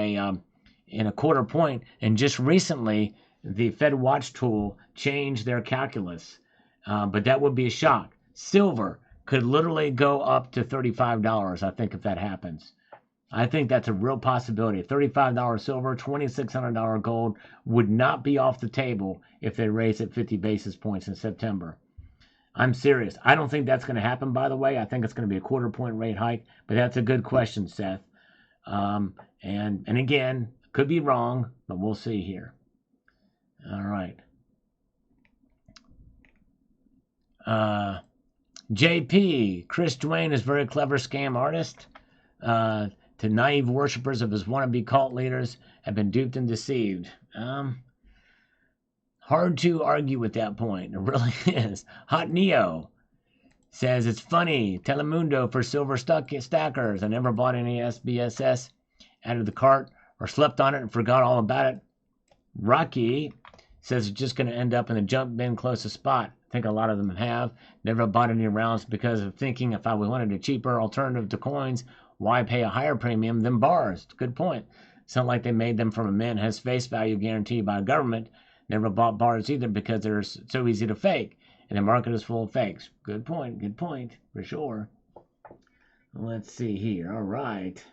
in a quarter point, and just recently the Fed Watch tool changed their calculus, but that would be a shock. Silver could literally go up to $35, I think, if that happens. I think that's a real possibility. $35 silver, $2,600 gold would not be off the table if they raise it 50 basis points in September. I'm serious. I don't think that's going to happen, by the way. I think it's going to be a quarter point rate hike, but that's a good question, Seth. And again, could be wrong, but we'll see here. All right. JP, Chris Duane is a very clever scam artist. To naive worshippers of his wannabe cult leaders have been duped and deceived. Hard to argue with that point. It really is. Hot Neo says it's funny. Telemundo for silver stackers. I never bought any SBSS, added the cart, or slept on it and forgot all about it. Rocky says it's just going to end up in the jump bin closest spot. I think a lot of them have. Never bought any rounds because of thinking if I wanted a cheaper alternative to coins, why pay a higher premium than bars? Good point. It's not like they made them from a man has face value guaranteed by a government. Never bought bars either because they're so easy to fake, and the market is full of fakes. Good point, for sure. Let's see here. All right.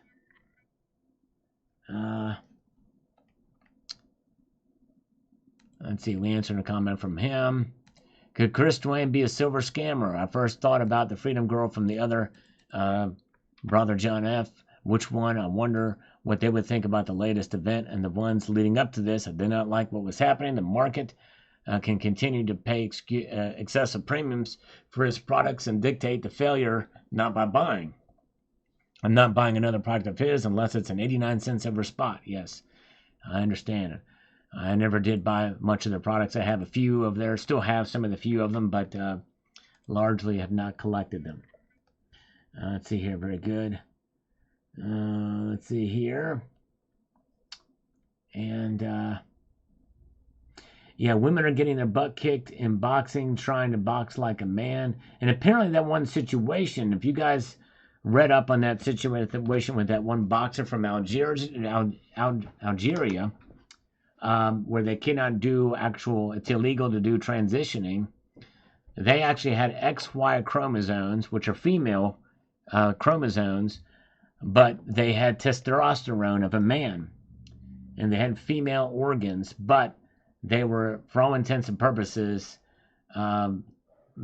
Let's see. We answered a comment from him. Could Chris Duane be a silver scammer? I first thought about the Freedom Girl from the other brother John F. Which one? I wonder what they would think about the latest event and the ones leading up to this. I did not like what was happening. The market can continue to pay excessive premiums for its products and dictate the failure not by buying. I'm not buying another product of his unless it's an 89 cents over spot. Yes, I understand it. I never did buy much of their products. I have a few of theirs, still have some of the few of them, but largely have not collected them. Let's see here. Very good. Let's see here. And yeah, women are getting their butt kicked in boxing, trying to box like a man. And apparently that one situation, if you guys read up on that situation with that one boxer from Algeria, where they cannot do it's illegal to do transitioning. They actually had XY chromosomes, which are female chromosomes, but they had testosterone of a man, and they had female organs, but they were, for all intents and purposes,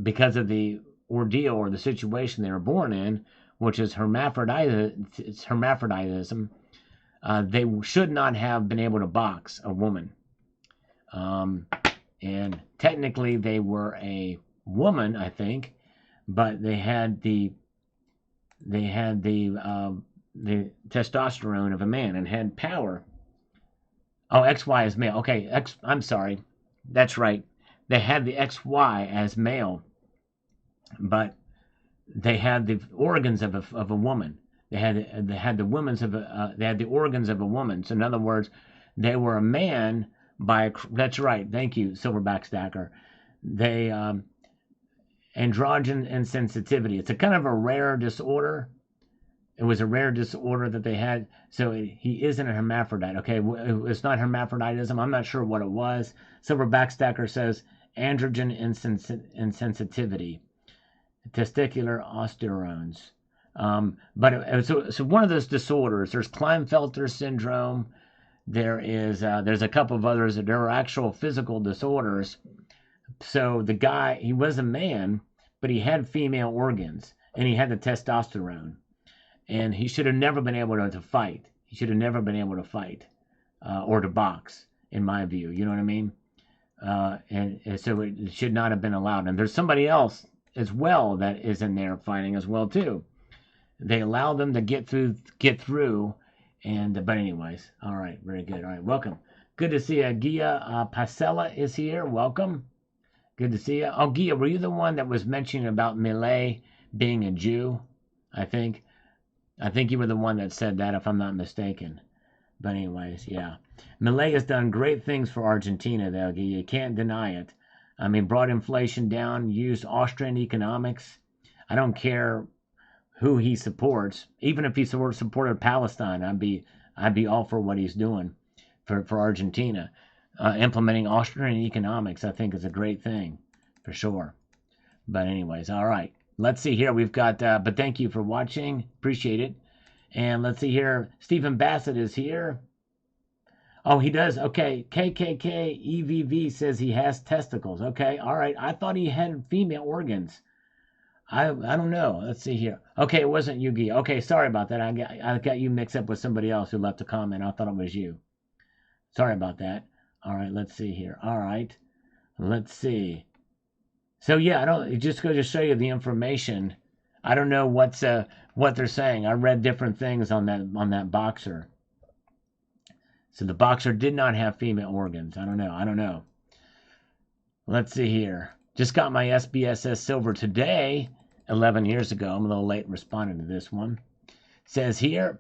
because of the ordeal or the situation they were born in, which is hermaphroditism, they should not have been able to box a woman. And technically they were a woman, I think, but they had the testosterone of a man and had power. Oh, XY is male. Okay, I'm sorry. That's right. They had the XY as male, but they had the organs of a woman. They had the women's of they had the organs of a woman. So in other words, they were a man by that's right. Thank you, Silverback Stacker. They androgen insensitivity. It's a kind of a rare disorder. It was a rare disorder that they had. So he isn't a hermaphrodite. Okay, it's not hermaphroditism. I'm not sure what it was. Silverback Stacker says androgen insensitivity, testicular osterones. So one of those disorders. There's Klinefelter syndrome. There's a couple of others. There are actual physical disorders. So the guy, he was a man, but he had female organs and he had the testosterone. And he should have never been able to fight. He should have never been able to fight or to box, in my view. You know what I mean? And so it should not have been allowed. And there's somebody else as well that is in there fighting as well too. They allow them to get through. And but anyways, all right, very good. All right, welcome. Good to see you. Gia Pasella is here. Welcome. Good to see you. Oh, Gia, were you the one that was mentioning about Millet being a Jew? I think you were the one that said that, if I'm not mistaken. But anyways, yeah. Millet has done great things for Argentina, though. You can't deny it. I mean, brought inflation down, used Austrian economics. I don't care who he supports. Even if he supported Palestine, I'd be all for what he's doing for Argentina. Implementing Austrian economics, I think, is a great thing, for sure. But anyways, all right. Let's see here. We've got, but thank you for watching. Appreciate it. And let's see here. Stephen Bassett is here. Oh, he does. Okay. KKK EVV says he has testicles. Okay. All right. I thought he had female organs. I don't know. Let's see here. Okay. It wasn't Yugi. Okay. Sorry about that. I got you mixed up with somebody else who left a comment. I thought it was you. Sorry about that. All right. Let's see here. All right. Let's see. So yeah, I don't just go to show you the information. I don't know what they're saying. I read different things on that boxer. So the boxer did not have female organs. I don't know. Let's see here. Just got my SBSS silver today, 11 years ago. I'm a little late responding to this one. Says here,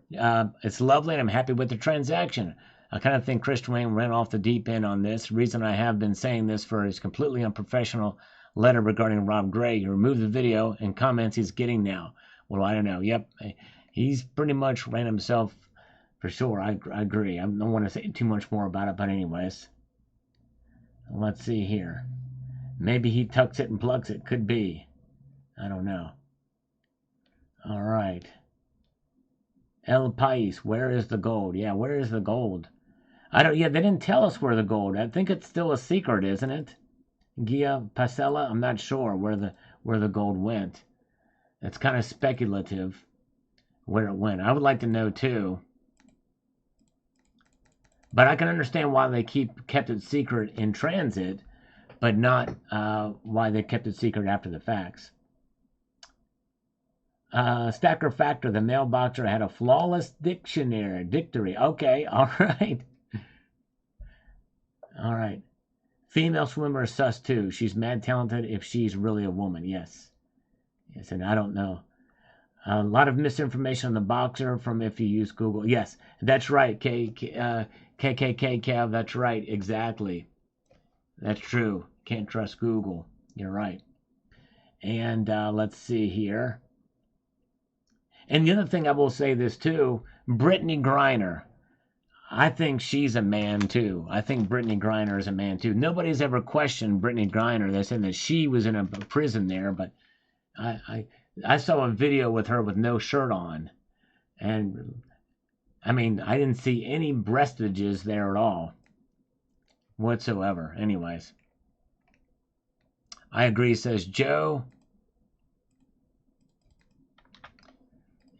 it's lovely and I'm happy with the transaction. I kind of think Chris Dwayne ran off the deep end on this. The reason I have been saying this for his completely unprofessional letter regarding Rob Gray. He removed the video and comments he's getting now. Well, I don't know. Yep, he's pretty much ran himself for sure. I agree. I don't want to say too much more about it, but anyways. Let's see here. Maybe he tucks it and plugs it. Could be. I don't know. All right. El Pais, where is the gold? Yeah, where is the gold? They didn't tell us where the gold. I think it's still a secret, isn't it? Gia Pasella, I'm not sure where the gold went. It's kind of speculative where it went. I would like to know too. But I can understand why they kept it secret in transit, but not why they kept it secret after the facts. Stacker Factor, the mailboxer had a flawless dictionary. Okay, all right. All right. Female swimmer is sus too. She's mad talented if she's really a woman. Yes. Yes, and I don't know. A lot of misinformation on the boxer from if you use Google. Yes, that's right. KKK Cav, that's right. Exactly. That's true. Can't trust Google. You're right. And let's see here. And the other thing I will say this too, Brittany Griner. I think she's a man too. I think Brittany Griner is a man too. Nobody's ever questioned Brittany Griner. They're saying that she was in a prison there, but I saw a video with her with no shirt on, and I mean I didn't see any breastages there at all, whatsoever. Anyways, I agree, says Joe,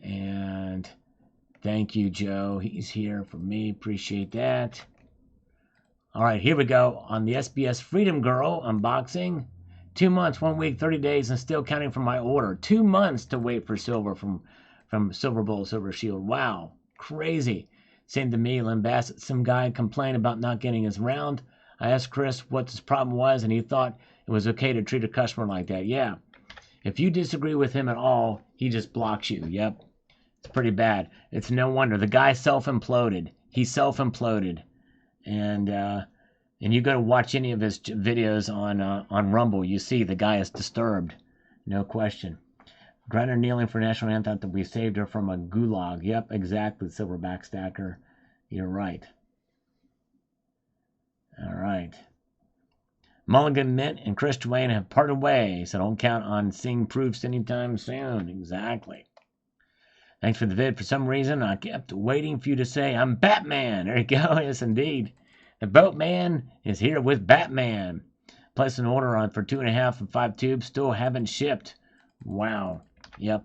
and. Thank you, Joe. He's here for me. Appreciate that. All right, here we go on the SBS Freedom Girl unboxing. 2 months, 1 week, 30 days, and still counting from my order. 2 months to wait for silver from Silver Bull, Silver Shield. Wow, crazy. Same to me, Lynn Bassett. Some guy complained about not getting his round. I asked Chris what his problem was, and he thought it was okay to treat a customer like that. Yeah. If you disagree with him at all, he just blocks you. Yep. It's pretty bad. It's no wonder. The guy self-imploded. He self-imploded. And you go to watch any of his videos on Rumble, you see the guy is disturbed. No question. Grinder kneeling for national anthem that we saved her from a gulag. Yep, exactly, Silverback Stacker. You're right. All right. Mulligan Mint and Chris Dwayne have parted ways, so don't count on seeing proofs anytime soon. Exactly. Thanks for the vid. For some reason, I kept waiting for you to say, I'm Batman. There you go. Yes, indeed. The Boatman is here with Batman. Placed an order on for 2.5 and 5 tubes. Still haven't shipped. Wow. Yep.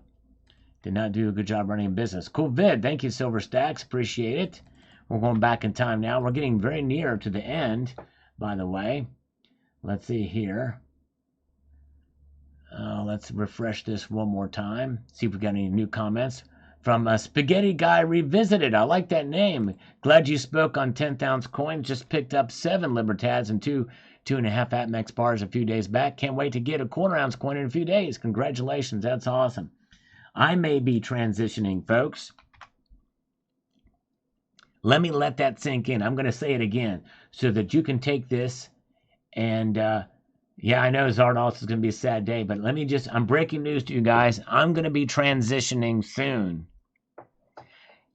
Did not do a good job running a business. Cool vid. Thank you, Silver Stacks. Appreciate it. We're going back in time now. We're getting very near to the end, by the way. Let's see here. Let's refresh this one more time. See if we got any new comments. From Spaghetti Guy Revisited. I like that name. Glad you spoke on 10th ounce coins. Just picked up 7 Libertads and 2.5 APMEX bars a few days back. Can't wait to get a 1/4 ounce coin in a few days. Congratulations. That's awesome. I may be transitioning, folks. Let me let that sink in. I'm going to say it again so that you can take this and, yeah, I know Zardos is going to be a sad day, but I'm breaking news to you guys. I'm going to be transitioning soon.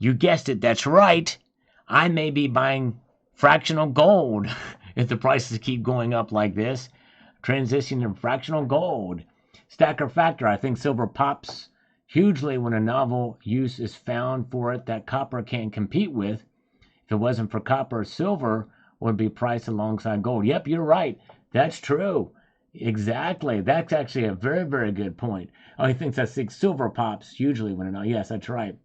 You guessed it. That's right. I may be buying fractional gold if the prices keep going up like this. Transitioning to fractional gold. Stacker factor. I think silver pops hugely when a novel use is found for it that copper can't compete with. If it wasn't for copper, silver would be priced alongside gold. Yep, you're right. That's true. Exactly. That's actually a very, very good point. Oh, he thinks that silver pops hugely when it. Yes, that's right.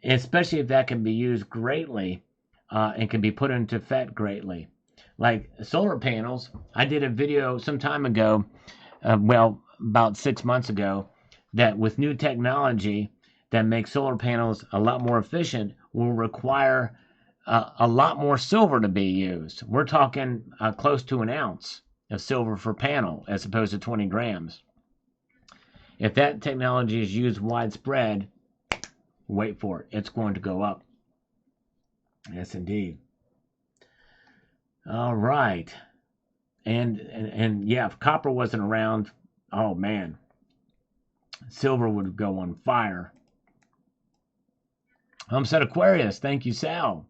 Especially if that can be used greatly and can be put into effect greatly. Like solar panels, I did a video some time ago, about 6 months ago, that with new technology that makes solar panels a lot more efficient will require a lot more silver to be used. We're talking close to 1 ounce of silver per panel as opposed to 20 grams. If that technology is used widespread, wait for it. It's going to go up. Yes, indeed. All right. And yeah, if copper wasn't around, oh man, silver would go on fire. Homestead Aquarius, thank you, Sal.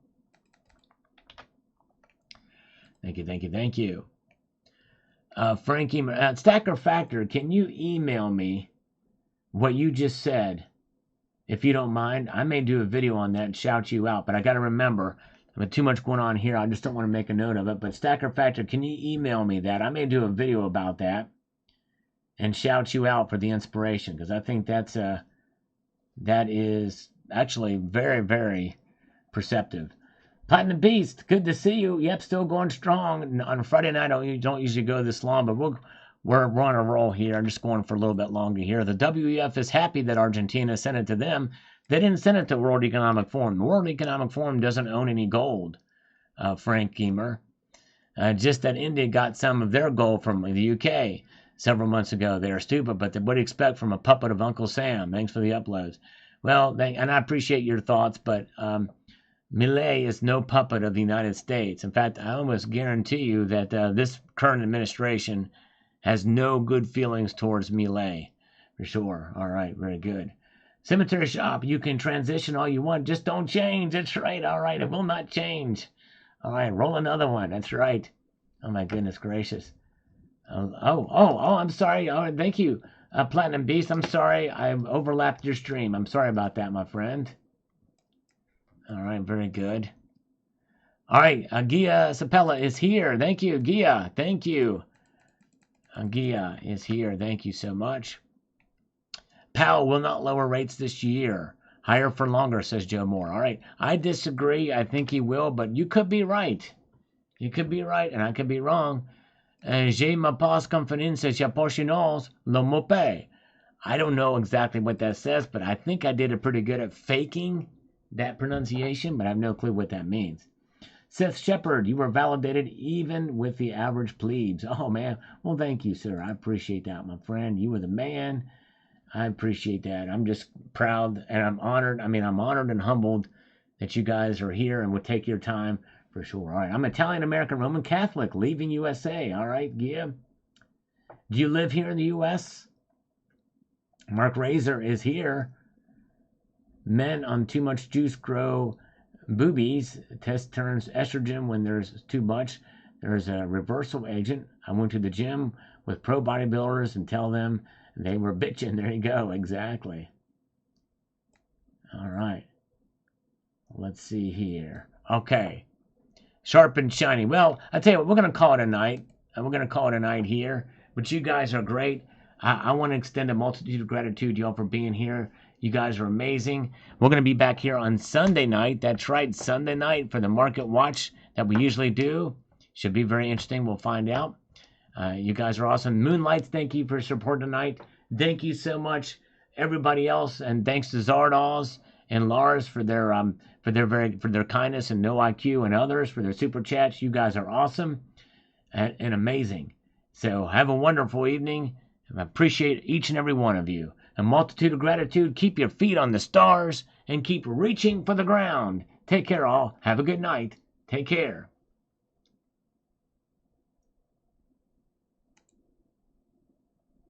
Thank you, thank you, thank you. Frankie, Stacker Factor, can you email me what you just said? If you don't mind, I may do a video on that and shout you out, but I got to remember, I have too much going on here. I just don't want to make a note of it. But Stacker Factor, can you email me that? I may do a video about that and shout you out for the inspiration, because I think that is actually very, very perceptive. Platinum Beast, good to see you. Yep, still going strong. On Friday night, I don't usually go this long, but we're on a roll here. I'm just going for a little bit longer here. The WEF is happy that Argentina sent it to them. They didn't send it to World Economic Forum. The World Economic Forum doesn't own any gold, Frank Geemer. Just that India got some of their gold from the UK several months ago. They are stupid, but what do you expect from a puppet of Uncle Sam? Thanks for the uploads. Well, and I appreciate your thoughts, but Milei is no puppet of the United States. In fact, I almost guarantee you that this current administration has no good feelings towards Milei, for sure. All right, very good. Cemetery Shop, you can transition all you want, just don't change. That's right. All right, it will not change. All right, roll another one. That's right. Oh my goodness gracious. I'm sorry. All right, thank you, Platinum Beast. I'm sorry I overlapped your stream. I'm sorry about that, my friend. All right, very good. All right, Gia Sapella is here. Thank you, Gia. Thank you. Gia is here. Thank you so much. Powell will not lower rates this year. Higher for longer, says Joe Moore. All right, I disagree. I think he will, but you could be right. You could be right, and I could be wrong. J'ai ma passe confiance proportionnels le mot. I don't know exactly what that says, but I think I did it pretty good at faking that pronunciation, but I have no clue what that means. Seth Shepard, you were validated even with the average plebes. Oh, man. Well, thank you, sir. I appreciate that, my friend. You were the man. I appreciate that. I'm just proud and I'm honored. I mean, I'm honored and humbled that you guys are here and would take your time for sure. All right. I'm Italian American Roman Catholic leaving USA. All right, Gia. Do you live here in the US? Mark Razor is here. Men on too much juice grow boobies. Test turns estrogen when there's too much. There's a reversal agent. I went to the gym with pro bodybuilders and tell them they were bitching. There you go. Exactly. All right. Let's see here. Okay. Sharp and shiny. Well, I tell you what, we're going to call it a night. We're going to call it a night here. But you guys are great. I want to extend a multitude of gratitude to y'all for being here. You guys are amazing. We're going to be back here on Sunday night. That's right, Sunday night for the Market Watch that we usually do. Should be very interesting. We'll find out. You guys are awesome. Moonlights, thank you for your support tonight. Thank you so much, everybody else, and thanks to Zardoz and Lars for their kindness and no IQ, and others for their super chats. You guys are awesome and amazing. So have a wonderful evening. I appreciate each and every one of you. A multitude of gratitude. Keep your feet on the stars and keep reaching for the ground. Take care, all. Have a good night. Take care.